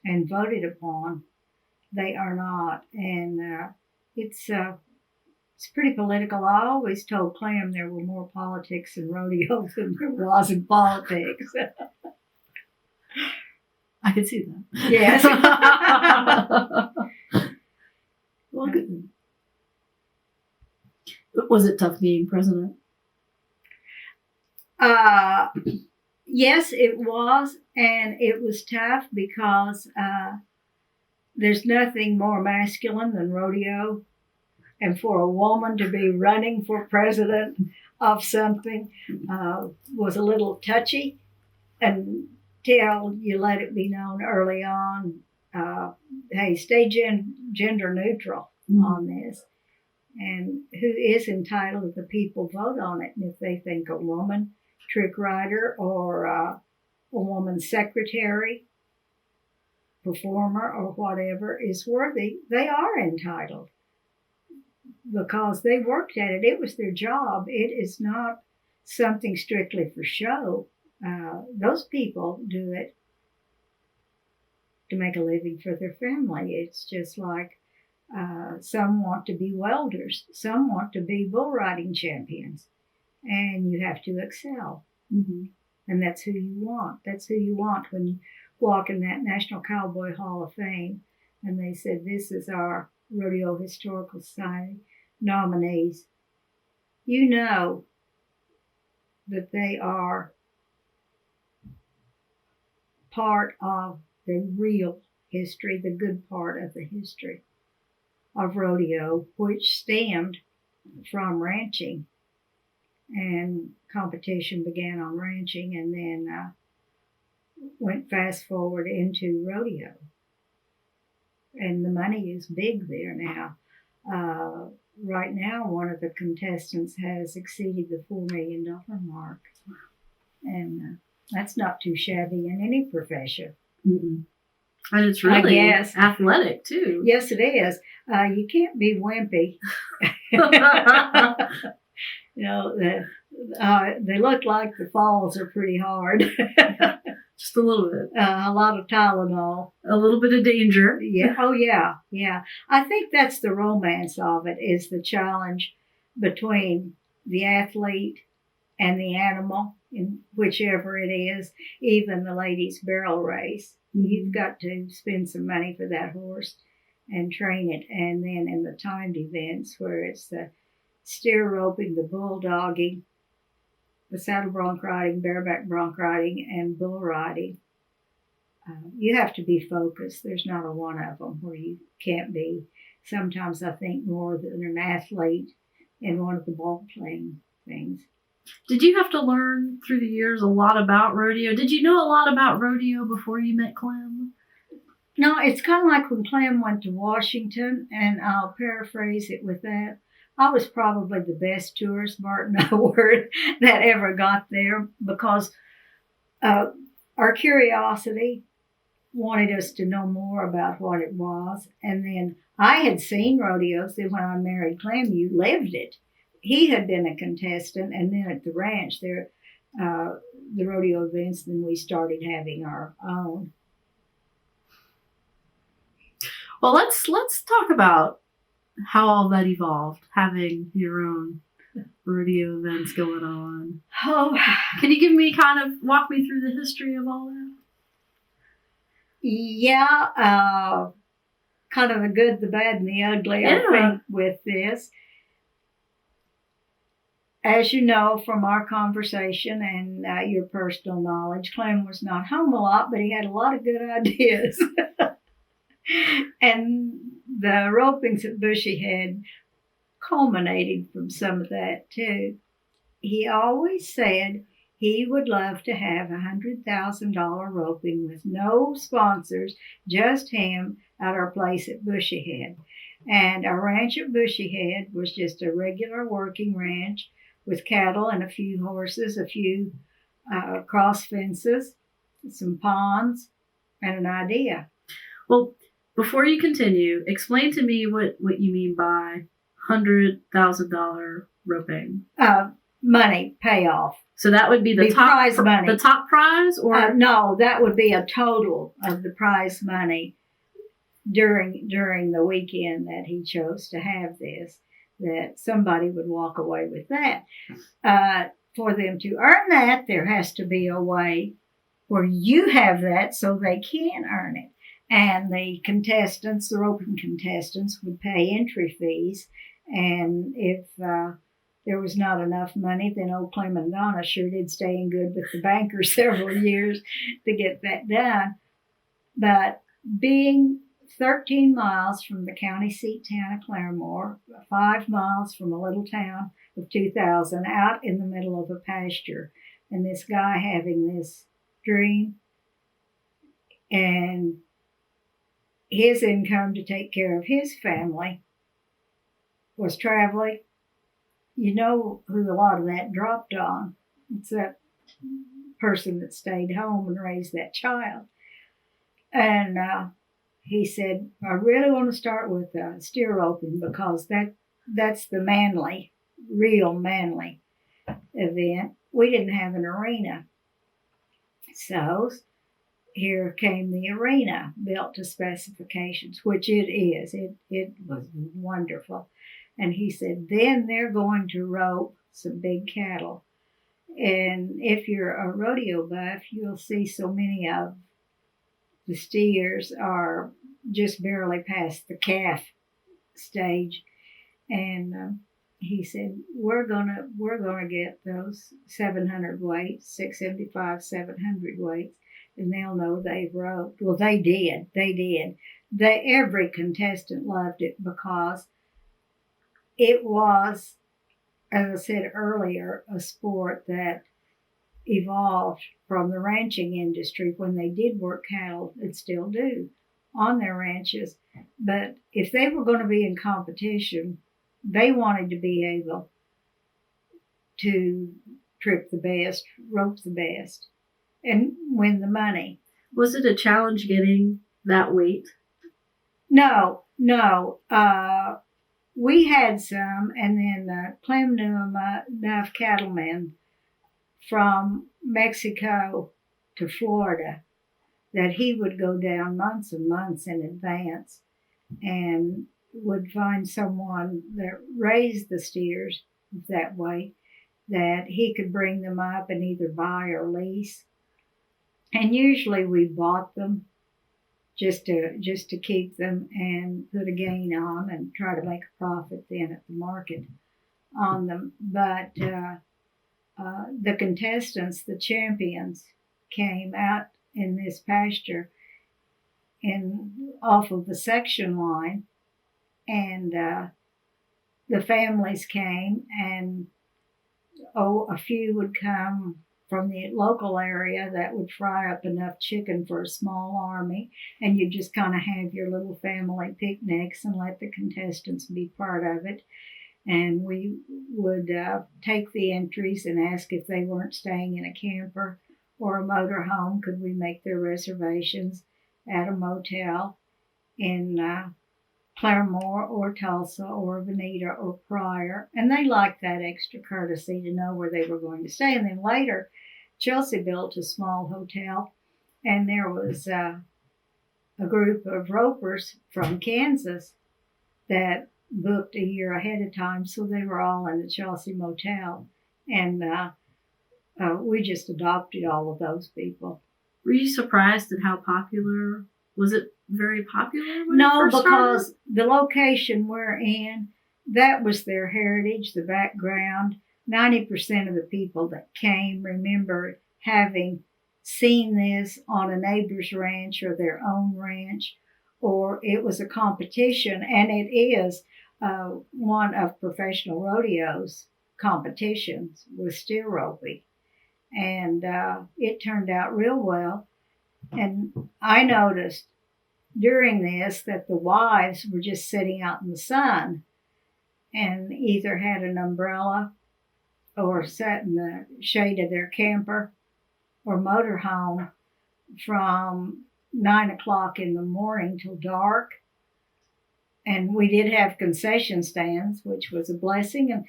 and voted upon, they are not. And it's pretty political. I always told Clem there were more politics in rodeo than there was in politics. I could see that. Yes. Well, good. Was it tough being president? Yes, it was. And it was tough because there's nothing more masculine than rodeo. And for a woman to be running for president of something was a little touchy until you let it be known early on, hey, stay gender neutral on this. And who is entitled, the people vote on it. And if they think a woman trick rider or a woman secretary, performer, or whatever is worthy, they are entitled because they worked at it. It was their job. It is not something strictly for show. Those people do it to make a living for their family. It's just like some want to be welders. Some want to be bull riding champions. And you have to excel. Mm-hmm. And that's who you want. That's who you want when you walk in that National Cowboy Hall of Fame. And they said, this is our Rodeo Historical Society nominees. You know that they are part of the real history, the good part of the history of rodeo, which stemmed from ranching. And competition began on ranching and then went fast forward into rodeo. And the money is big there now. Right now, one of the contestants has exceeded the $4 million mark. And that's not too shabby in any profession. Mm-mm. And it's really athletic, too. Yes, it is. You can't be wimpy. You know, they look like the falls are pretty hard. Just a little bit. A lot of Tylenol. A little bit of danger. Yeah. Oh, yeah. Yeah. I think that's the romance of it, is the challenge between the athlete and the animal, in whichever it is, even the ladies' barrel race. Mm-hmm. You've got to spend some money for that horse and train it. And then in the timed events where it's the steer roping, the bulldogging, the saddle bronc riding, bareback bronc riding, and bull riding, you have to be focused. There's not a one of them where you can't be. Sometimes I think more than an athlete in one of the ball playing things. Did you have to learn through the years a lot about rodeo? Did you know a lot about rodeo before you met Clem? No, it's kind of like when Clem went to Washington, and I'll paraphrase it with that. I was probably the best tourist, Bart and I were, that ever got there because our curiosity wanted us to know more about what it was. And then I had seen rodeos. Then when I married Clem, you lived it. He had been a contestant, and then at the ranch, there, the rodeo events, then we started having our own. Well, let's talk about how all that evolved, having your own rodeo events going on. Oh, Can you walk me through the history of all that? yeah, kind of the good, the bad, and the ugly, I think, with this. As you know from our conversation and your personal knowledge, Clem was not home a lot, but he had a lot of good ideas. And the ropings at Bushyhead culminated from some of that, too. He always said he would love to have $100,000 roping with no sponsors, just him at our place at Bushyhead. And our ranch at Bushyhead was just a regular working ranch with cattle and a few horses, a few cross fences, some ponds, and an idea. Well, before you continue, explain to me what you mean by $100,000 roping. Money payoff. So that would be the top prize money. The top prize, or no, that would be a total of the prize money during the weekend that he chose to have this. That somebody would walk away with that. For them to earn that, there has to be a way where you have that so they can earn it. And the contestants, the roping contestants, would pay entry fees. And if there was not enough money, then old Clem and Donna sure did stay in good with the banker several years to get that done. But being 13 miles from the county seat town of Claremore, 5 miles from a little town of 2,000, out in the middle of a pasture, and this guy having this dream and his income to take care of his family was traveling. You know who a lot of that dropped on. It's that person that stayed home and raised that child. And he said, I really want to start with steer roping because that's the manly, real manly event. We didn't have an arena. So here came the arena, built to specifications, which it is. It was wonderful. And he said, then they're going to rope some big cattle. And if you're a rodeo buff, you'll see so many of the steers are just barely past the calf stage. And he said, we're gonna get those 700 weights, 675, 700 weights, and they'll know they've roped. Well, they did. Every contestant loved it because it was, as I said earlier, a sport that evolved from the ranching industry when they did work cattle and still do on their ranches. But if they were going to be in competition, they wanted to be able to trip the best, rope the best, and win the money. Was it a challenge getting that weight? No. We had some, and then Clem knew enough cattlemen from Mexico to Florida that he would go down months and months in advance and would find someone that raised the steers that way, that he could bring them up and either buy or lease. And usually we bought them just to keep them and put a gain on and try to make a profit then at the market on them. But the contestants, the champions, came out in this pasture and off of the section line, and the families came, and a few would come from the local area that would fry up enough chicken for a small army, and you just kind of have your little family picnics and let the contestants be part of it. And we would take the entries and ask if they weren't staying in a camper or a motorhome, could we make their reservations at a motel in Claremore or Tulsa or Veneta or Pryor. And they liked that extra courtesy to know where they were going to stay. And then later, Chelsea built a small hotel, and there was a group of ropers from Kansas that booked a year ahead of time, so they were all in the Chelsea Motel. And we just adopted all of those people. Were you surprised at how popular? Was it very popular when No, it first because started? the location we're in, that was their heritage, the background. 90% of the people that came remember having seen this on a neighbor's ranch or their own ranch, or it was a competition, and it is one of professional rodeos competitions with steer roping. And it turned out real well. And I noticed during this that the wives were just sitting out in the sun and either had an umbrella or sat in the shade of their camper or motorhome from 9 o'clock in the morning till dark. And we did have concession stands, which was a blessing.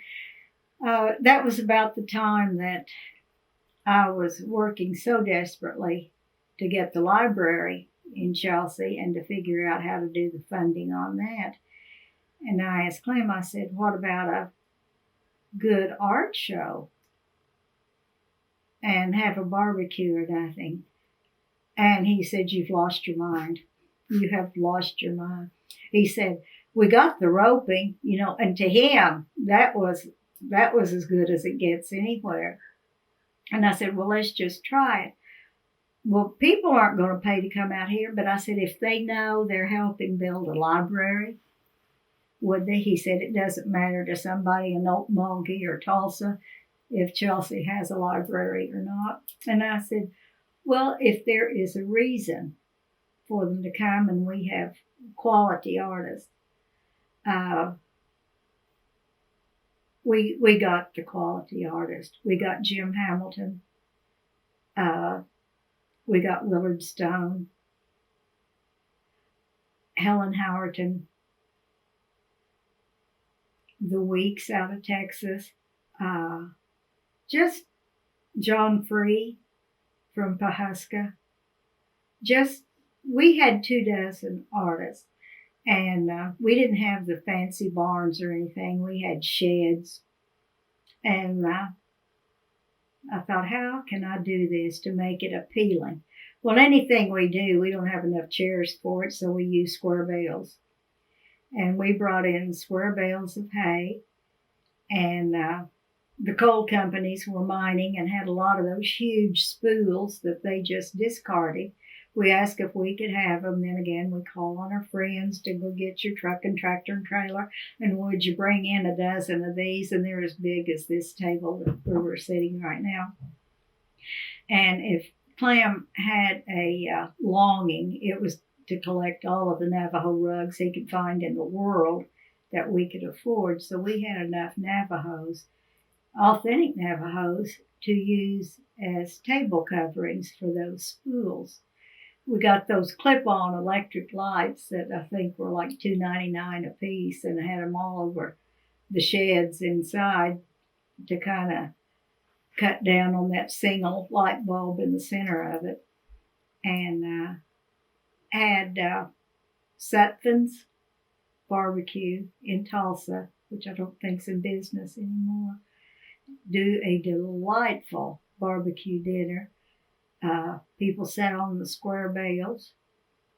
And that was about the time that I was working so desperately to get the library in Chelsea and to figure out how to do the funding on that. And I asked Clem, I said, what about a good art show? And have a barbecue or nothing. And he said, you've lost your mind. You have lost your mind. He said, we got the roping, and to him, that was as good as it gets anywhere. And I said, well, let's just try it. Well, people aren't going to pay to come out here, but I said, if they know they're helping build a library, would they? He said, it doesn't matter to somebody in Okmulgee or Tulsa if Chelsea has a library or not. And I said, well, if there is a reason for them to come and we have quality artists, we got the quality artist. We got Jim Hamilton. We got Willard Stone, Helen Howerton, the Weeks out of Texas, just John Free from Pahuska. We had 24 artists, and we didn't have the fancy barns or anything. We had sheds, and I thought, how can I do this to make it appealing? Well, anything we do, we don't have enough chairs for it, so we use square bales. And we brought in square bales of hay, and the coal companies were mining and had a lot of those huge spools that they just discarded. We asked if we could have them. Then again, we call on our friends to go get your truck and tractor and trailer. And would you bring in a dozen of these? And they're as big as this table where we're sitting right now. And if Clem had a longing, it was to collect all of the Navajo rugs he could find in the world that we could afford. So we had enough Navajos, authentic Navajos, to use as table coverings for those spools. We got those clip-on electric lights that I think were like $2.99 a piece, and had them all over the sheds inside to kind of cut down on that single light bulb in the center of it. And had Sutphen's Barbecue in Tulsa, which I don't think's in business anymore, do a delightful barbecue dinner. People sat on the square bales.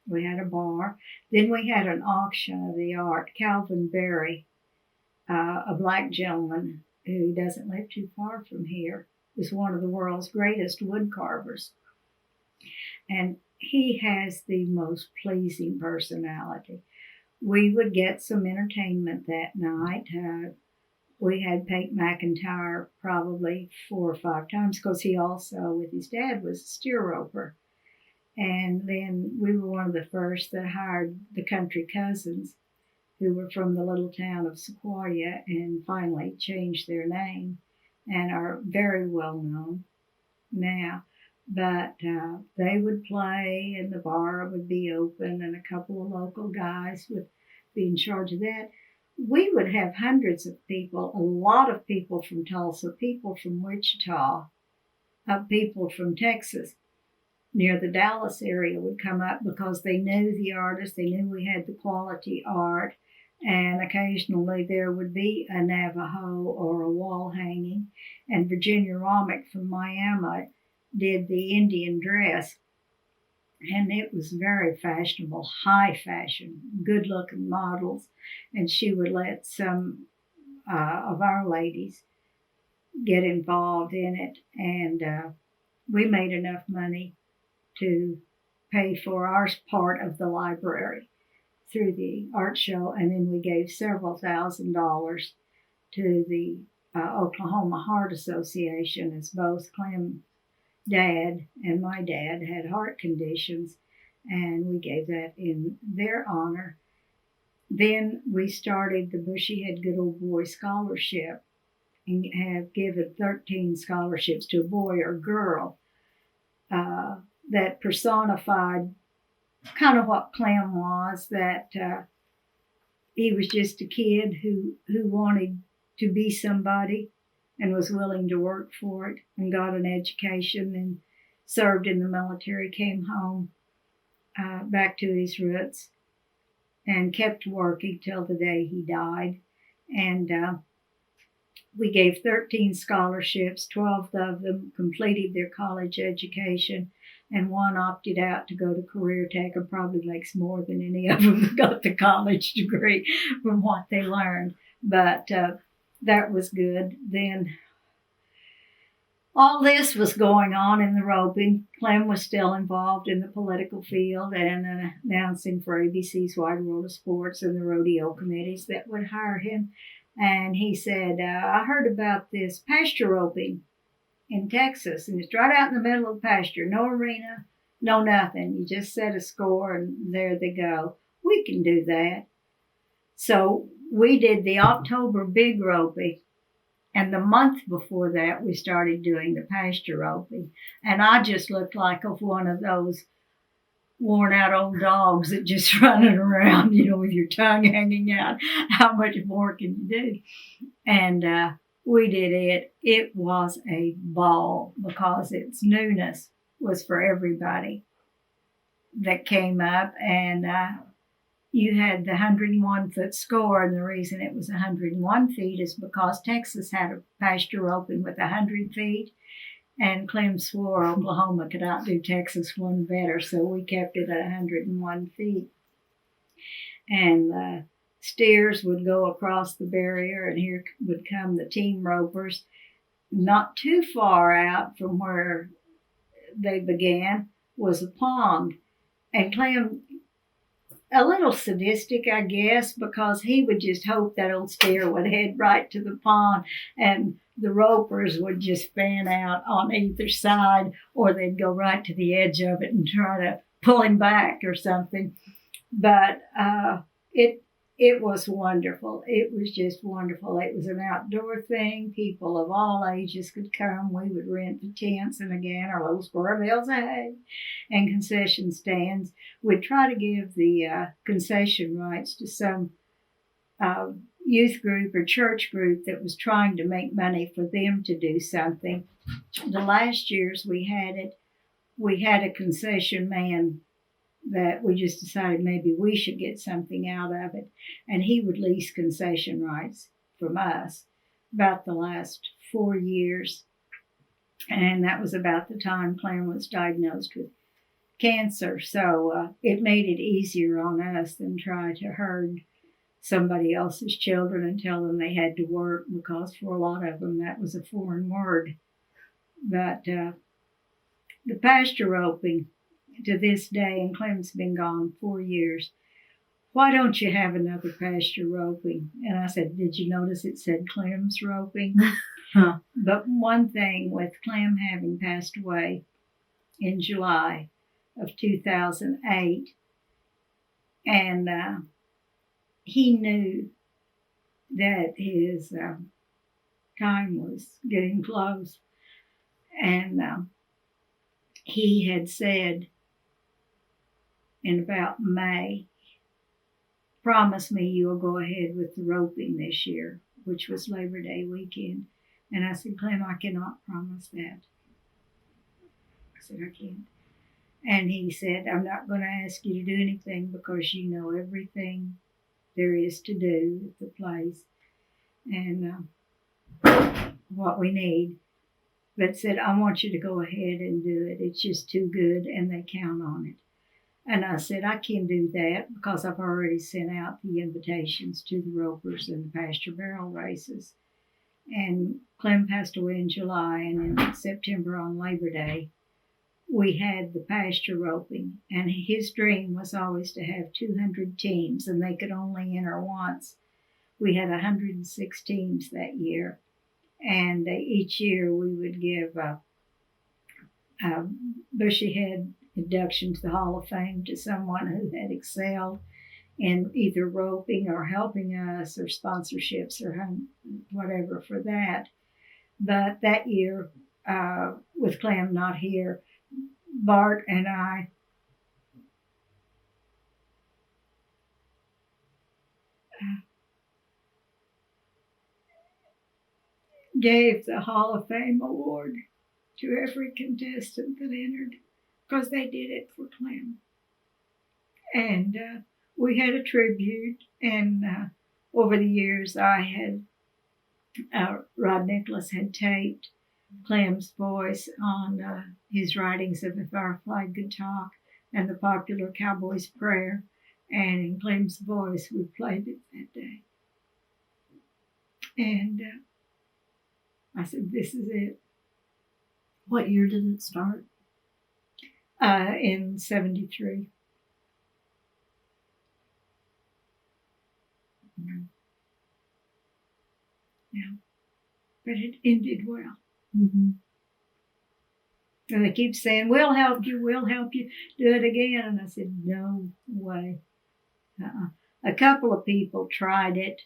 We had a bar. Then we had an auction of the art. Calvin Berry, a black gentleman who doesn't live too far from here, is one of the world's greatest wood carvers. And he has the most pleasing personality. We would get some entertainment that night. We had Pate McIntyre probably 4 or 5 times, because he also, with his dad, was a steer roper. And then we were one of the first that hired the Country Cousins, who were from the little town of Sequoia and finally changed their name and are very well known now. But they would play and the bar would be open and a couple of local guys would be in charge of that. We would have hundreds of people, a lot of people from Tulsa, people from Wichita, people from Texas. near the Dallas area would come up because they knew the artists, they knew we had the quality art, and occasionally there would be a Navajo or a wall hanging. And Virginia Romick from Miami did the Indian dress, and it was very fashionable, high fashion, good looking models. And she would let some of our ladies get involved in it, and we made enough money to pay for our part of the library through the art show, and then we gave several $1,000s to the Oklahoma Heart Association, as both Clem's dad and my dad had heart conditions, and we gave that in their honor. Then we started the Bushyhead Good Old Boy Scholarship and have given 13 scholarships to a boy or girl that personified kind of what Clem was, that he was just a kid who wanted to be somebody and was willing to work for it, and got an education and served in the military, came home back to his roots and kept working till the day he died. And we gave 13 scholarships, 12 of them completed their college education, and one opted out to go to career tech and probably makes more than any of them got the college degree from what they learned. But that was good. Then all this was going on in the roping. Clem was still involved in the political field and announcing for ABC's Wide World of Sports and the rodeo committees that would hire him. And he said, I heard about this pasture roping in Texas, and it's right out in the middle of the pasture. No arena, no nothing. You just set a score and there they go. We can do that. So we did the October big roping, and the month before that we started doing the pasture roping. And I just looked like one of those worn out old dogs that just running around, with your tongue hanging out. How much more can you do? And we did it. It was a ball because its newness was for everybody that came up. And you had the 101-foot score, and the reason it was 101 feet is because Texas had a pasture roping with 100 feet. And Clem swore Oklahoma could outdo Texas one better, so we kept it at 101 feet. And the steers would go across the barrier, and here would come the team ropers. Not too far out from where they began was a pond. And Clem, a little sadistic, I guess, because he would just hope that old steer would head right to the pond, and the ropers would just fan out on either side, or they'd go right to the edge of it and try to pull him back or something. But it was wonderful. It was just wonderful. It was an outdoor thing. People of all ages could come. We would rent the tents, and again, our little square bales of hay and concession stands. We'd try to give the concession rights to some youth group or church group that was trying to make money for them to do something. The last years we had a concession man that we just decided maybe we should get something out of it, and he would lease concession rights from us about the last 4 years. And that was about the time Clem was diagnosed with cancer, so it made it easier on us than try to herd somebody else's children and tell them they had to work, because for a lot of them that was a foreign word. But the pasture roping to this day, and Clem's been gone 4 years, why don't you have another pasture roping? And I said, did you notice it said Clem's roping? Huh. But one thing, with Clem having passed away in July of 2008, and he knew that his time was getting close. And he had said in about May, promise me you'll go ahead with the roping this year, which was Labor Day weekend. And I said, Clem, I cannot promise that. I said, I can't. And he said, I'm not going to ask you to do anything because you know everything there is to do at the place and what we need. But said, I want you to go ahead and do it. It's just too good and they count on it. And I said, I can do that because I've already sent out the invitations to the ropers and the pasture barrel races. And Clem passed away in July, and in September on Labor Day, we had the pasture roping. And his dream was always to have 200 teams, and they could only enter once. We had 106 teams that year. And each year we would give a Bushyhead induction to the Hall of Fame to someone who had excelled in either roping or helping us or sponsorships or whatever for that. But that year, with Clem not here, Bart and I gave the Hall of Fame award to every contestant that entered because they did it for Clem. And we had a tribute, and over the years I had, Rod Nicholas had taped Clem's voice on his writings of If Our Flag Could Talk and the popular Cowboy's Prayer, and in Clem's voice we played it that day. And I said, this is it. What year did it start? In 73. Yeah. But it ended well. Mm-hmm. And they keep saying, we'll help you do it again. And I said, no way. A couple of people tried it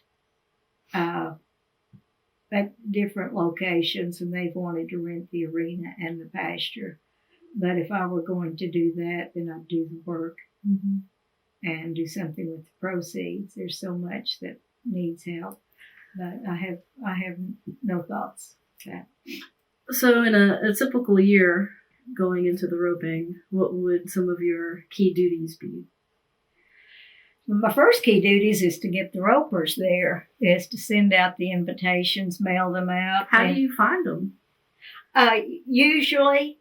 at different locations, and they've wanted to rent the arena and the pasture. But if I were going to do that, then I'd do the work and do something with the proceeds. There's so much that needs help. But I have no thoughts of that. So in a typical year going into the roping, what would some of your key duties be? My first key duties is to get the ropers there, is to send out the invitations, mail them out. How do you find them? Usually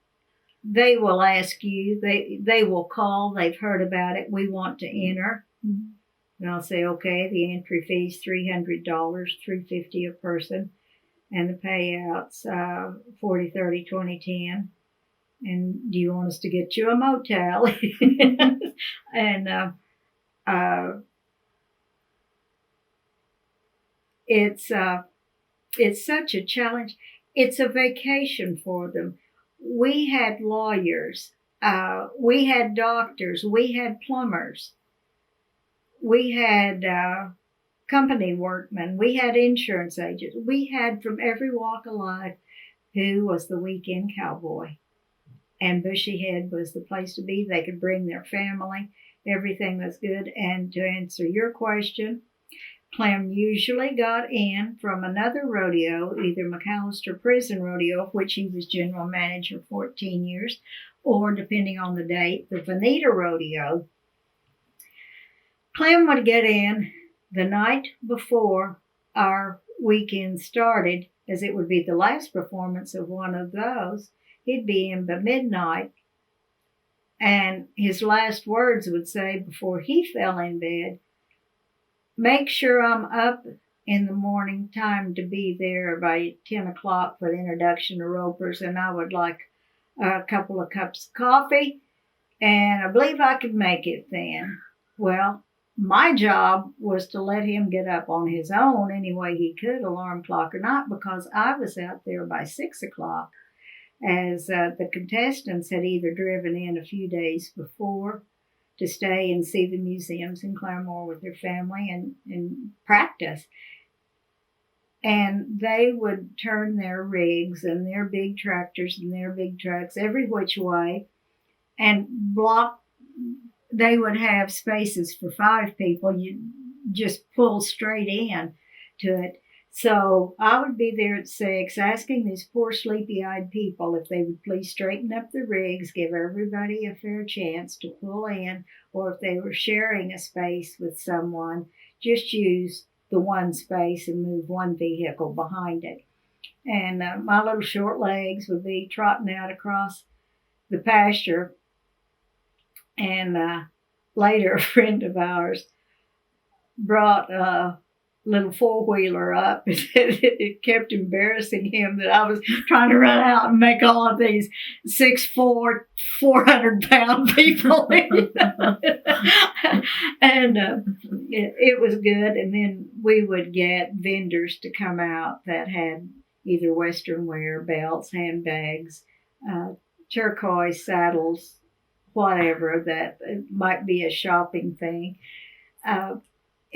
they will ask you, they will call, they've heard about it, we want to enter. Mm-hmm. And I'll say, okay, the entry fee is $300, $350 a person, and the payouts $40, $30, $20, $10. And do you want us to get you a motel? And it's such a challenge. It's a vacation for them. We had lawyers, we had doctors, we had plumbers, we had company workmen, we had insurance agents. We had from every walk of life who was the weekend cowboy. And Bushyhead was the place to be. They could bring their family. Everything was good. And to answer your question, Clem usually got in from another rodeo, either McAllister Prison Rodeo, of which he was general manager 14 years, or depending on the date, the Veneta Rodeo. Clem would get in the night before our weekend started, as it would be the last performance of one of those. He'd be in by midnight, and his last words would say before he fell in bed, make sure I'm up in the morning time to be there by 10 o'clock for the introduction to ropers, and I would like a couple of cups of coffee, and I believe I could make it then. Well, my job was to let him get up on his own any way he could, alarm clock or not, because I was out there by 6 o'clock. As the contestants had either driven in a few days before to stay and see the museums in Claremore with their family and practice. And they would turn their rigs and their big tractors and their big trucks every which way and block. They would have spaces for 5 people. You just pull straight in to it. So I would be there at 6 asking these poor sleepy-eyed people if they would please straighten up the rigs, give everybody a fair chance to pull in, or if they were sharing a space with someone, just use the one space and move one vehicle behind it. And my little short legs would be trotting out across the pasture. And later, a friend of ours brought a little four-wheeler up. It kept embarrassing him that I was trying to run out and make all of these 6'4", 400-pound people. And it was good. And then we would get vendors to come out that had either Western wear, belts, handbags, turquoise saddles, whatever, that it might be a shopping thing.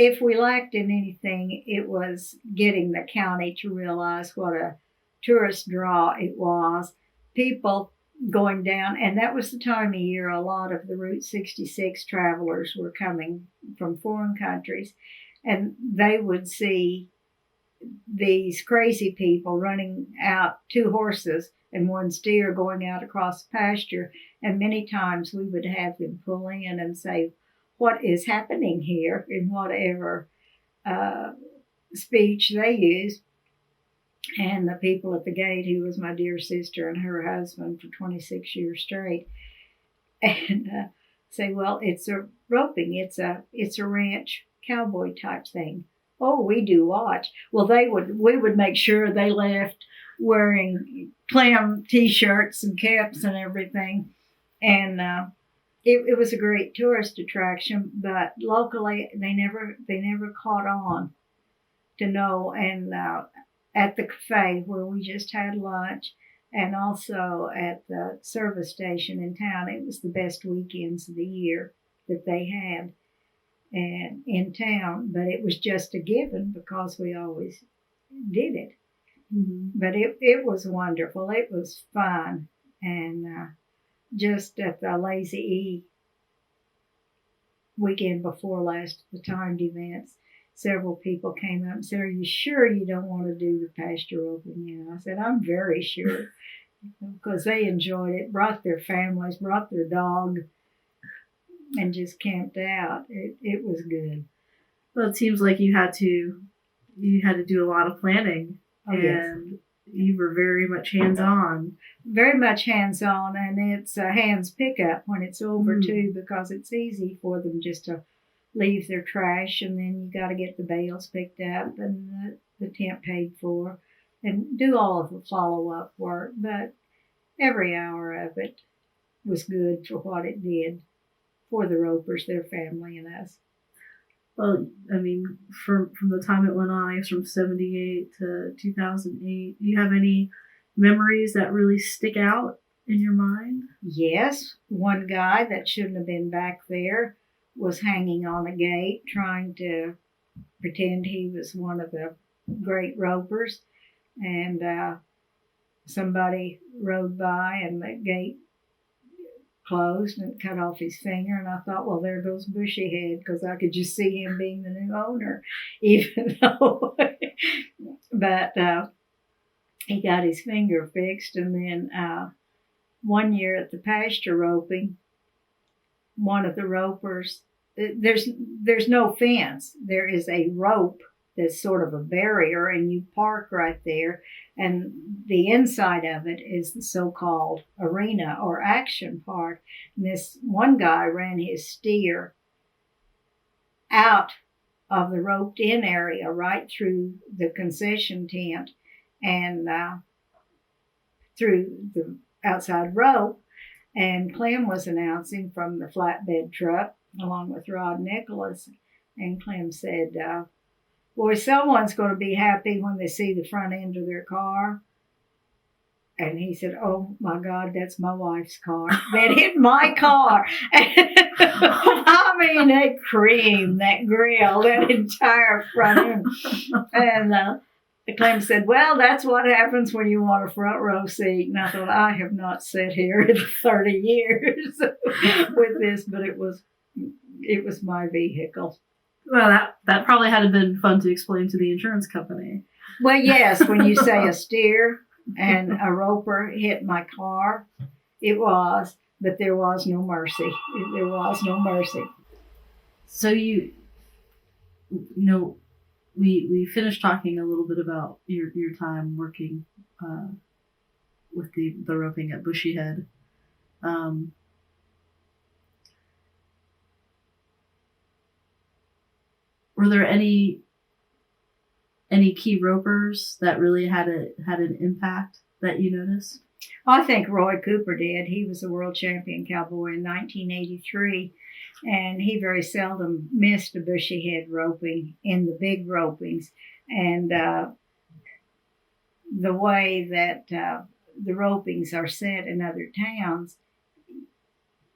If we lacked in anything, it was getting the county to realize what a tourist draw it was. People going down, and that was the time of year a lot of the Route 66 travelers were coming from foreign countries, and they would see these crazy people running out, 2 horses and 1 steer going out across the pasture, and many times we would have them pull in and say, what is happening here, in whatever speech they used. And the people at the gate, who was my dear sister and her husband for 26 years straight, and say, well, it's a roping, it's a ranch cowboy type thing. Oh, we do watch. Well, we would make sure they left wearing Clem t-shirts and caps and everything. And it was a great tourist attraction, but locally they never caught on to know. And at the cafe where we just had lunch, and also at the service station in town, it was the best weekends of the year that they had and in town. But it was just a given because we always did it. Mm-hmm. But it was wonderful. It was fun. And just at the Lazy E weekend before last, the timed events, several people came up and said, are you sure you don't want to do the pasture roping? And I said, I'm very sure, because they enjoyed it, brought their families, brought their dog, and just camped out. It was good. Well, it seems like you had to do a lot of planning. Oh, and yes. You were very much hands-on. Very much hands-on, and it's a hands pickup when it's over, too, because it's easy for them just to leave their trash, and then you got to get the bales picked up and the tent paid for and do all of the follow-up work. But every hour of it was good for what it did for the ropers, their family, and us. Well, I mean, from the time it went on, I guess from 78 to 2008, do you have any memories that really stick out in your mind? Yes. One guy that shouldn't have been back there was hanging on a gate trying to pretend he was one of the great ropers. And somebody rode by and the gate closed and cut off his finger, and I thought, well, there goes Bushyhead, because I could just see him being the new owner, even though, but he got his finger fixed. And then one year at the pasture roping, one of the ropers, there's no fence, there is a rope that's sort of a barrier, and you park right there, and the inside of it is the so-called arena or action part. And this one guy ran his steer out of the roped-in area right through the concession tent and through the outside rope. And Clem was announcing from the flatbed truck along with Rod Nykolaiszyn, and Clem said, boy, someone's going to be happy when they see the front end of their car. And he said, oh, my God, that's my wife's car. That hit my car. I mean, they creamed that grill, that entire front end. And Clem said, well, that's what happens when you want a front row seat. And I thought, I have not sat here in 30 years with this, but it was my vehicle. Well, that probably had been fun to explain to the insurance company. Well, yes, when you say a steer and a roper hit my car, it was, but there was no mercy. There was no mercy. So we finished talking a little bit about your time working with the roping at Bushyhead. Were there any key ropers that really had an impact that you noticed? I think Roy Cooper did. He was a world champion cowboy in 1983, and he very seldom missed a Bushyhead roping in the big ropings. And the way that the ropings are set in other towns,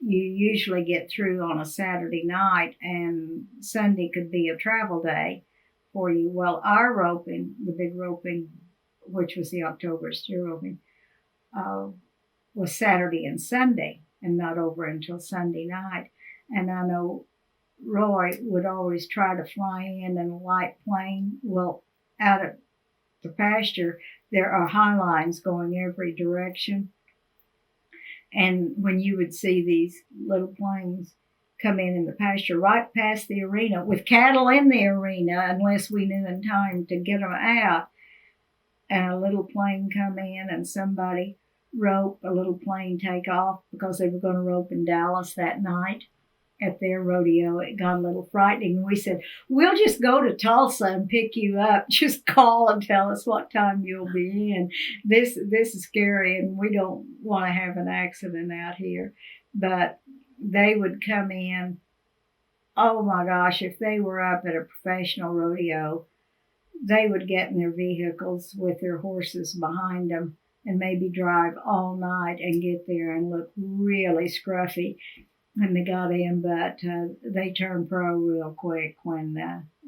you usually get through on a Saturday night, and Sunday could be a travel day for you. Well, our roping, the big roping, which was the October steer roping, was Saturday and Sunday and not over until Sunday night. And I know Roy would always try to fly in a light plane. Well, out at the pasture, there are high lines going every direction. And when you would see these little planes come in the pasture right past the arena with cattle in the arena, unless we knew in time to get them out, and a little plane come in and somebody rope a little plane take off because they were going to rope in Dallas that night at their rodeo, it got a little frightening. And we said, we'll just go to Tulsa and pick you up. Just call and tell us what time you'll be in. This is scary, and we don't want to have an accident out here. But they would come in. Oh my gosh, if they were up at a professional rodeo, they would get in their vehicles with their horses behind them and maybe drive all night and get there and look really scruffy when they got in, but they turned pro real quick when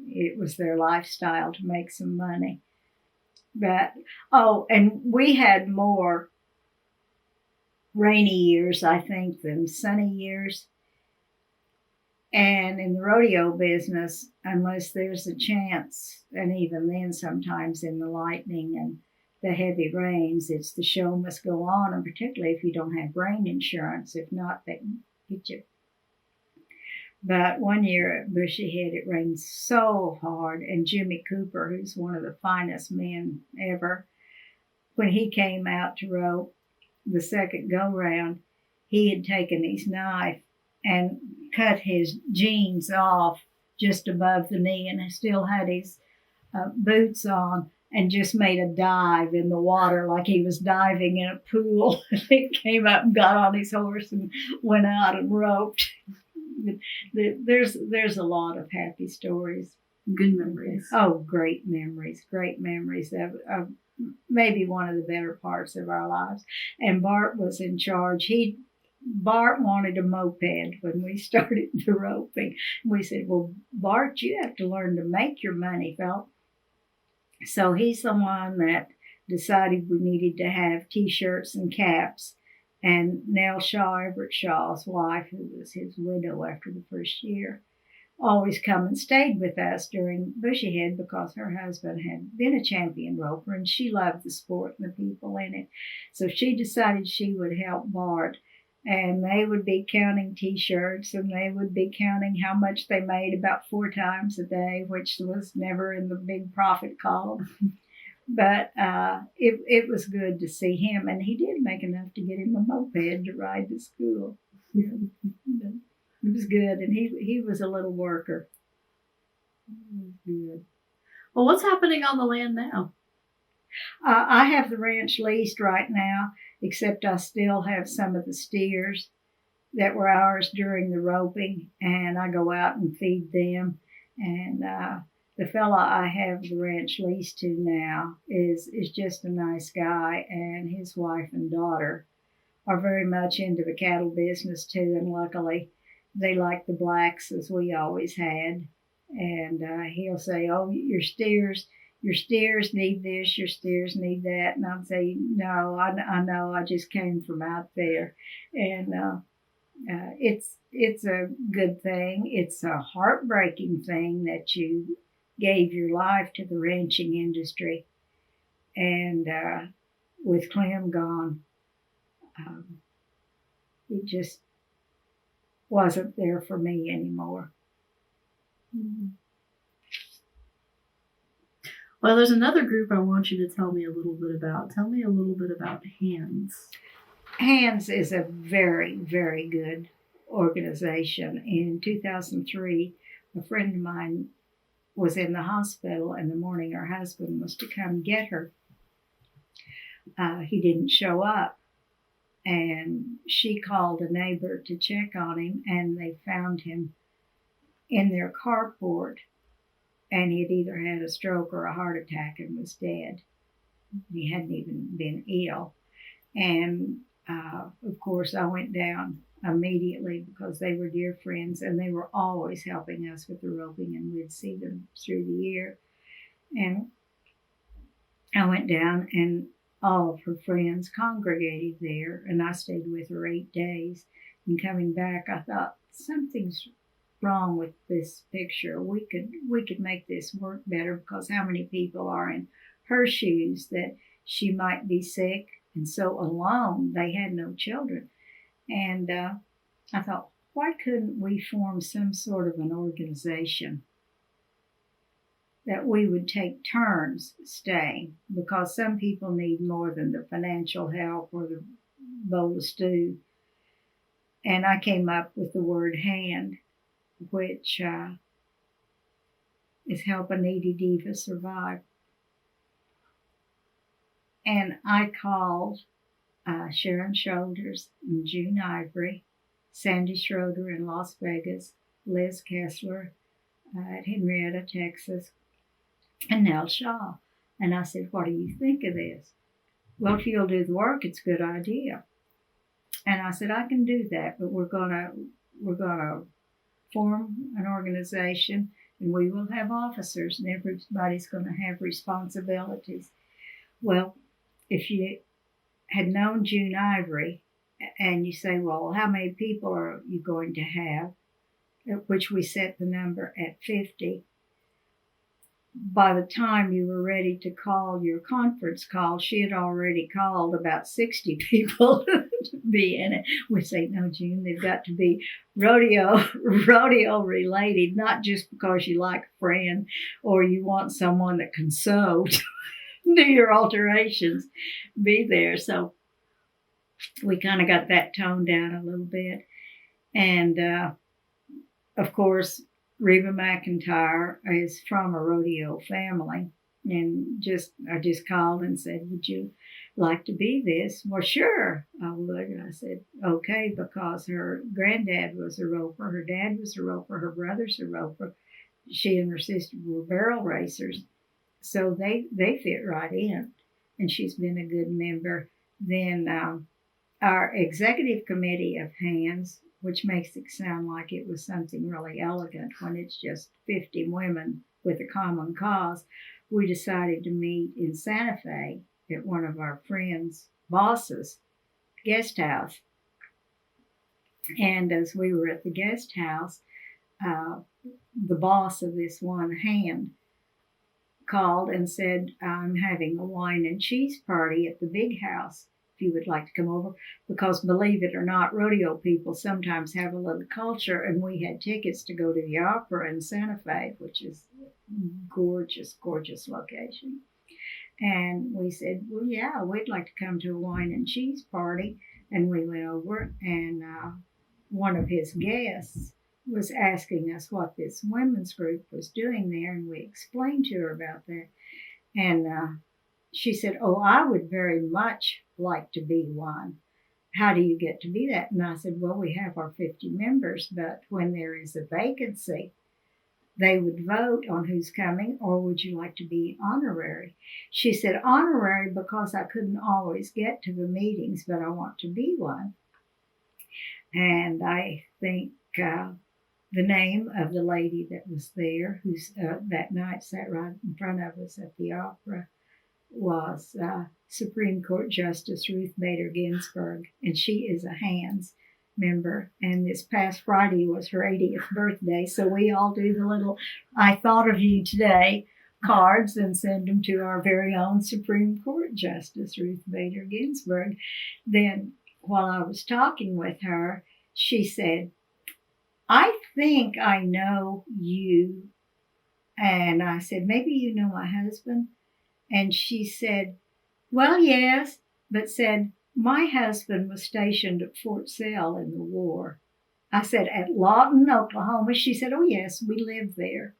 it was their lifestyle to make some money. But, and we had more rainy years, I think, than sunny years. And in the rodeo business, unless there's a chance, and even then sometimes in the lightning and the heavy rains, it's the show must go on, and particularly if you don't have rain insurance. If not, they can hit you. But one year at Bushyhead, it rained so hard, and Jimmy Cooper, who's one of the finest men ever, when he came out to rope the second go-round, he had taken his knife and cut his jeans off just above the knee and still had his boots on and just made a dive in the water like he was diving in a pool. He came up and got on his horse and went out and roped. There's a lot of happy stories. Good memories. Oh, great memories of maybe one of the better parts of our lives. And Bart was in charge. Bart wanted a moped when we started the roping. We said, well, Bart, you have to learn to make your money, fella. So he's the one that decided we needed to have T-shirts and caps. And Nell Shaw, Everett Shaw's wife, who was his widow after the first year, always come and stayed with us during Bushyhead because her husband had been a champion roper and she loved the sport and the people in it. So she decided she would help Bart. And they would be counting T-shirts, and they would be counting how much they made about 4 times a day, which was never in the big profit column. But it was good to see him, and he did make enough to get him a moped to ride to school. Yeah. It was good, and he was a little worker. It was good. Well, what's happening on the land now? I have the ranch leased right now, except I still have some of the steers that were ours during the roping, and I go out and feed them. And the fella I have the ranch leased to now is just a nice guy, and his wife and daughter are very much into the cattle business too, and luckily they like the blacks as we always had. And he'll say, oh, your steers need this, your steers need that. And I'd say, no, I know, I just came from out there. And it's a good thing. It's a heartbreaking thing that you gave your life to the ranching industry. And with Clem gone, it just wasn't there for me anymore. Mm-hmm. Well, there's another group I want you to tell me a little bit about. Tell me a little bit about Hands. Hands is a very, very good organization. In 2003, a friend of mine was in the hospital in the morning. Her husband was to come get her. He didn't show up, and she called a neighbor to check on him, and they found him in their carport, and he had either had a stroke or a heart attack and was dead. He hadn't even been ill. And of course, I went down immediately because they were dear friends, and they were always helping us with the roping, and we'd see them through the year. And I went down, and all of her friends congregated there, and I stayed with her 8 days. And coming back, I thought, something's wrong with this picture. We could make this work better, because how many people are in her shoes that she might be sick and so alone? They had no children. And I thought, why couldn't we form some sort of an organization that we would take turns staying, because some people need more than the financial help or the bowl of stew. And I came up with the word hand, which is help a needy diva survive. And I called Sharon Shoulders and June Ivory, Sandy Schroeder in Las Vegas, Liz Kessler at Henrietta, Texas, and Nell Shaw. And I said, what do you think of this? Well, if you'll do the work, it's a good idea. And I said, I can do that, but we're gonna form an organization, and we will have officers, and everybody's gonna have responsibilities. Well, if you had known June Ivory, and you say, well, how many people are you going to have? At which we set the number at 50. By the time you were ready to call your conference call, she had already called about 60 people to be in it. We say, no, June, they've got to be rodeo related, not just because you like a friend or you want someone that can sew, do your alterations, be there. So we kind of got that toned down a little bit. And of course, Reba McIntyre is from a rodeo family, and I just called and said, would you like to be this? Well, sure, I would. And I said, okay, because her granddad was a roper, her dad was a roper, her brother's a roper. She and her sister were barrel racers, so they fit right in, and she's been a good member. Then our executive committee of Hands, which makes it sound like it was something really elegant when it's just 50 women with a common cause, we decided to meet in Santa Fe at one of our friends' bosses' guest house. And as we were at the guest house, the boss of this one hand called and said, I'm having a wine and cheese party at the big house, if you would like to come over, because believe it or not, rodeo people sometimes have a little culture, and we had tickets to go to the opera in Santa Fe, which is a gorgeous, gorgeous location. And we said, well, yeah, we'd like to come to a wine and cheese party. And we went over, and one of his guests was asking us what this women's group was doing there, and we explained to her about that. And she said, oh, I would very much like to be one. How do you get to be that? And I said, well, we have our 50 members, but when there is a vacancy, they would vote on who's coming, or would you like to be honorary? She said, honorary because I couldn't always get to the meetings, but I want to be one. And I think the name of the lady that was there, who's that night sat right in front of us at the opera, was Supreme Court Justice Ruth Bader Ginsburg, and she is a Hands member. And this past Friday was her 80th birthday, so we all do the little I thought of you today cards and send them to our very own Supreme Court Justice, Ruth Bader Ginsburg. Then, while I was talking with her, she said, I think I know you. And I said, maybe you know my husband? And she said, well, yes, but said, my husband was stationed at Fort Sill in the war. I said, at Lawton, Oklahoma? She said, oh, yes, we live there.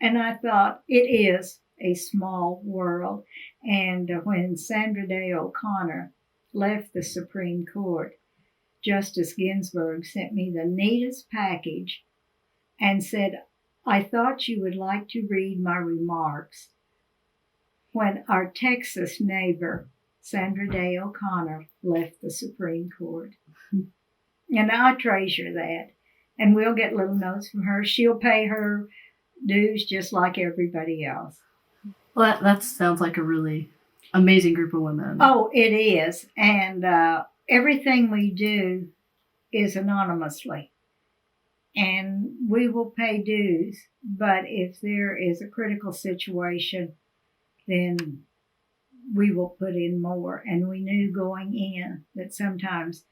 And I thought, it is a small world. And when Sandra Day O'Connor left the Supreme Court, Justice Ginsburg sent me the neatest package and said, I thought you would like to read my remarks when our Texas neighbor, Sandra Day O'Connor, left the Supreme Court. And I treasure that. And we'll get little notes from her. She'll pay her dues just like everybody else. Well, that sounds like a really amazing group of women. Oh, it is. And everything we do is anonymously. And we will pay dues. But if there is a critical situation, then we will put in more. And we knew going in that sometimes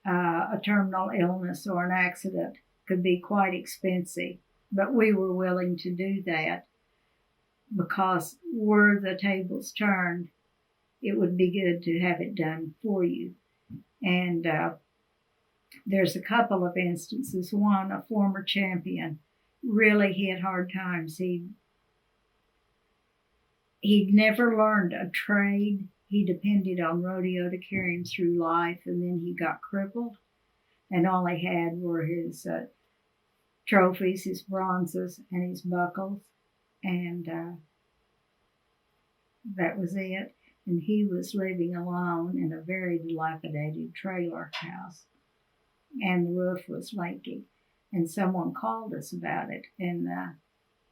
a terminal illness or an accident could be quite expensive. But we were willing to do that because were the tables turned, it would be good to have it done for you. And there's a couple of instances. One, a former champion, really hit hard times. He'd never learned a trade. He depended on rodeo to carry him through life, and then he got crippled, and all he had were his trophies, his bronzes, and his buckles, and that was it. And he was living alone in a very dilapidated trailer house, and the roof was leaking. And someone called us about it, and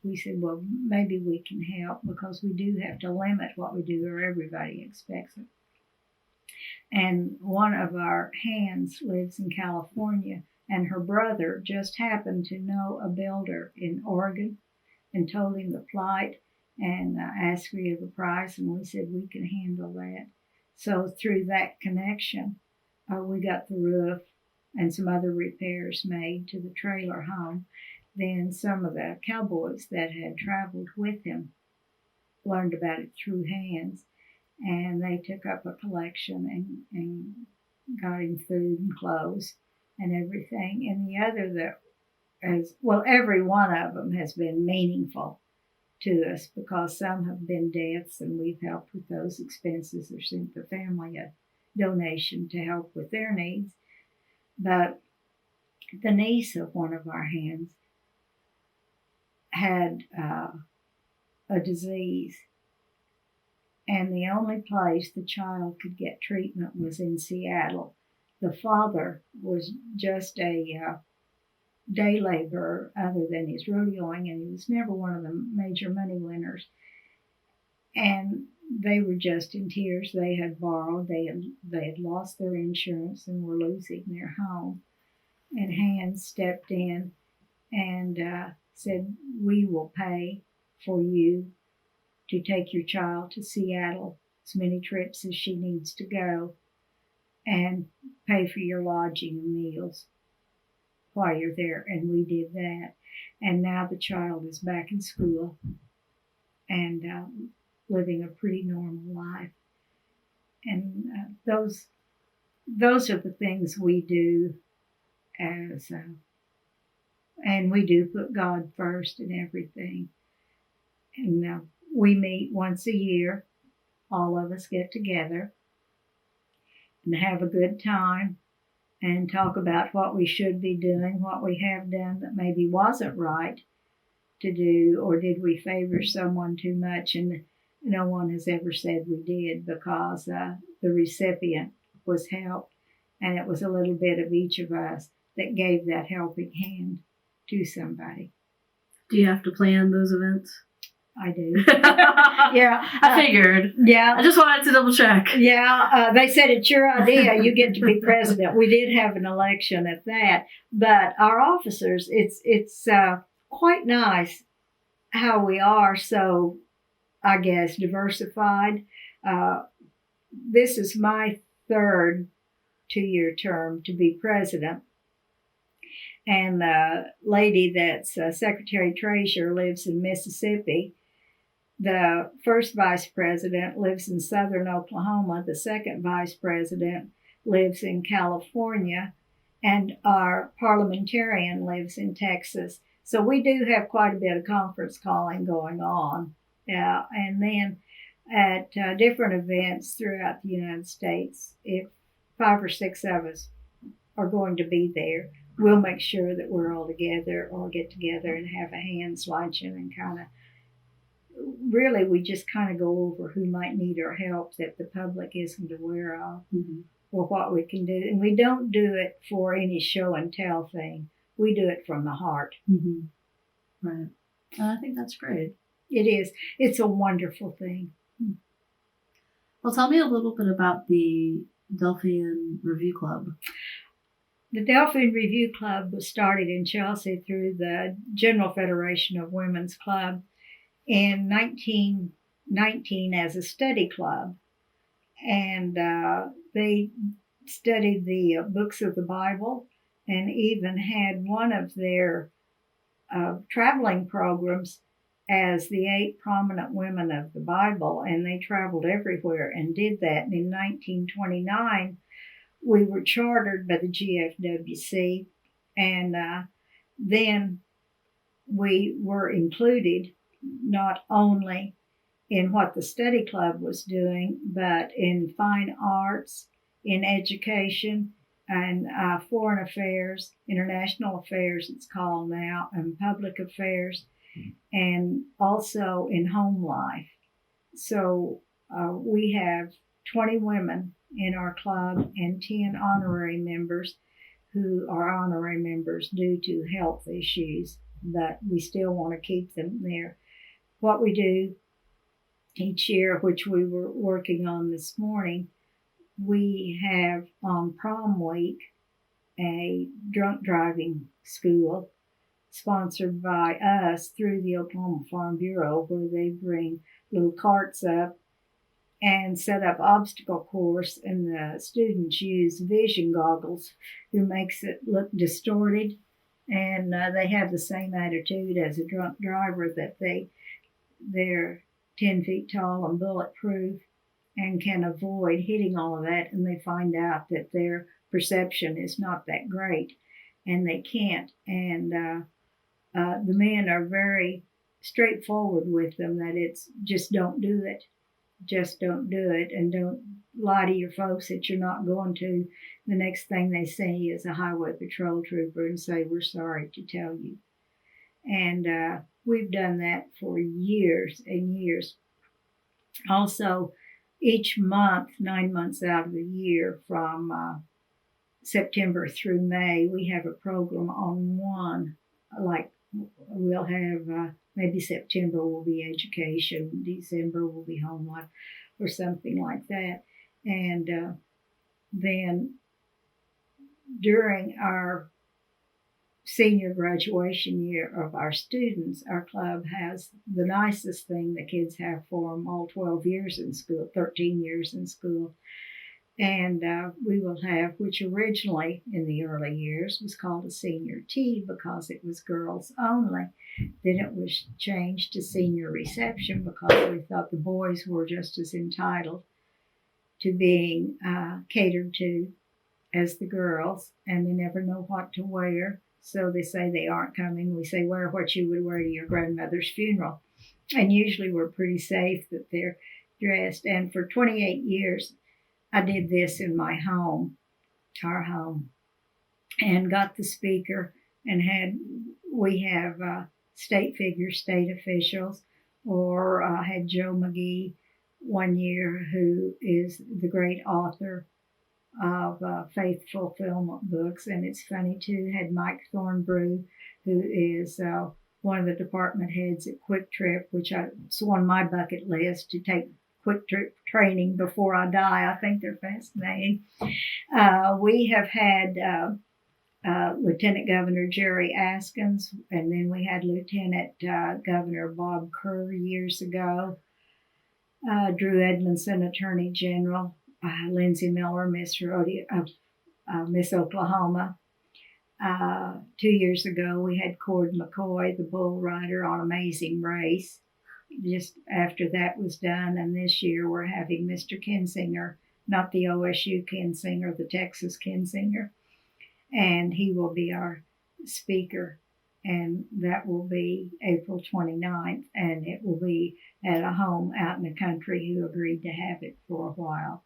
we said, well, maybe we can help because we do have to limit what we do or everybody expects it. And one of our hands lives in California, and her brother just happened to know a builder in Oregon and told him the plight and asked for the price, and we said we can handle that. So through that connection, we got the roof and some other repairs made to the trailer home. Then some of the cowboys that had traveled with him learned about it through hands, and they took up a collection and got him food and clothes and everything. And the other every one of them has been meaningful to us because some have been deaths and we've helped with those expenses or sent the family a donation to help with their needs. But the niece of one of our hands had a disease, and the only place the child could get treatment was in Seattle. The father was just a day laborer other than his rodeoing, and he was never one of the major money winners. And they were just in tears. They had borrowed, they had lost their insurance and were losing their home. And Hans stepped in and said, we will pay for you to take your child to Seattle as many trips as she needs to go and pay for your lodging and meals while you're there. And we did that. And now the child is back in school and living a pretty normal life. And those are the things we do as and we do put God first in everything. And we meet once a year. All of us get together and have a good time and talk about what we should be doing, what we have done that maybe wasn't right to do, or did we favor someone too much? And no one has ever said we did because the recipient was helped, and it was a little bit of each of us that gave that helping hand to somebody. Do you have to plan those events? I do. Yeah. I figured. Yeah. I just wanted to double check. Yeah. They said it's your idea. You get to be president. We did have an election at that. But our officers, it's quite nice how we are so, I guess, diversified. This is my third 2-year term to be president. And the lady that's secretary treasurer lives in Mississippi. The first vice president lives in southern Oklahoma. The second vice president lives in California. And our parliamentarian lives in Texas. So we do have quite a bit of conference calling going on. And then at different events throughout the United States, if 5 or 6 of us are going to be there, we'll make sure that we're all together or get together and have a hands luncheon and kind of, really, we just kind of go over who might need our help that the public isn't aware of, or what we can do. And we don't do it for any show and tell thing. We do it from the heart. Right. I think that's great. It is. It's a wonderful thing. Well, tell me a little bit about the Delphian Review Club. The Delphian Review Club was started in Chelsea through the General Federation of Women's Club in 1919 as a study club. And they studied the books of the Bible and even had one of their traveling programs as the 8 prominent women of the Bible. And they traveled everywhere and did that. And in 1929, we were chartered by the GFWC, and then we were included not only in what the study club was doing, but in fine arts, in education, and foreign affairs, international affairs it's called now, and public affairs, and also in home life. So we have 20 women in our club and 10 honorary members who are honorary members due to health issues, but we still want to keep them there. What we do each year, which we were working on this morning, we have on prom week a drunk driving school sponsored by us through the Oklahoma Farm Bureau, where they bring little carts up and set up obstacle course, and the students use vision goggles, who makes it look distorted, and they have the same attitude as a drunk driver, that they're 10 feet tall and bulletproof and can avoid hitting all of that, and they find out that their perception is not that great and they can't. And the men are very straightforward with them, that it's just don't do it. Just don't do it, and don't lie to your folks that you're not going to. The next thing they see is a highway patrol trooper and say, we're sorry to tell you. And we've done that for years and years. Also, each month, 9 months out of the year, from September through May, we have a program on one. Like we'll have maybe September will be education, December will be home life, or something like that. And then during our senior graduation year of our students, our club has the nicest thing the kids have for them, all 12 years in school, 13 years in school. And we will have, which originally in the early years was called a senior tea because it was girls only. Then it was changed to senior reception because we thought the boys were just as entitled to being catered to as the girls, and they never know what to wear. So they say they aren't coming. We say, wear what you would wear to your grandmother's funeral. And usually we're pretty safe that they're dressed. And for 28 years, I did this in my home, our home, and got the speaker, and we have state figures, state officials, or had Joe McGee one year, who is the great author of faith fulfillment books, and it's funny too. Had Mike Thornbrew, who is one of the department heads at Quick Trip, which it's on my bucket list to take Quick Trip training before I die. I think they're fascinating. We have had Lieutenant Governor Jerry Askins, and then we had Lieutenant Governor Bob Kerr years ago, Drew Edmondson, Attorney General, Lindsay Miller, Miss Oklahoma. 2 years ago, we had Cord McCoy, the bull rider on Amazing Race. Just after that was done, and this year we're having Mr. Kinsinger, not the OSU Kinsinger, the Texas Kinsinger, and he will be our speaker, and that will be April 29th, and it will be at a home out in the country who agreed to have it for a while.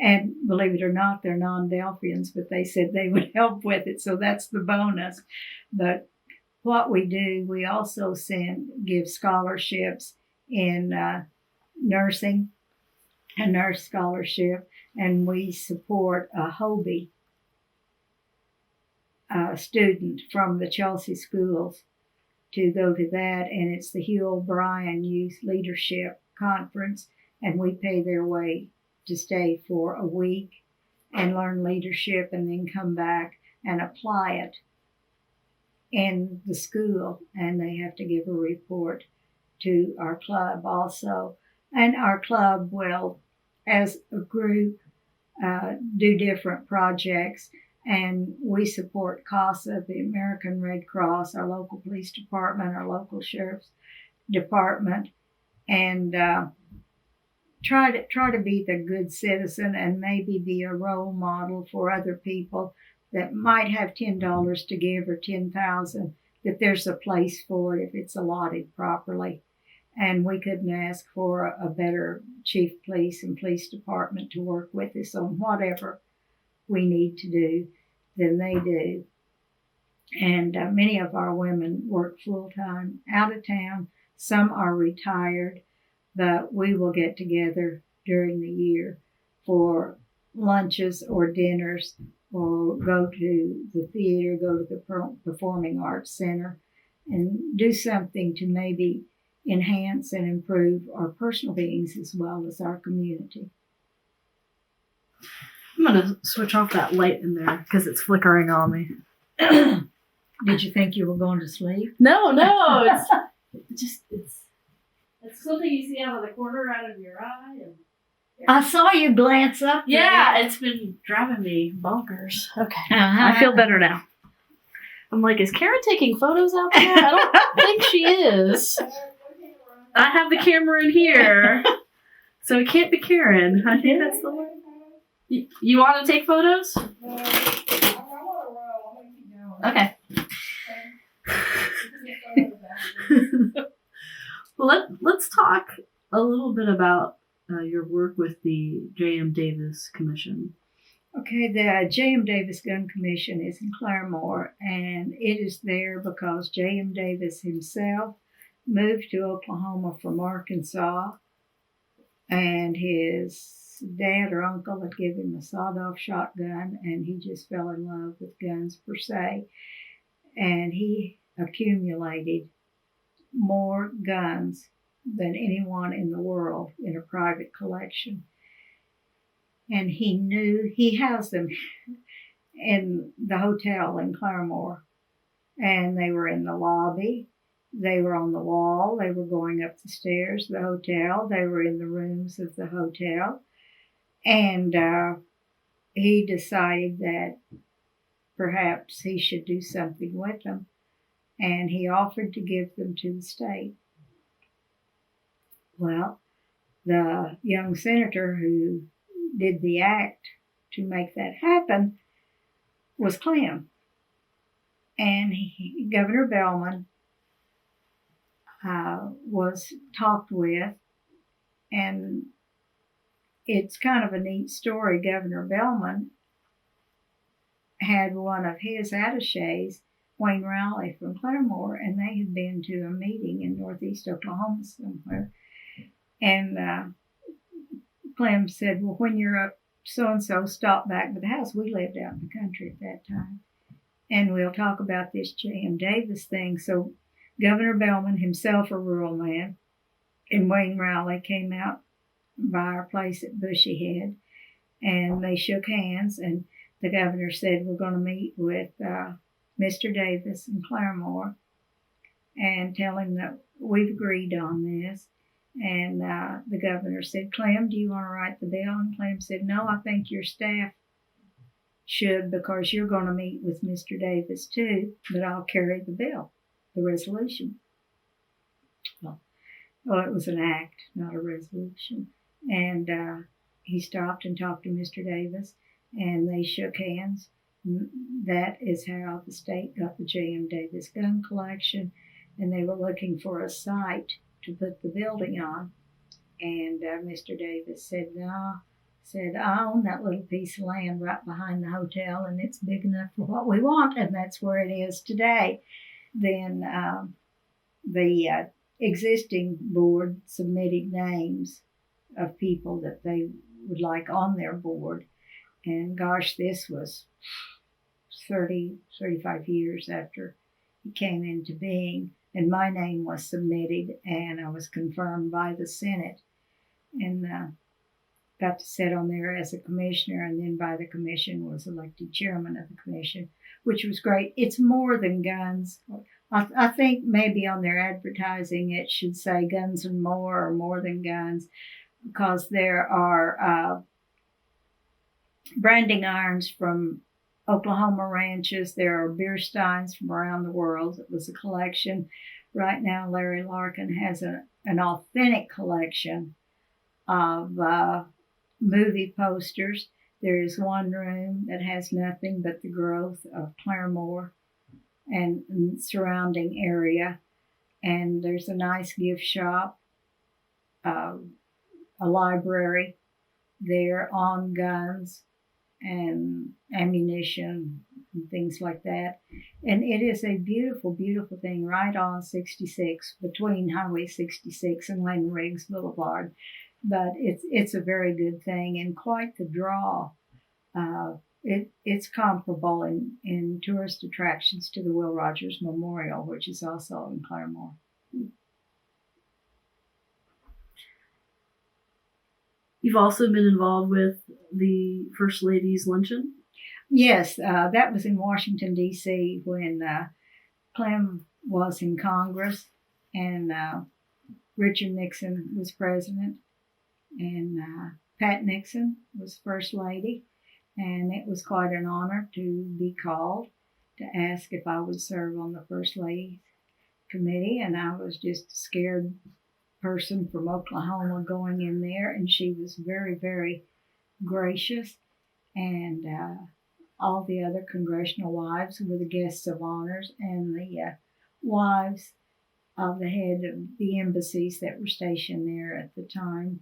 And believe it or not, they're non-Delphians, but they said they would help with it, so that's the bonus. But what we do, we also give scholarships in nursing, a nurse scholarship, and we support a Hobie student from the Chelsea schools to go to that, and it's the Hugh O'Brien Youth Leadership Conference, and we pay their way to stay for a week and learn leadership and then come back and apply it in the school, and they have to give a report to our club also. And our club will, as a group, do different projects, and we support CASA, the American Red Cross, our local police department, our local sheriff's department, and try to be the good citizen and maybe be a role model for other people that might have $10 to give or $10,000, that there's a place for it if it's allotted properly. And we couldn't ask for a better chief of police and police department to work with us on whatever we need to do than they do. And many of our women work full-time out of town. Some are retired, but we will get together during the year for lunches or dinners, or go to the theater, go to the Performing Arts Center, and do something to maybe enhance and improve our personal beings as well as our community. I'm going to switch off that light in there because it's flickering on me. Did you think you were going to sleep? No, it's something you see out of the corner out of your eye. And I saw you glance up there. Yeah, it's been driving me bonkers. Okay. Uh-huh. I feel better now. I'm like, is Karen taking photos out there? I don't think she is. I have the camera in here, so it can't be Karen. I think that's the one. You want to take photos? Okay. Well, let's talk a little bit about your work with the J.M. Davis Commission. Okay, the J.M. Davis Gun Commission is in Claremore, and it is there because J.M. Davis himself moved to Oklahoma from Arkansas, and his dad or uncle had given him a sawed-off shotgun, and he just fell in love with guns per se, and he accumulated more guns than anyone in the world in a private collection. And he housed them in the hotel in Claremore, and they were in the lobby, they were on the wall, they were going up the stairs of the hotel, they were in the rooms of the hotel. And he decided that perhaps he should do something with them, and he offered to give them to the state. Well, the young senator who did the act to make that happen was Clem. And Governor Bellman was talked with, and it's kind of a neat story. Governor Bellman had one of his attachés, Wayne Rowley from Claremore, and they had been to a meeting in northeast Oklahoma somewhere. And Clem said, well, when you're up so-and-so, stop back by the house. We lived out in the country at that time. And we'll talk about this J.M. Davis thing. So Governor Bellman, himself a rural man, and Wayne Rowley came out by our place at Bushyhead, and they shook hands, and the governor said, we're going to meet with Mr. Davis in Claremore and tell him that we've agreed on this. And the governor said, Clem, do you want to write the bill? And Clem said, no, I think your staff should, because you're going to meet with Mr. Davis too, but I'll carry the bill, the resolution. Well, it was an act, not a resolution. And he stopped and talked to Mr. Davis, and they shook hands. That is how the state got the J.M. Davis gun collection, and they were looking for a site to put the building on. And Mr. Davis said, no, I own that little piece of land right behind the hotel, and it's big enough for what we want, and that's where it is today. Then the existing board submitted names of people that they would like on their board. And gosh, this was 35 years after it came into being. And my name was submitted, and I was confirmed by the Senate. And got to sit on there as a commissioner, and then by the commission was elected chairman of the commission, which was great. It's more than guns. I think maybe on their advertising it should say guns and more, or more than guns, because there are branding irons from Oklahoma ranches. There are beer steins from around the world. It was a collection. Right now, Larry Larkin has an authentic collection of movie posters. There is one room that has nothing but the growth of Claremore and surrounding area. And there's a nice gift shop, a library there on guns and ammunition and things like that. And it is a beautiful, beautiful thing right on 66, between Highway 66 and Lane Riggs Boulevard. But it's a very good thing and quite the draw. It's comparable in tourist attractions to the Will Rogers Memorial, which is also in Claremore. You've also been involved with the First Lady's Luncheon? Yes, that was in Washington, D.C. when Clem was in Congress and Richard Nixon was president, and Pat Nixon was First Lady. And it was quite an honor to be called to ask if I would serve on the First Ladies Committee. And I was just a scared person from Oklahoma going in there. And she was very, very gracious. And all the other congressional wives were the guests of honors, and the wives of the head of the embassies that were stationed there at the time,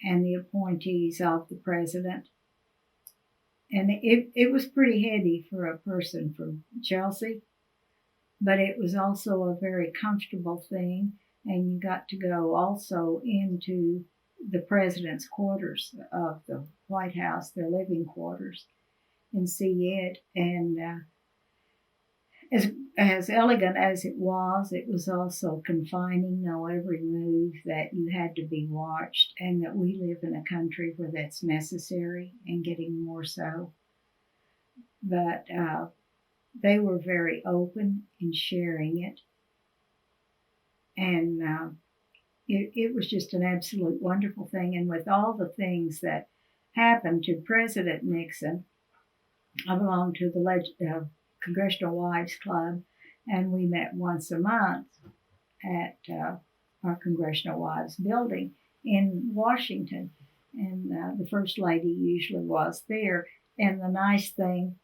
and the appointees of the president. And it was pretty heady for a person from Chelsea, but it was also a very comfortable thing. And you got to go also into the president's quarters of the White House, their living quarters, and see it. And as elegant as it was also confining. Know every move that you had to be watched, and that we live in a country where that's necessary and getting more so. But they were very open in sharing it. And it was just an absolute wonderful thing. And with all the things that happened to President Nixon, I belong to the Congressional Wives Club, and we met once a month at our Congressional Wives building in Washington. And the First Lady usually was there. And the nice thing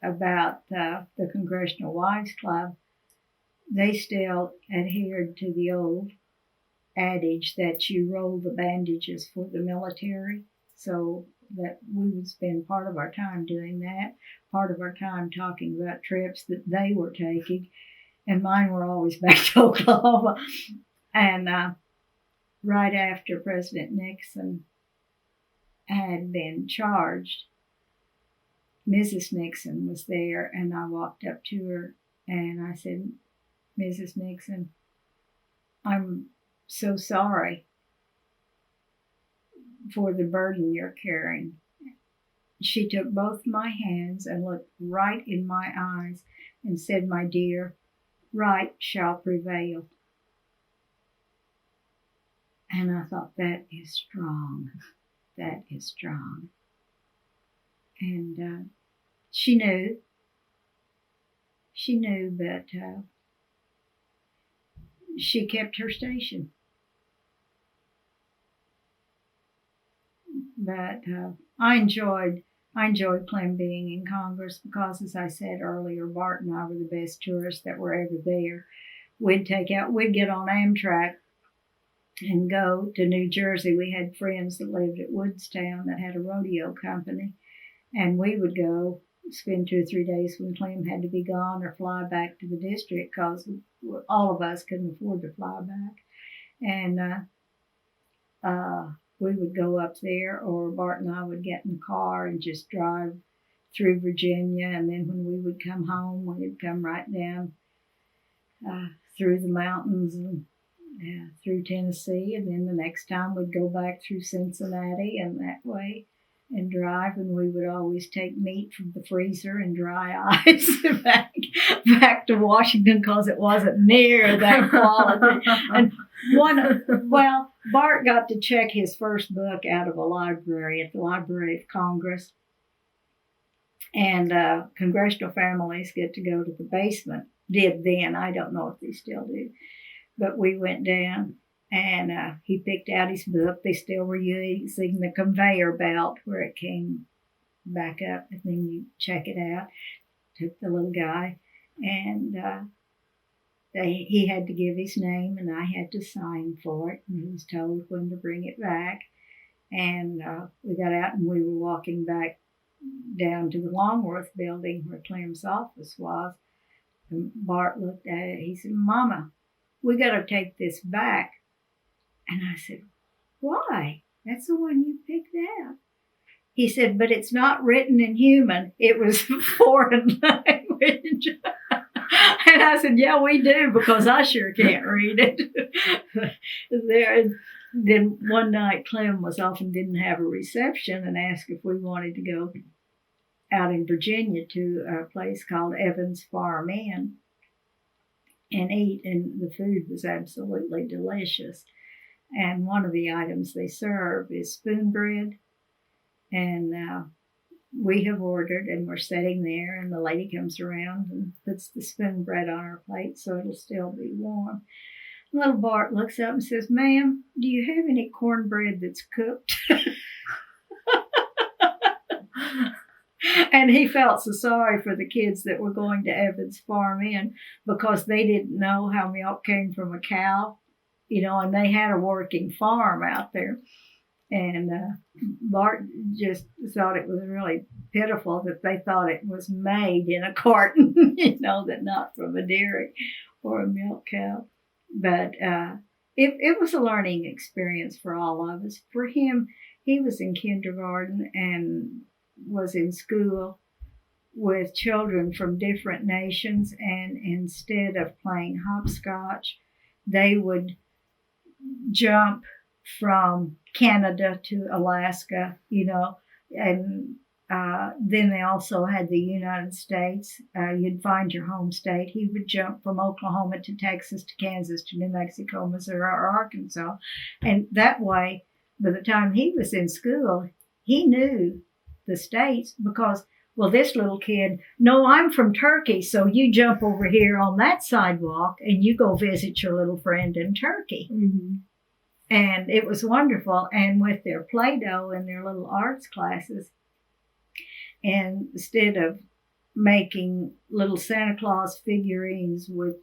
about the Congressional Wives Club, they still adhered to the old adage that you roll the bandages for the military. So that we would spend part of our time doing that, part of our time talking about trips that they were taking, and mine were always back to Oklahoma. And right after President Nixon had been charged, Mrs. Nixon was there, and I walked up to her and I said, Mrs. Nixon, I'm so sorry for the burden you're carrying. she took both my hands and looked right in my eyes and said, "My dear, right shall prevail." And I thought, that is strong. That is strong. And she knew, but she kept her station. But I enjoyed Clem being in Congress because, as I said earlier, Bart and I were the best tourists that were ever there. We'd get on Amtrak and go to New Jersey. We had friends that lived at Woodstown that had a rodeo company, and we would go spend 2 or 3 days when Clem had to be gone or fly back to the district because all of us couldn't afford to fly back. And we would go up there, or Bart and I would get in the car and just drive through Virginia. And then when we would come home, we'd come right down through the mountains and through Tennessee. And then the next time we'd go back through Cincinnati and that way and drive. And we would always take meat from the freezer and dry ice back to Washington because it wasn't near that quality. And Bart got to check his first book out of a library at the Library of Congress. And congressional families get to go to the basement. Did then. I don't know if they still do. But we went down and he picked out his book. They still were using the conveyor belt where it came back up and then you check it out. Took the little guy and he had to give his name and I had to sign for it. And he was told when to bring it back. And we got out and we were walking back down to the Longworth building where Clem's office was. And Bart looked at it. He said, "Mama, we got to take this back." And I said, "Why? That's the one you picked out." He said, "But it's not written in human. It was foreign language." And I said, "Yeah, we do, because I sure can't read it." Then one night, Clem was off and didn't have a reception and asked if we wanted to go out in Virginia to a place called Evans Farm Inn and eat. And the food was absolutely delicious. And one of the items they serve is spoon bread. And we have ordered and we're sitting there and the lady comes around and puts the spoon bread on our plate so it'll still be warm. Little Bart looks up and says, "Ma'am, do you have any cornbread that's cooked?" And he felt so sorry for the kids that were going to Evans Farm Inn because they didn't know how milk came from a cow, and they had a working farm out there. And Bart just thought it was really pitiful that they thought it was made in a carton, that not from a dairy or a milk cow. But it was a learning experience for all of us. For him, he was in kindergarten and was in school with children from different nations. And instead of playing hopscotch, they would jump from Canada to Alaska, and then they also had the United States. You'd find your home state. He would jump from Oklahoma to Texas to Kansas to New Mexico, Missouri, or Arkansas. And that way, by the time he was in school, he knew the states because, this little kid, "No, I'm from Turkey, so you jump over here on that sidewalk and you go visit your little friend in Turkey." Mm-hmm. And it was wonderful. And with their Play-Doh and their little arts classes, and instead of making little Santa Claus figurines with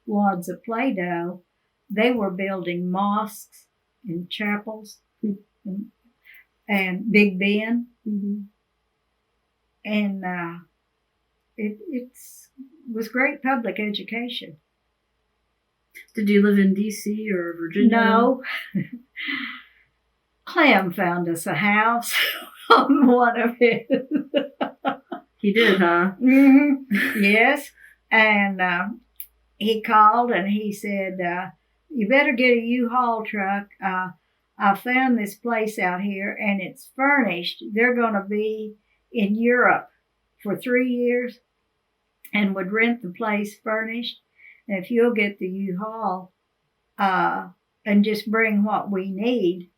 wads of Play-Doh, they were building mosques and chapels and Big Ben. Mm-hmm. And it was great public education. Did you live in D.C. or Virginia? No. Clem found us a house on one of his. He did, huh? Mm-hmm. Yes. And he called and he said, "You better get a U-Haul truck. I found this place out here and it's furnished. They're going to be in Europe for 3 years and would rent the place furnished. And if you'll get the U-Haul and just bring what we need,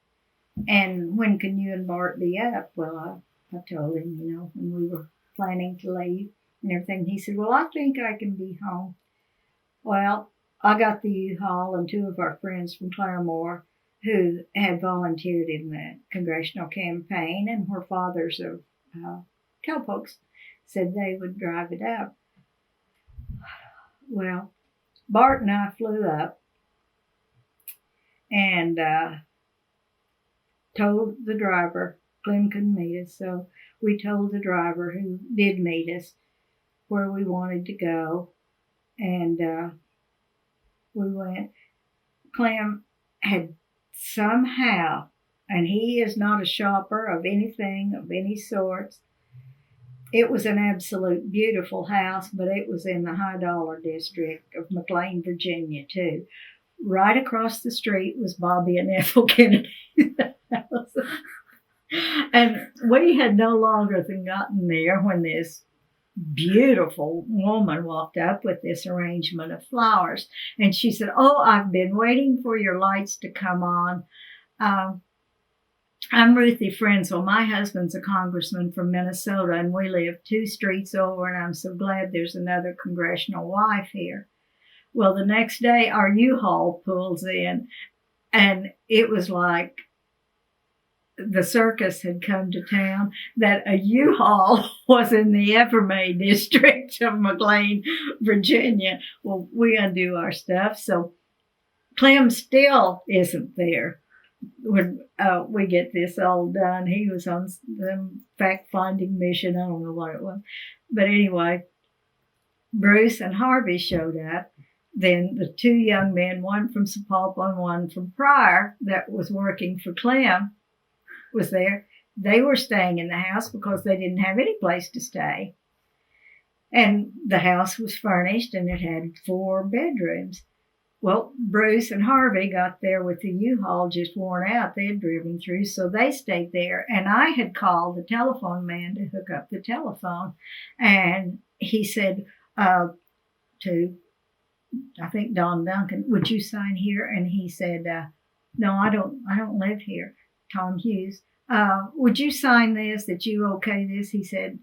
and when can you and Bart be up? Well, I told him, when we were planning to leave and everything. He said, well, I think I can be home. Well, I got the U-Haul and 2 of our friends from Claremore who had volunteered in the congressional campaign and were fathers of cowpokes, said they would drive it up. Well, Bart and I flew up and told the driver Clem couldn't meet us, so we told the driver, who did meet us, where we wanted to go, and we went. Clem had somehow, and he is not a shopper of anything of any sorts. It was an absolute beautiful house, but it was in the high dollar district of McLean, Virginia, too. Right across the street was Bobby and Ethel Kennedy's house. And we had no longer than gotten there when this beautiful woman walked up with this arrangement of flowers. And she said, oh, I've been waiting for your lights to come on. I'm Ruthie Frenzel. My husband's a congressman from Minnesota, and we live 2 streets over, and I'm so glad there's another congressional wife here. Well, the next day, our U-Haul pulls in, and it was like the circus had come to town, that a U-Haul was in the Evermay district of McLean, Virginia. Well, we undo our stuff, so Clem still isn't there when we get this all done. He was on some fact-finding mission. I don't know what it was. But anyway, Bruce and Harvey showed up. Then the 2 young men, one from Sapulpa and one from Pryor, that was working for Clem, was there. They were staying in the house because they didn't have any place to stay. And the house was furnished, and it had 4 bedrooms. Well, Bruce and Harvey got there with the U-Haul just worn out. They had driven through, so they stayed there. And I had called the telephone man to hook up the telephone. And he said to, I think, Don Duncan, would you sign here? And he said, no, I don't live here. Tom Hughes, would you sign this, that you okay this? He said,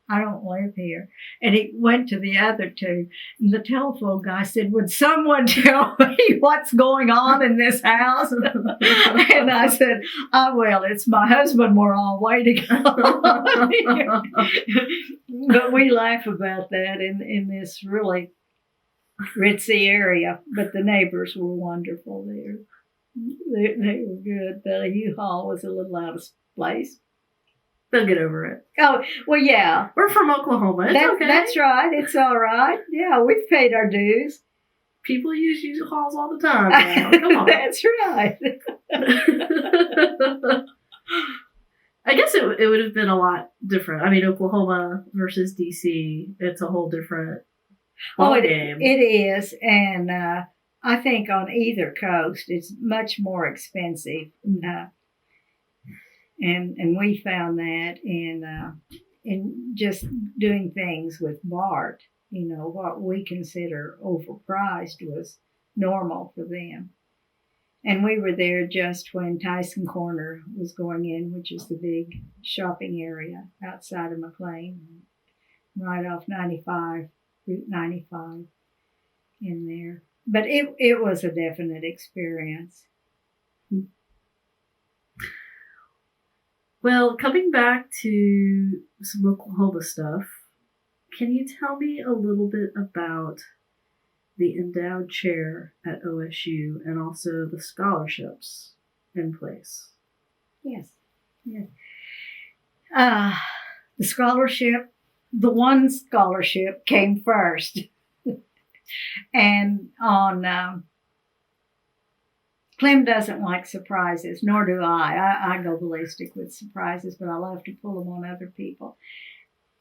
I don't live here. And he went to the other 2. And the telephone guy said, would someone tell me what's going on in this house? And I said, well, it's my husband we're all waiting on. But we laugh about that in this really ritzy area. But the neighbors were wonderful there. They were good. The U-Haul was a little out of place. They'll get over it. Oh, well, yeah. We're from Oklahoma. It's okay. That's right. It's all right. Yeah, we've paid our dues. People use U-Hauls all the time now. Come on. That's right. I guess it would have been a lot different. I mean, Oklahoma versus D.C., it's a whole different ballgame. It is. And I think on either coast, it's much more expensive. And we found that in just doing things with Bart, what we consider overpriced was normal for them. And we were there just when Tyson Corner was going in, which is the big shopping area outside of McLean, right off Route 95 in there. But it was a definite experience. Well, coming back to some Oklahoma stuff, can you tell me a little bit about the endowed chair at OSU and also the scholarships in place? Yes. The one scholarship came first. And on Clem doesn't like surprises, nor do I. I go ballistic with surprises, but I love to pull them on other people.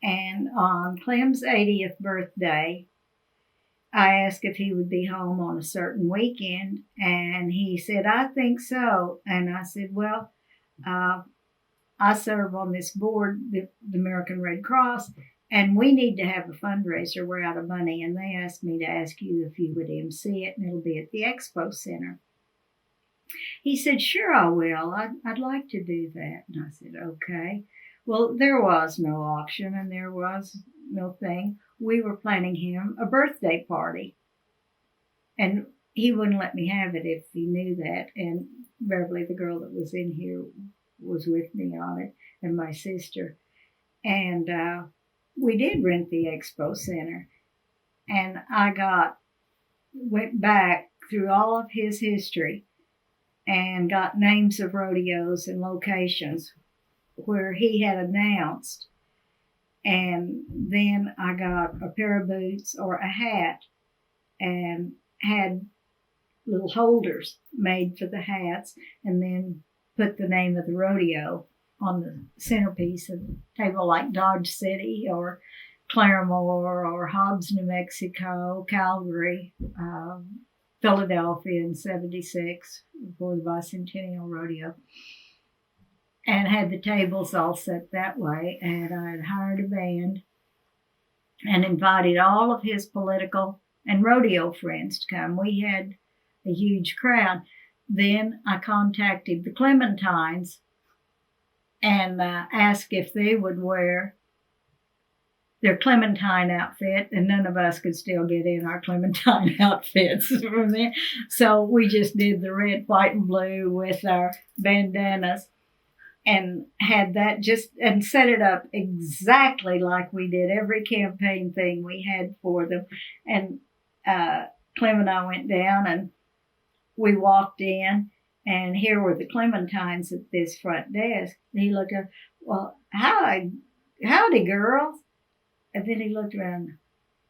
And on Clem's 80th birthday, I asked if he would be home on a certain weekend, and he said, I think so. And I said, well, I serve on this board, the American Red Cross, and we need to have a fundraiser. We're out of money, and they asked me to ask you if you would MC it, and it'll be at the Expo Center. He said, sure, I will. I'd like to do that. And I said, okay. Well, there was no auction, and there was no thing. We were planning him a birthday party, and he wouldn't let me have it if he knew that. And Beverly, the girl that was in here, was with me on it, and my sister. And we did rent the Expo Center. And I went back through all of his history and got names of rodeos and locations where he had announced. And then I got a pair of boots or a hat and had little holders made for the hats, and then put the name of the rodeo on the centerpiece of the table, like Dodge City or Claremore or Hobbs, New Mexico, Calgary, Philadelphia in '76 for the Bicentennial Rodeo, and had the tables all set that way. And I had hired a band and invited all of his political and rodeo friends to come. We had a huge crowd. Then I contacted the Clementines and asked if they would wear their Clementine outfit, and none of us could still get in our Clementine outfits from there. So we just did the red, white, and blue with our bandanas and had that and set it up exactly like we did every campaign thing we had for them. And Clem and I went down and we walked in, and here were the Clementines at this front desk. And he looked up, well, howdy, girls. And then he looked around,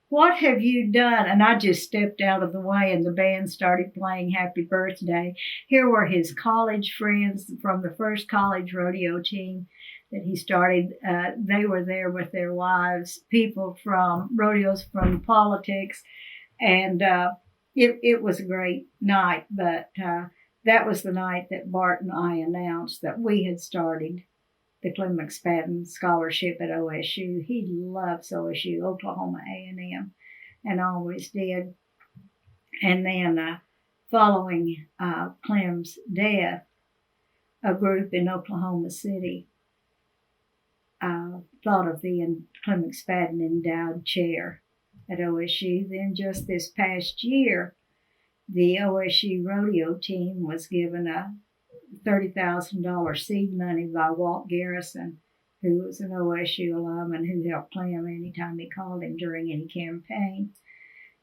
what have you done? And I just stepped out of the way, and the band started playing Happy Birthday. Here were his college friends from the first college rodeo team that he started. They were there with their wives, people from rodeos, from politics, and it was a great night. But that was the night that Bart and I announced that we had started the Clem McSpadden Scholarship at OSU. He loves OSU, Oklahoma A&M, and always did. And then following Clem's death, a group in Oklahoma City thought of the Clem McSpadden Endowed Chair at OSU. Then just this past year, the OSU rodeo team was given a $30,000 seed money by Walt Garrison, who was an OSU alum and who helped Clem anytime he called him during any campaign,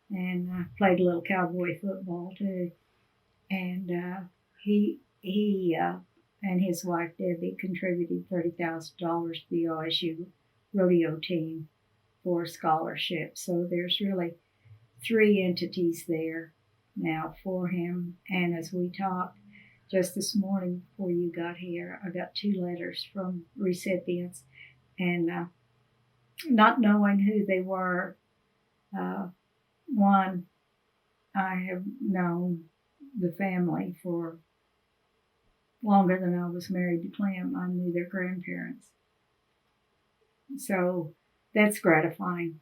and played a little cowboy football too. And he and his wife Debbie contributed $30,000 to the OSU rodeo team for scholarship. So there's really 3 entities there now for him. And as we talked just this morning before you got here, I got 2 letters from recipients, and not knowing who they were, one, I have known the family for longer than I was married to Clem. I knew their grandparents. So that's gratifying.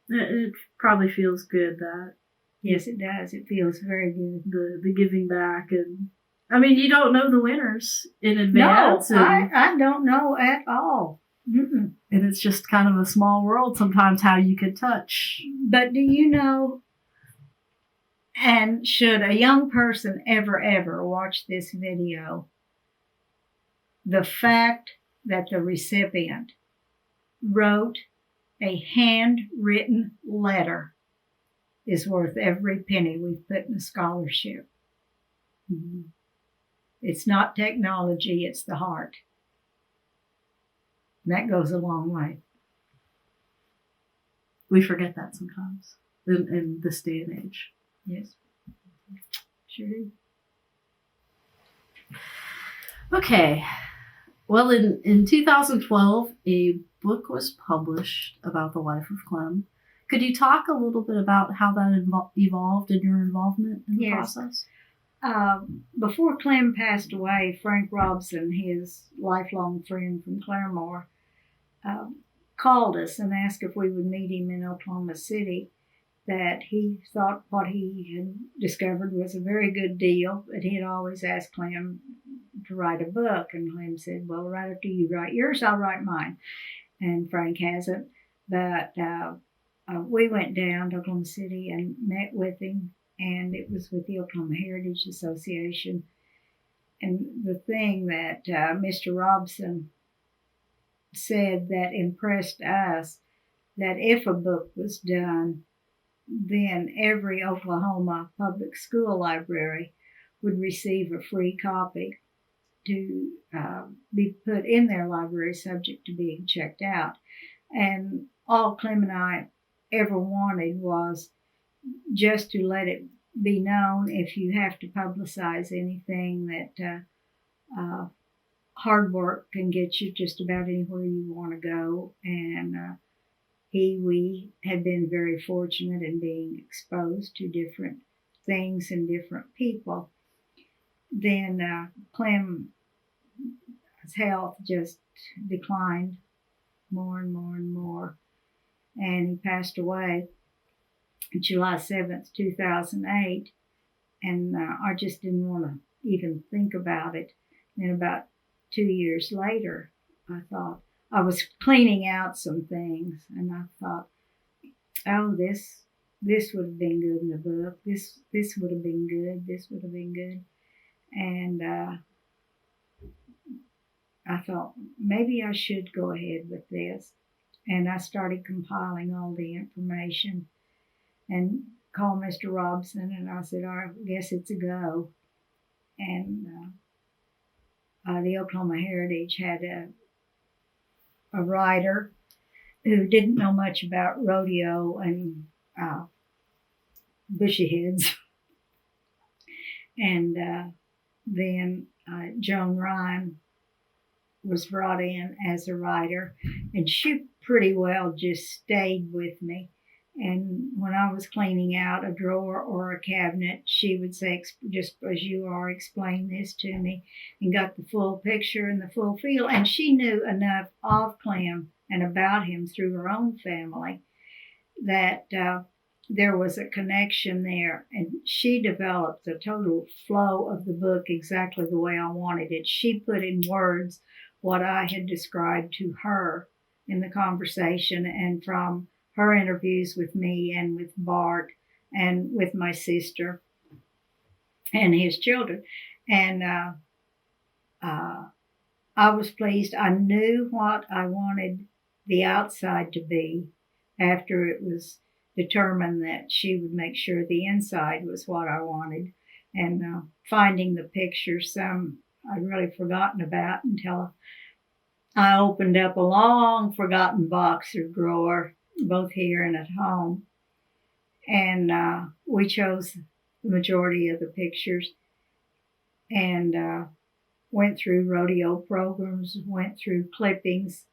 It probably feels good that. Yes, it does. It feels very good. The giving back. And I mean, you don't know the winners in advance. No, I don't know at all. Mm-mm. And it's just kind of a small world sometimes how you can touch. But do you know, and should a young person ever watch this video, the fact that the recipient wrote a handwritten letter is worth every penny we've put in a scholarship. Mm-hmm. It's not technology, it's the heart. And that goes a long way. We forget that sometimes in this day and age. Yes, sure do. Okay. Well, in 2012, a book was published about the life of Clem. Could you talk a little bit about how that evolved and your involvement in the process? Before Clem passed away, Frank Robson, his lifelong friend from Claremore, called us and asked if we would meet him in Oklahoma City, that he thought what he had discovered was a very good deal, that he had always asked Clem to write a book. And Clem said, well, right after you write yours, I'll write mine. And Frank hasn't. But we went down to Oklahoma City and met with him, and it was with the Oklahoma Heritage Association. And the thing that Mr. Robson said that impressed us, that if a book was done, then every Oklahoma public school library would receive a free copy to be put in their library, subject to being checked out. And all Clem and I ever wanted was just to let it be known, if you have to publicize anything, that hard work can get you just about anywhere you want to go. And we had been very fortunate in being exposed to different things and different people. Then Clem's health just declined more and more and more, and he passed away July 7th, 2008, and I just didn't want to even think about it. And about 2 years later, I thought, I was cleaning out some things, and I thought, oh, this would have been good in the book. This would have been good. This would have been good. And I thought, maybe I should go ahead with this. And I started compiling all the information and called Mr. Robson, and I said, I guess it's a go. And the Oklahoma Heritage had a writer who didn't know much about rodeo and bushyheads. And then Joan Ryan was brought in as a writer, and she pretty well just stayed with me. And when I was cleaning out a drawer or a cabinet, she would say, just as you are, explain this to me, and got the full picture and the full feel. And she knew enough of Clem and about him through her own family that there was a connection there. And she developed the total flow of the book exactly the way I wanted it. She put in words what I had described to her in the conversation, and from her interviews with me and with Bart and with my sister and his children. And I was pleased. I knew what I wanted the outside to be after it was determined that she would make sure the inside was what I wanted. And finding the pictures, some I'd really forgotten about until I opened up a long forgotten box or drawer, both here and at home. And we chose the majority of the pictures and went through rodeo programs, went through clippings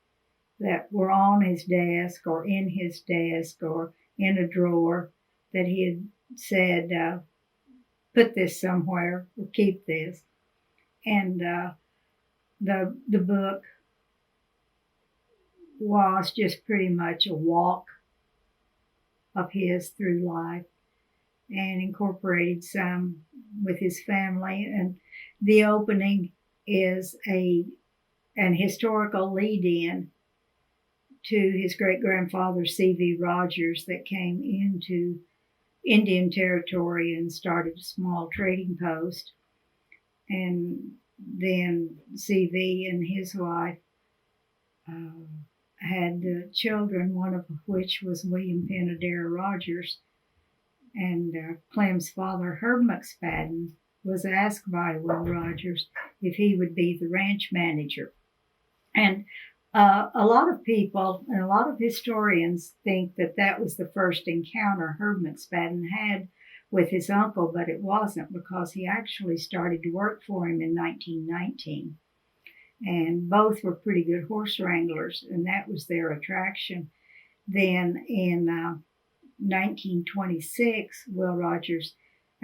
that were on his desk or in his desk or in a drawer that he had said, put this somewhere or keep this. And the book was just pretty much a walk of his through life, and incorporated some with his family. And the opening is an historical lead-in to his great-grandfather C.V. Rogers that came into Indian Territory and started a small trading post. And then C.V. and his wife had children, one of which was William Penn Adair Rogers. And Clem's father, Herb McSpadden, was asked by Will Rogers if he would be the ranch manager. And a lot of people and a lot of historians think that that was the first encounter Herb McSpadden had with his uncle, but it wasn't, because he actually started to work for him in 1919. And both were pretty good horse wranglers, and that was their attraction. Then in 1926, Will Rogers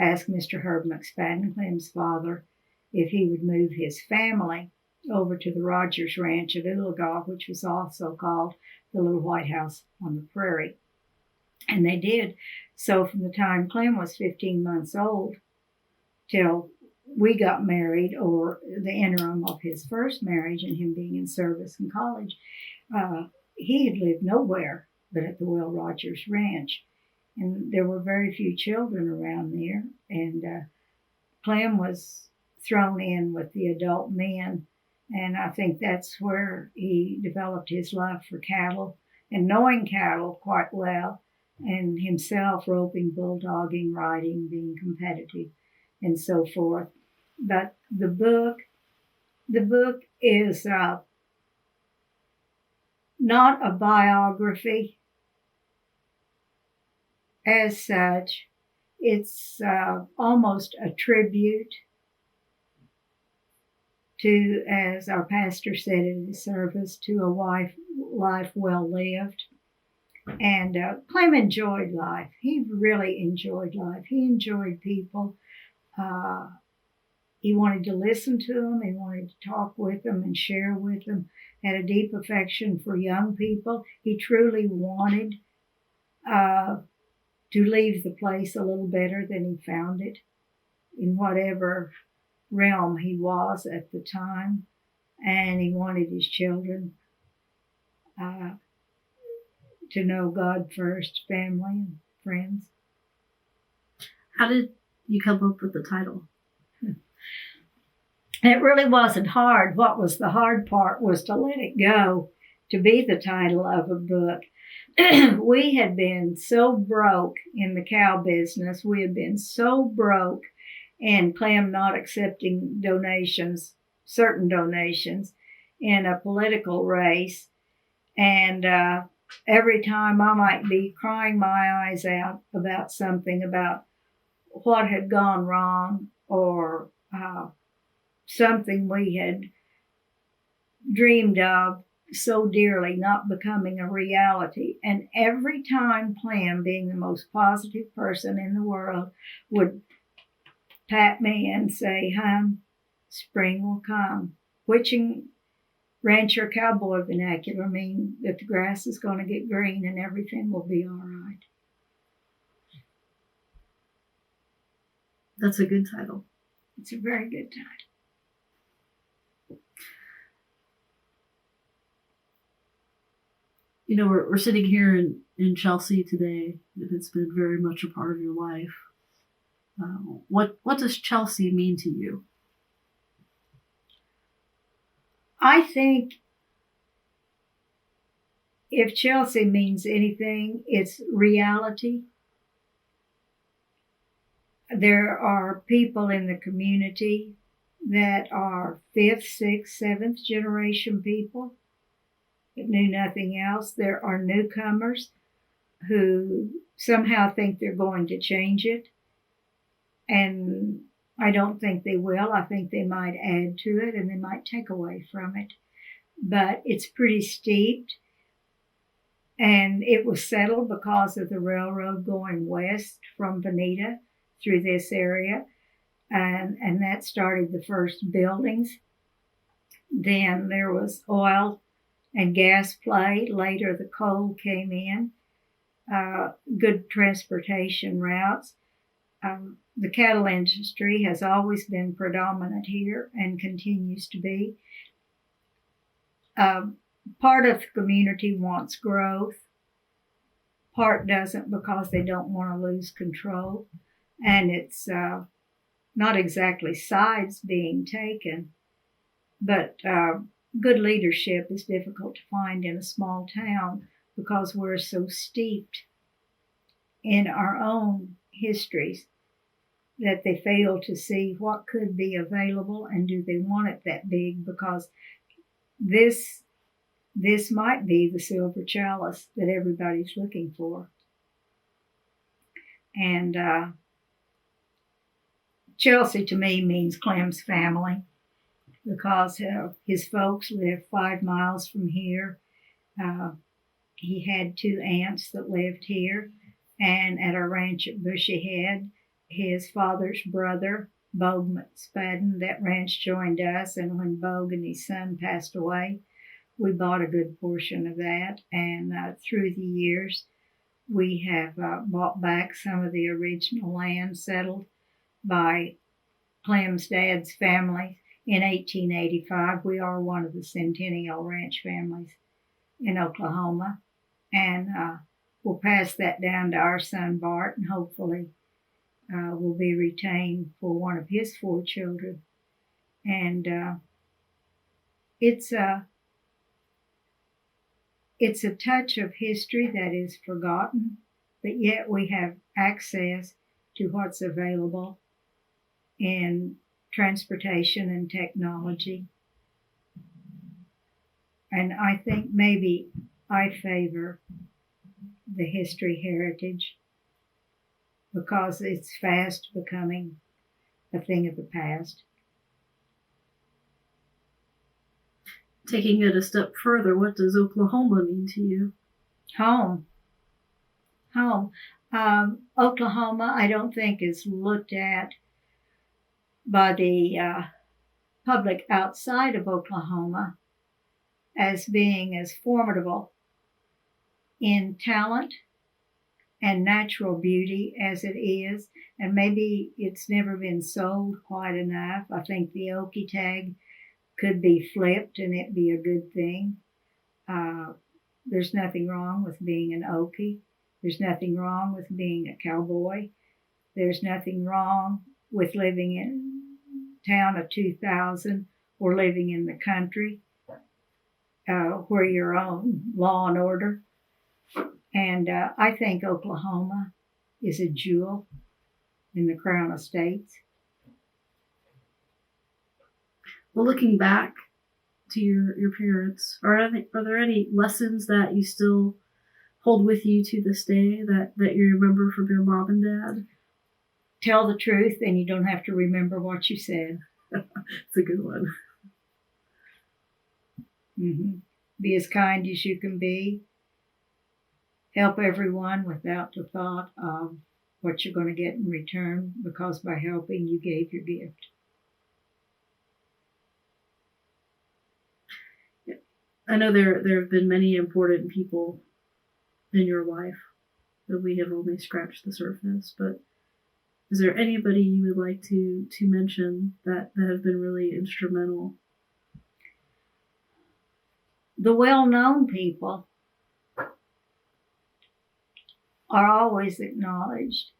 asked Mr. Herb McSpadden, Clem's father, if he would move his family over to the Rogers Ranch at Oologah, which was also called the Little White House on the Prairie. And they did. So from the time Clem was 15 months old till we got married, or the interim of his first marriage and him being in service in college, he had lived nowhere but at the Will Rogers Ranch. And there were very few children around there. And Clem was thrown in with the adult men. And I think that's where he developed his love for cattle and knowing cattle quite well, and himself roping, bulldogging, riding, being competitive, and so forth. But the book is not a biography as such. It's almost a tribute to, as our pastor said in his service, to a life well lived. And Clem enjoyed life. He really enjoyed life. He enjoyed people. He wanted to listen to them. He wanted to talk with them and share with them. Had a deep affection for young people. He truly wanted to leave the place a little better than he found it, in whatever realm he was at the time. And he wanted his children to know God first, family and friends. How did you come up with the title? It really wasn't hard. What was the hard part was to let it go to be the title of a book. We had been so broke in the cow business. We had been so broke, and Clem not accepting donations, certain donations, in a political race. And every time I might be crying my eyes out about something, about what had gone wrong, or something we had dreamed of so dearly not becoming a reality. And every time Clem, being the most positive person in the world, would pat me and say, "Hon, spring will come," which in rancher cowboy vernacular mean that the grass is going to get green and everything will be all right. That's a good title. It's a very good title. You know, we're sitting here in Chelsea today, and it's been very much a part of your life. What does Chelsea mean to you? I think if Chelsea means anything, it's reality. There are people in the community that are 5th, 6th, 7th generation people that knew nothing else. There are newcomers who somehow think they're going to change it. And I don't think they will. I think they might add to it and they might take away from it. But it's pretty steeped. And it was settled because of the railroad going west from Bonita through this area. And that started the first buildings. Then there was oil and gas play. Later the coal came in. Good transportation routes. The cattle industry has always been predominant here and continues to be. Part of the community wants growth. Part doesn't because they don't want to lose control. And it's not exactly sides being taken, but good leadership is difficult to find in a small town because we're so steeped in our own histories that they fail to see what could be available and do they want it that big, because this might be the silver chalice that everybody's looking for. And Chelsea to me means Clem's family, because his folks live 5 miles from here. He had 2 aunts that lived here, and at our ranch at Bushyhead, his father's brother, Bo McSpadden. That ranch joined us, and when Bo and his son passed away, we bought a good portion of that. And through the years, we have bought back some of the original land settled by Clem's dad's family in 1885. We are one of the Centennial Ranch families in Oklahoma, and we'll pass that down to our son Bart, and hopefully will be retained for one of his 4 children. And it's a touch of history that is forgotten, but yet we have access to what's available in transportation and technology. And I think maybe I favor the history heritage because it's fast becoming a thing of the past. Taking it a step further, what does Oklahoma mean to you? Home. Oklahoma, I don't think is looked at by the public outside of Oklahoma as being as formidable in talent and natural beauty as it is. And maybe it's never been sold quite enough. I think the Okie tag could be flipped and it be a good thing. There's nothing wrong with being an Okie. There's nothing wrong with being a cowboy. There's nothing wrong with living in town of 2,000 or living in the country where you're on law and order. And I think Oklahoma is a jewel in the crown of states. Well, looking back to your parents, are there any lessons that you still hold with you to this day that you remember from your mom and dad? Tell the truth and you don't have to remember what you said. It's a good one. Mm-hmm. Be as kind as you can be. Help everyone without the thought of what you're going to get in return, because by helping, you gave your gift. I know there have been many important people in your life that we have only scratched the surface, but is there anybody you would like to mention that have been really instrumental? The well-known people are always acknowledged.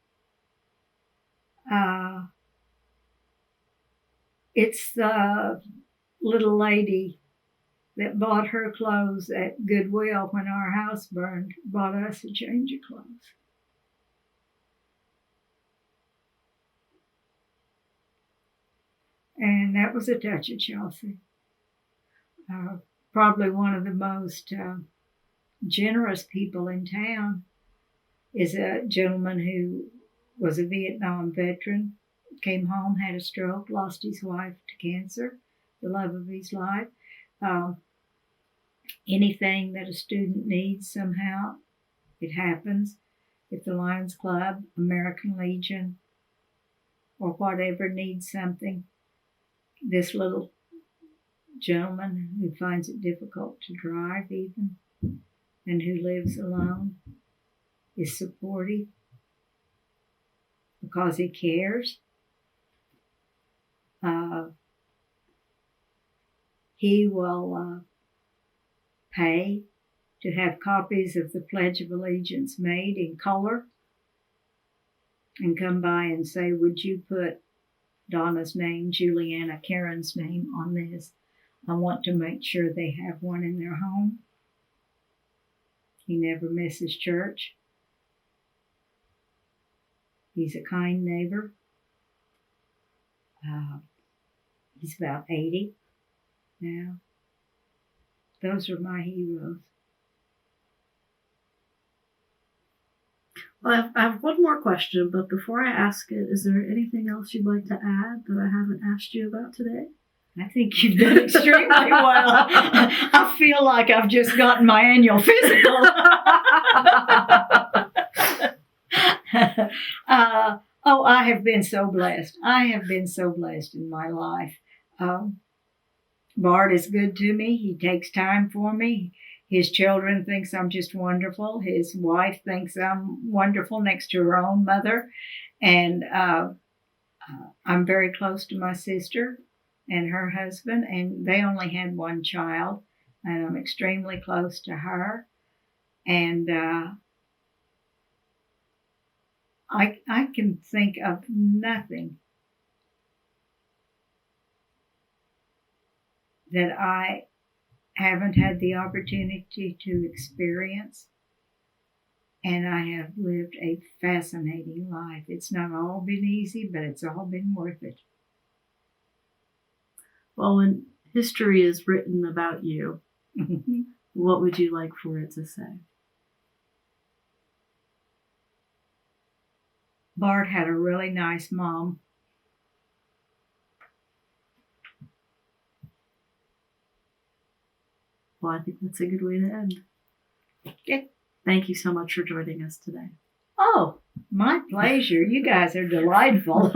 It's the little lady that bought her clothes at Goodwill when our house burned, bought us a change of clothes. And that was a touch of Chelsea. Probably one of the most generous people in town is a gentleman who was a Vietnam veteran, came home, had a stroke, lost his wife to cancer, the love of his life. Anything that a student needs somehow, it happens. If the Lions Club, American Legion, or whatever needs something, this little gentleman who finds it difficult to drive even, and who lives alone, is supportive because he cares. He will pay to have copies of the Pledge of Allegiance made in color and come by and say, would you put Donna's name, Juliana, Karen's name on this? I want to make sure they have one in their home. He never misses church. He's a kind neighbor. He's about 80 now. Those are my heroes. Well, I have one more question, but before I ask it, is there anything else you'd like to add that I haven't asked you about today? I think you've done extremely well. I feel like I've just gotten my annual physical. Oh, I have been so blessed. I have been so blessed in my life. Bart is good to me. He takes time for me. His children thinks I'm just wonderful. His wife thinks I'm wonderful next to her own mother. And I'm very close to my sister and her husband, and they only had one child, and I'm extremely close to her. And I can think of nothing that I haven't had the opportunity to experience. And I have lived a fascinating life. It's not all been easy, but it's all been worth it. Well, when history is written about you, what would you like for it to say? Bart had a really nice mom. Well, I think that's a good way to end. Okay. Thank you so much for joining us today. Oh, my pleasure. You guys are delightful.